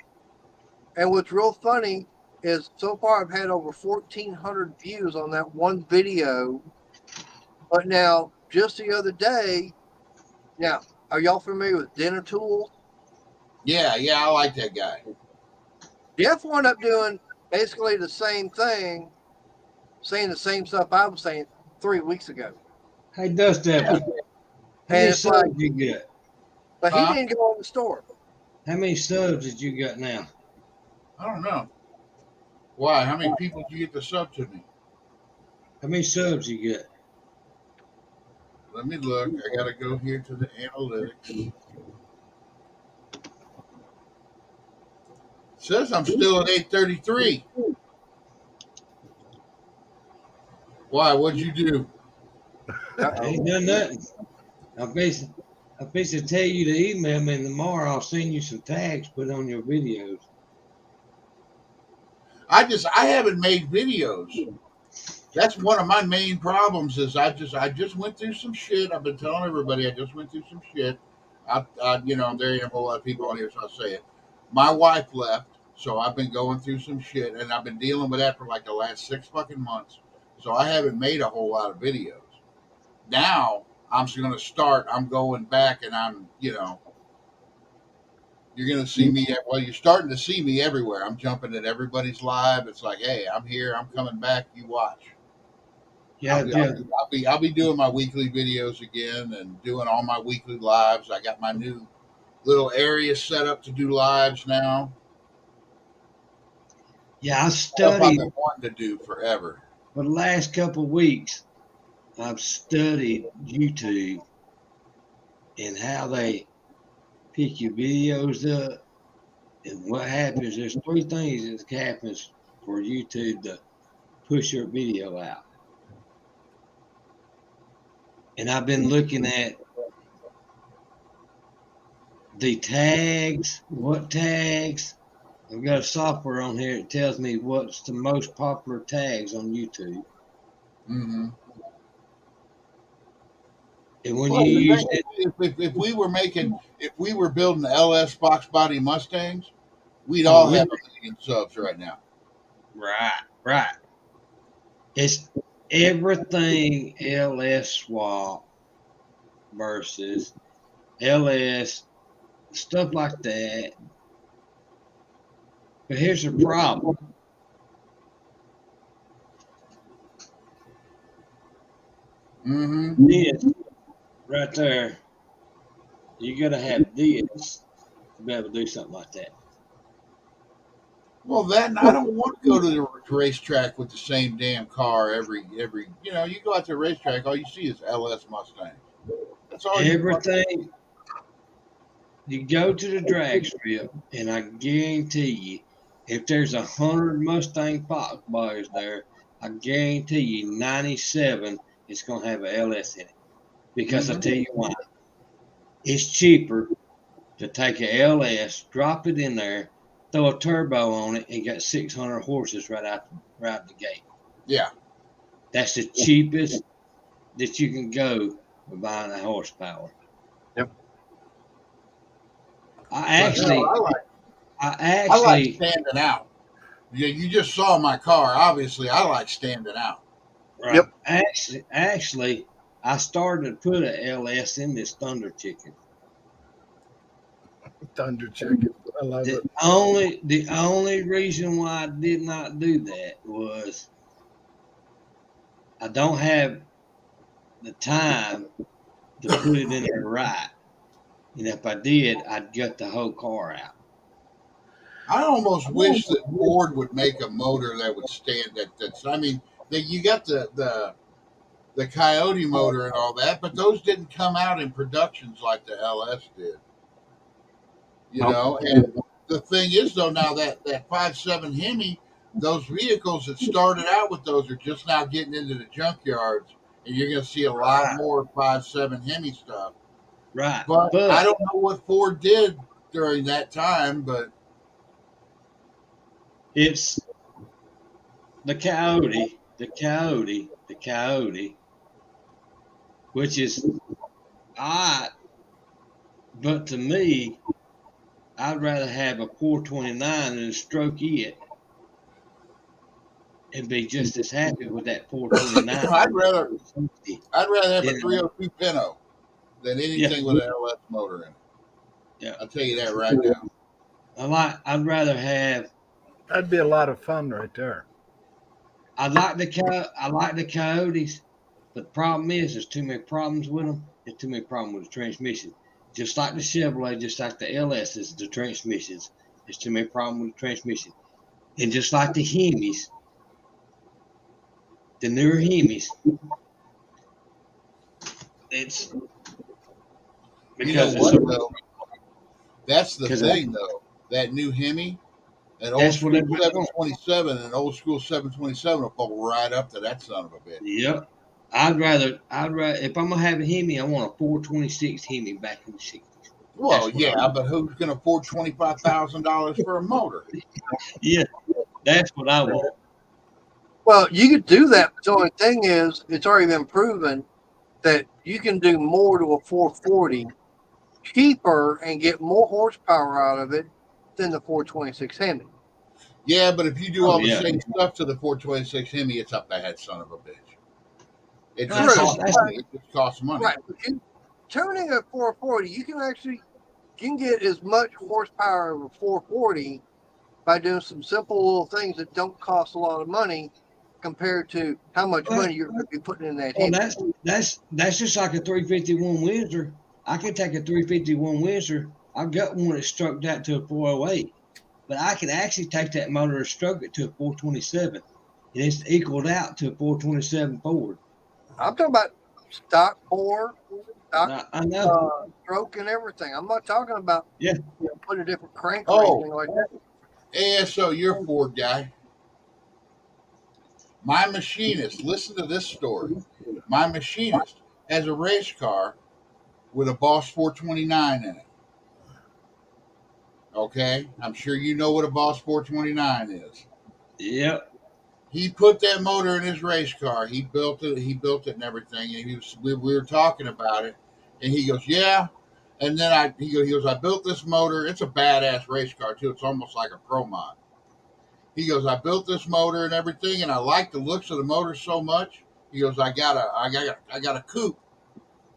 And what's real funny is so far I've had over 1,400 views on that one video. But now, just the other day, now, are y'all familiar with Dinner Tools? Yeah, I like that guy. Jeff wound up doing basically the same thing, saying the same stuff I was saying 3 weeks ago. Hey, Dust Devil. How many And it's like, subs you got? but he didn't go in the store. How many subs did you got now? I don't know. Why? How many people did you get to sub to me? How many subs you got? Let me look. I got to go here to the analytics. says I'm still at 833. Why? What'd you do? I ain't done nothing. I basically tell you to email me, and tomorrow I'll send you some tags put on your videos. I haven't made videos. That's one of my main problems. Is I just went through some shit. I've been telling everybody I just went through some shit. There ain't a whole lot of people on here, so I'll say it. My wife left, so I've been going through some shit, and I've been dealing with that for like the last 6 fucking months. So I haven't made a whole lot of videos. Now I'm going to start. I'm going back, and you're going to see me. Well, you're starting to see me everywhere. I'm jumping at everybody's live. It's like, hey, I'm here. I'm coming back. You watch. Yeah, I'll be doing my weekly videos again and doing all my weekly lives. I got my new little area set up to do lives now. Yeah, I Stuff I've studied been wanting to do forever. for the last couple of weeks. I've studied YouTube and how they pick your videos up and what happens. There's 3 things that happens for YouTube to push your video out. And I've been looking at the tags, what tags. I've got a software on here that tells me what's the most popular tags on YouTube. Mm-hmm. And when you use it, if we were building LS box body Mustangs, we'd all have 1 million subs right now. Right. It's everything LS swap versus LS, stuff like that. But here's the problem. Mm-hmm. This right there, you gotta have this to be able to do something like that. Well, I don't want to go to the racetrack with the same damn car every. You go out to the racetrack, all you see is LS Mustangs. That's all. Everything. You go to the drag strip, and I guarantee you, if there's 100 Mustang Fox buyers there, I guarantee you 97 is going to have a LS in it. Because I tell you why. It's cheaper to take a LS, drop it in there, throw a turbo on it, and get 600 horses right out the gate. Yeah. That's the cheapest that you can go with buying a horsepower. Yep. I like standing out. You just saw my car. Obviously, I like standing out. Right. Yep. Actually, I started to put a LS in this Thunder Chicken. Thunder Chicken. I love it. The only reason why I did not do that was I don't have the time to put it in there right. And if I did, I'd gut the whole car out. I almost wish that Ford would make a motor that would stand you got the Coyote motor and all that, but those didn't come out in productions like the LS did. And the thing is, though, now that 5.7 Hemi, those vehicles that started out with those are just now getting into the junkyards, and you're going to see a lot more 5.7 Hemi stuff. Right. But I don't know what Ford did during that time, but it's the Coyote, which is odd, but to me, I'd rather have a 429 than stroke it and be just as happy with that 429. I'd rather have a 302 Pinto than anything with an LS motor in it. Yeah, I'll tell you that right now. I'd rather have. That'd be a lot of fun right there. I like the Coyotes. The problem is there's too many problems with them. There's too many problems with the transmission. Just like the Chevrolet, just like the LSs, the transmissions. There's too many problems with the transmission. And just like the Hemis, the newer Hemis, it's because That's the thing, though. That new Hemi, An old That's what school everybody wants. 727 and an old school 727 will pull right up to that son of a bitch. Yep. I'd rather if I'm gonna have a Hemi, I want a 426 Hemi back in the 60s. Well, yeah, but who's going to afford $25,000 for a motor? Yeah, that's what I want. Well, you could do that, but the only thing is, it's already been proven that you can do more to a 440 cheaper and get more horsepower out of it than the 426 Hemi. Yeah, but if you do all the yeah. same stuff to the 426 Hemi, it's up the head son of a bitch. It That's- just costs that's- money. It just costs money. Right. Tuning a 440, you can get as much horsepower of a 440 by doing some simple little things that don't cost a lot of money compared to how much money you're going to be putting in that Well, Hemi. that's just like a 351 Windsor. I can take a 351 Windsor. I've got one that struck that to a 408, but I could actually take that motor and struck it to a 427, and it's equaled out to a 427 Ford. I'm talking about stock bore, stock I know. stroke, and everything. I'm not talking about put a different crank or anything like that. ASO, you're a Ford guy. My machinist, listen to this story. My machinist has a race car with a Boss 429 in it. Okay? I'm sure you know what a Boss 429 is. Yep. He put that motor in his race car. He built it and everything. And we were talking about it. And he goes, yeah. And then he goes, I built this motor. It's a badass race car too. It's almost like a pro mod. He goes, I built this motor and everything, and I like the looks of the motor so much. He goes, I got a coupe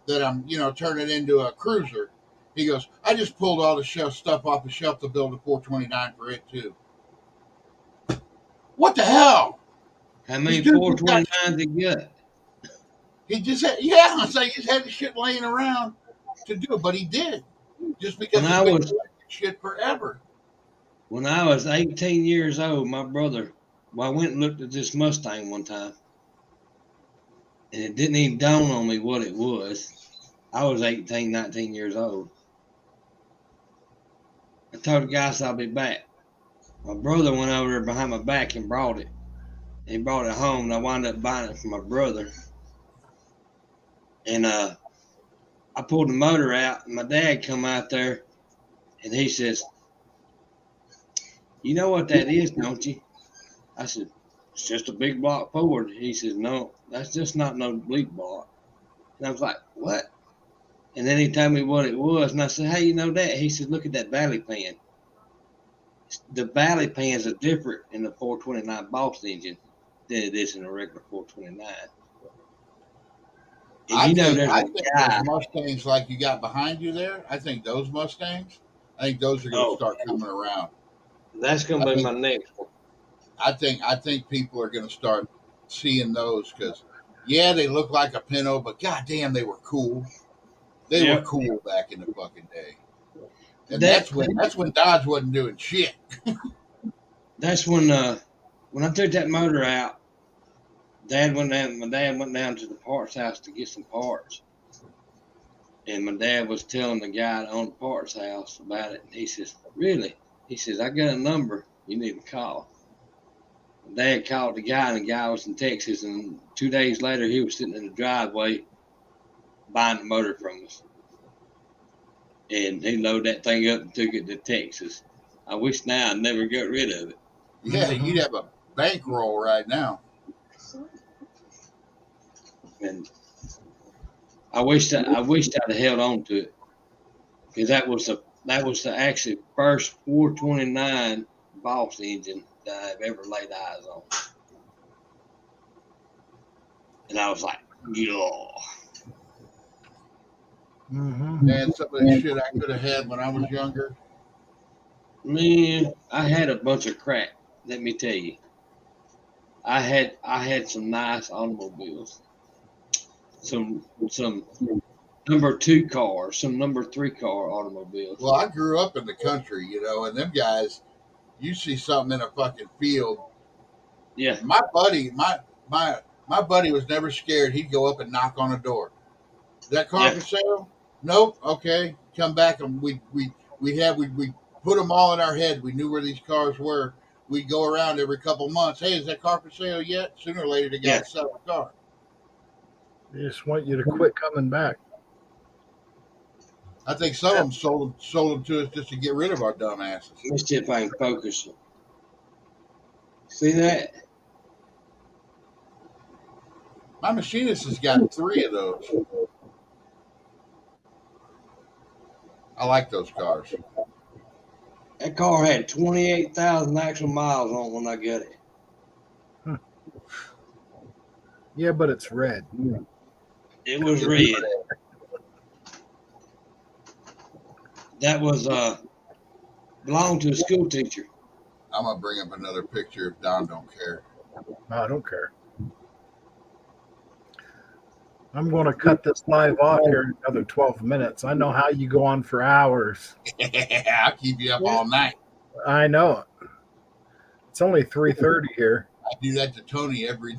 that I'm, turning into a cruiser. He goes, I just pulled all the stuff off the shelf to build a 429 for it too. What the hell? How many 429s he got? He just had, I was like, he just had the shit laying around to do it, but he did, just because he's been doing shit forever. When I was 18 years old, my brother, I went and looked at this Mustang one time, and it didn't even dawn on me what it was. I was 18, 19 years old. I told the guys I'll be back. My brother went over there behind my back and brought it. He brought it home, and I wound up buying it for my brother. And I pulled the motor out, and my dad come out there, and he says, you know what that is, don't you? I said, it's just a big block Ford. He says, no, that's just not no bleak block. And I was like, what? And then he told me what it was, and I said, how you know that? He said, look at that valley pan. The valley pans are different in the 429 Boss engine than it is in a regular 429. And I think guy, those Mustangs like you got behind you there, I think those Mustangs, those are going to start coming around. That's going to be my next one. I think people are going to start seeing those because, yeah, they look like a Pinto, but goddamn, they were cool. They were cool back in the fucking day. And that's when Dodge wasn't doing shit. That's when I took that motor out, my dad went down to the parts house to get some parts. And my dad was telling the guy on the parts house about it. And he says, really? He says, I got a number you need to call. My dad called the guy, and the guy was in Texas. And 2 days later, he was sitting in the driveway buying the motor from us. And he loaded that thing up and took it to Texas. I wish now I never got rid of it. Yeah, you'd have a bankroll right now. And I wished I'd have held on to it, because that was the actually first 429 Boss engine that I've ever laid eyes on. And I was like, yeah. Man, some of the shit I could have had when I was younger. Man, I had a bunch of crap. Let me tell you, I had some nice automobiles, some number 2 cars, some number 3 car automobiles. Well, I grew up in the country, and them guys, you see something in a fucking field. Yeah. My buddy was never scared. He'd go up and knock on a door. Is that car for sale? Nope. Okay. Come back and we put them all in our head. We knew where these cars were. We'd go around every couple months. Hey, is that car for sale yet? Sooner or later, the guy would sell the car. They just want you to quit coming back. I think some of them sold them to us just to get rid of our dumb asses. Let me see if I can focus. See that? My machinist has got 3 of those. I like those cars. That car had 28,000 actual miles on it when I got it. Yeah, but it's red. It was red. That was belonged to a school teacher. I'm gonna bring up another picture if Don don't care. No, I don't care. I'm going to cut this live off here in another 12 minutes. I know how you go on for hours. I'll keep you up all night. I know it. It's only 3:30 here. I do that to Tony every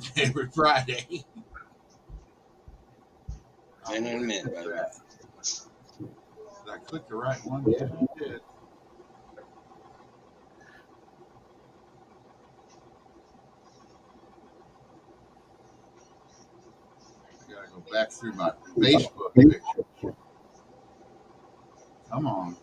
Friday. And in a minute, baby. Did I click the right one? Yes, I did. I gotta go back through my Facebook pictures. Come on.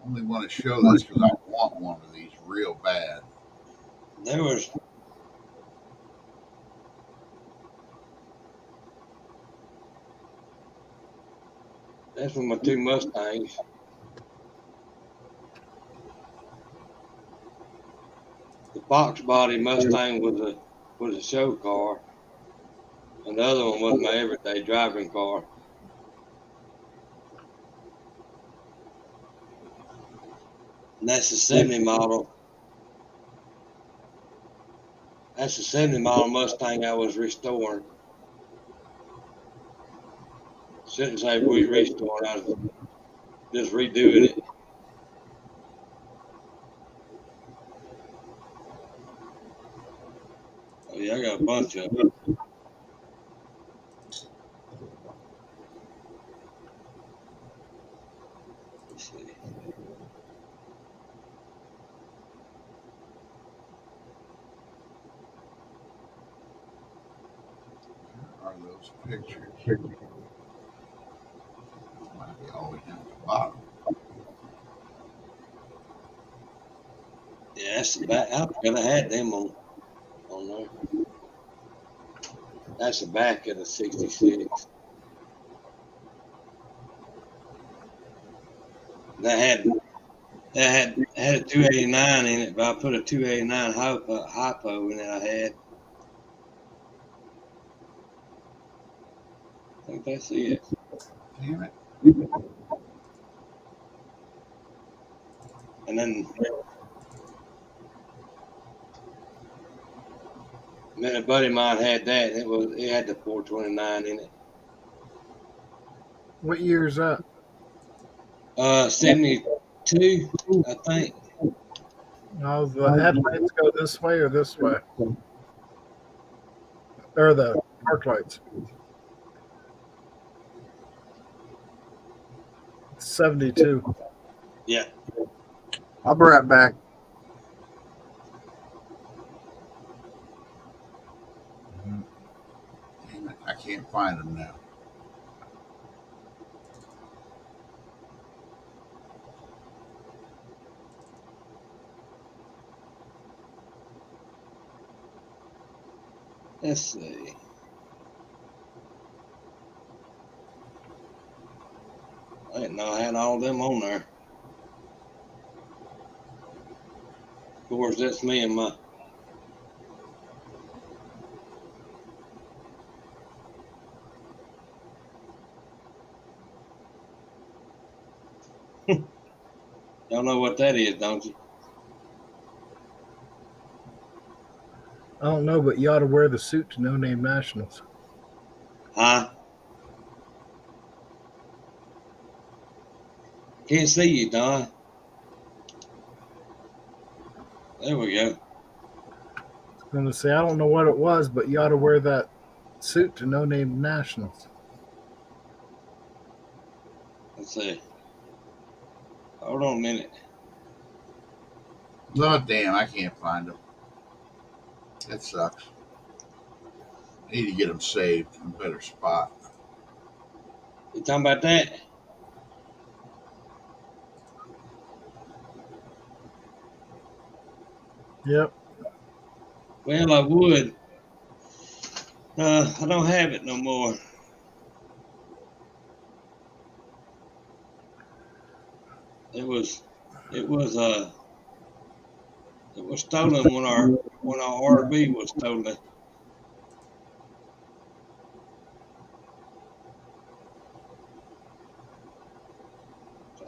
Only want to show this because I want one of these real bad. There was that's from my 2 Mustangs. The box body Mustang was a show car, and the other one was my everyday driving car. And that's the 70 model. That's the 70 model Mustang I was restoring. Shouldn't say we restoring, I was just redoing it. Oh yeah, I got a bunch of them. Let's see. Are those pictures? Might be all the way down to the bottom. Yeah, that's the back. I forgot I had them on there. That's the back of the 66. That had a 289 in it, but I put a 289 hypo in it. I had. I think that's it. Damn it. And then a buddy of mine had that. It had the 429 in it. What year is that? 72, I think. Now, the headlights go this way or this way? Or the park lights? 72. Yeah. I'll be right back. Damn it. I can't find them now. Let's see. I didn't know I had all them on there. Of course, that's me and my. Y'all know what that is, don't you? I don't know, but you ought to wear the suit to No Name Nationals. Huh? Can't see you, Don. There we go. I'm going to say, I don't know what it was, but you ought to wear that suit to No Name Nationals. Let's see. Hold on a minute. Oh, damn, I can't find them. That sucks. I need to get them saved in a better spot. You talking about that? Yep. Well, I would. I don't have it no more. It was stolen when our RV was stolen.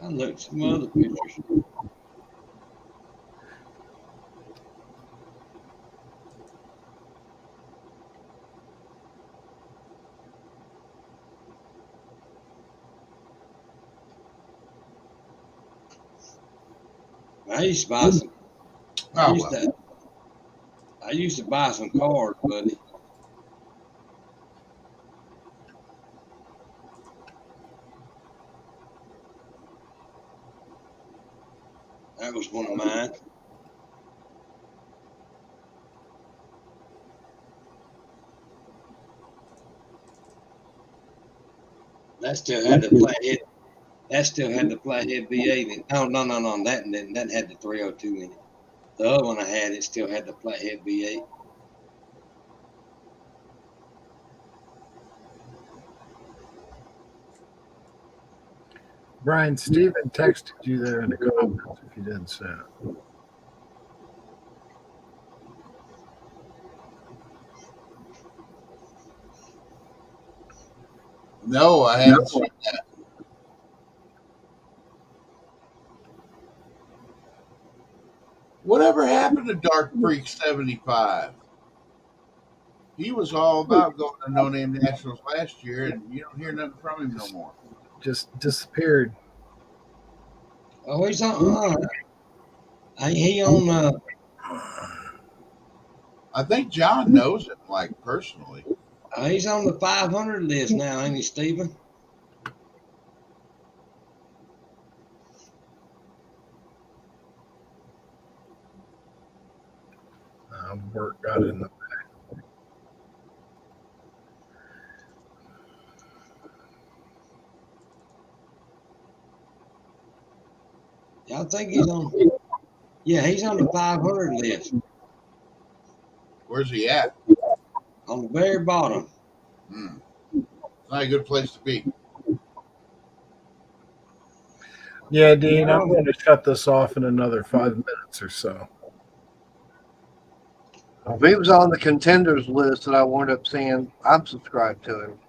I looked at some other pictures. I used to buy some. I used to buy some cars, buddy. That was one of mine. That still had the flathead. That still had the flathead V8 in it. Oh, no. That had the 302 in it. The other one I had, it still had the flathead V8. Brian, Steven texted you there in the comments if you didn't say it. No, I haven't seen that. Whatever happened to Dark Freak 75? He was all about going to No Name Nationals last year, and you don't hear nothing from him no more. Just disappeared. Oh, he's on. He on. I think John knows him, like, personally. He's on the 500 list now, ain't he, Stephen? Bert got in the I think he's on. Yeah, he's on the 500 list. Where's he at? On the very bottom. It's not a good place to be. Yeah, Dean, I'm going to shut this off in another 5 minutes or so. If he was on the contenders list that I wound up seeing, I'm subscribed to him.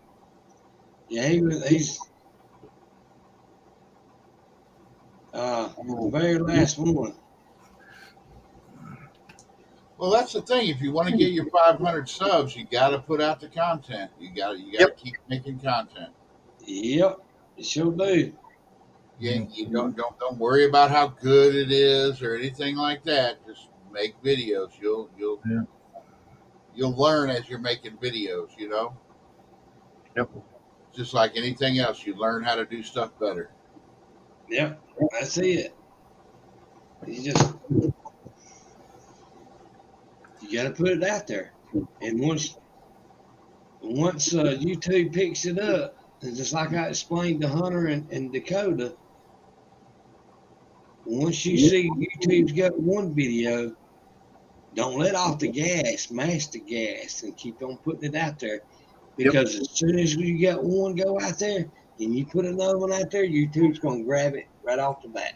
Yeah, he's the very last one. Well, that's the thing. If you want to get your 500 subs, you got to put out the content. You got to keep making content. Yep, it sure do. Yeah, you don't worry about how good it is or anything like that. Just make videos. You'll learn as you're making videos. You know. Yep. Just like anything else, you learn how to do stuff better. Yep, I see it. You got to put it out there, and once YouTube picks it up, and just like I explained to Hunter and Dakota, once you see YouTube's got one video, don't let off the gas, smash the gas, and keep on putting it out there. Because as soon as you got one go out there, and you put another one out there, YouTube's going to grab it right off the bat.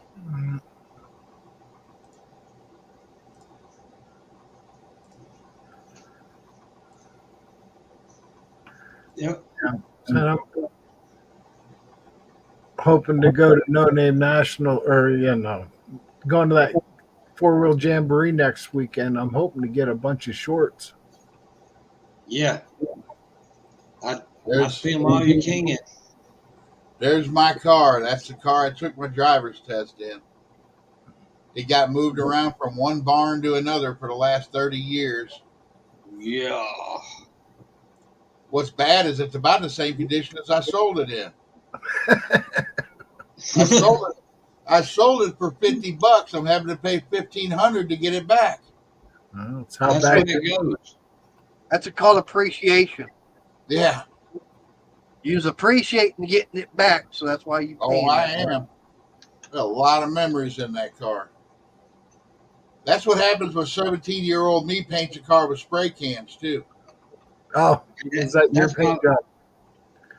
Yep. And I'm hoping to go to No Name National, or going to that 4-wheel jamboree next weekend. I'm hoping to get a bunch of shorts. Yeah. I film all you can. There's my car. That's the car I took my driver's test in. It got moved around from one barn to another for the last 30 years. Yeah. What's bad is it's about the same condition as I sold it in. I sold it for $50. I'm having to pay $1,500 to get it back. Well, that's how That's bad. where it goes. That's called appreciation. Yeah. You was appreciating getting it back, so that's why you. Oh, I am. A lot of memories in that car. That's what happens when 17-year-old me paints a car with spray cans too. Oh, is that your That's paint probably, job?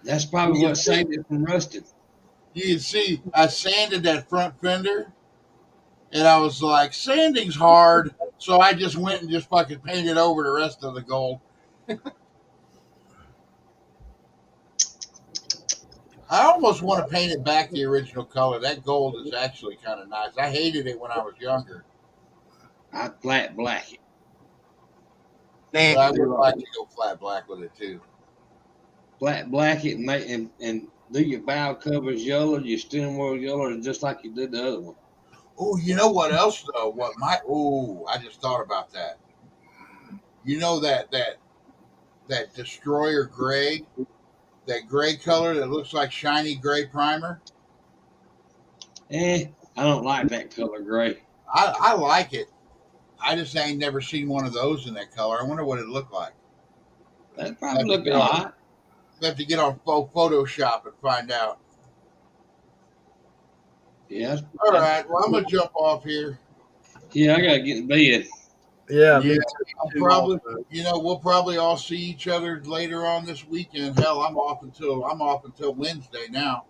that's probably what saved it from rusting. You can see I sanded that front fender, and I was like, sanding's hard, so I just went and just fucking painted over the rest of the gold. I almost want to paint it back the original color. That gold is actually kind of nice. I hated it when I was younger, I'd flat black it. but I would like to go flat black with it too. Flat black it and make and do your bow covers yellow, your steering wheel yellow, just like you did the other one. Oh, you know what else though? I just thought about that. You know that destroyer gray, that gray color that looks like shiny gray primer. I don't like that color gray. I like it. I just ain't never seen one of those in that color. I wonder what it looked like. That probably look all right. We have to get on Photoshop and find out. Yeah. All right. Well, I'm gonna jump off here. Yeah, I gotta get in bed. Yeah, Yeah. We'll probably all see each other later on this weekend. Hell, I'm off until Wednesday now.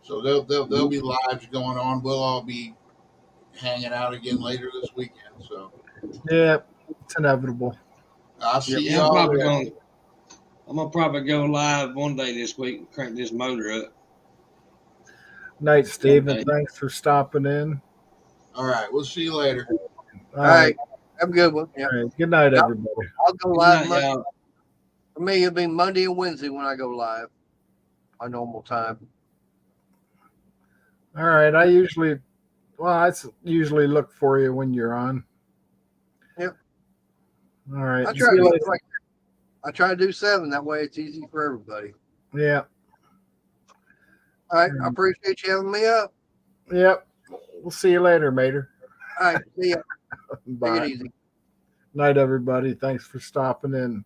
So there'll be lives going on. We'll all be hanging out again later this weekend. So yeah, it's inevitable. I'll see Yeah, y'all. I'm gonna probably go live one day this week and crank this motor up. Night, Steven. Okay. Thanks for stopping in. All right. We'll see you later. All right. Have a good one. Yeah. All right. Good night, everybody. I'll go Good live night, Monday. y'all. For me, it'll be Monday and Wednesday when I go live. My normal time. All right. I usually look for you when you're on. Yep. All right. I See try you to later. do I try to do 7. That way it's easy for everybody. Yeah. All right. I appreciate you having me up. Yep. We'll see you later, Mater. All right. See ya. Take Bye. it easy. Night, everybody. Thanks for stopping in.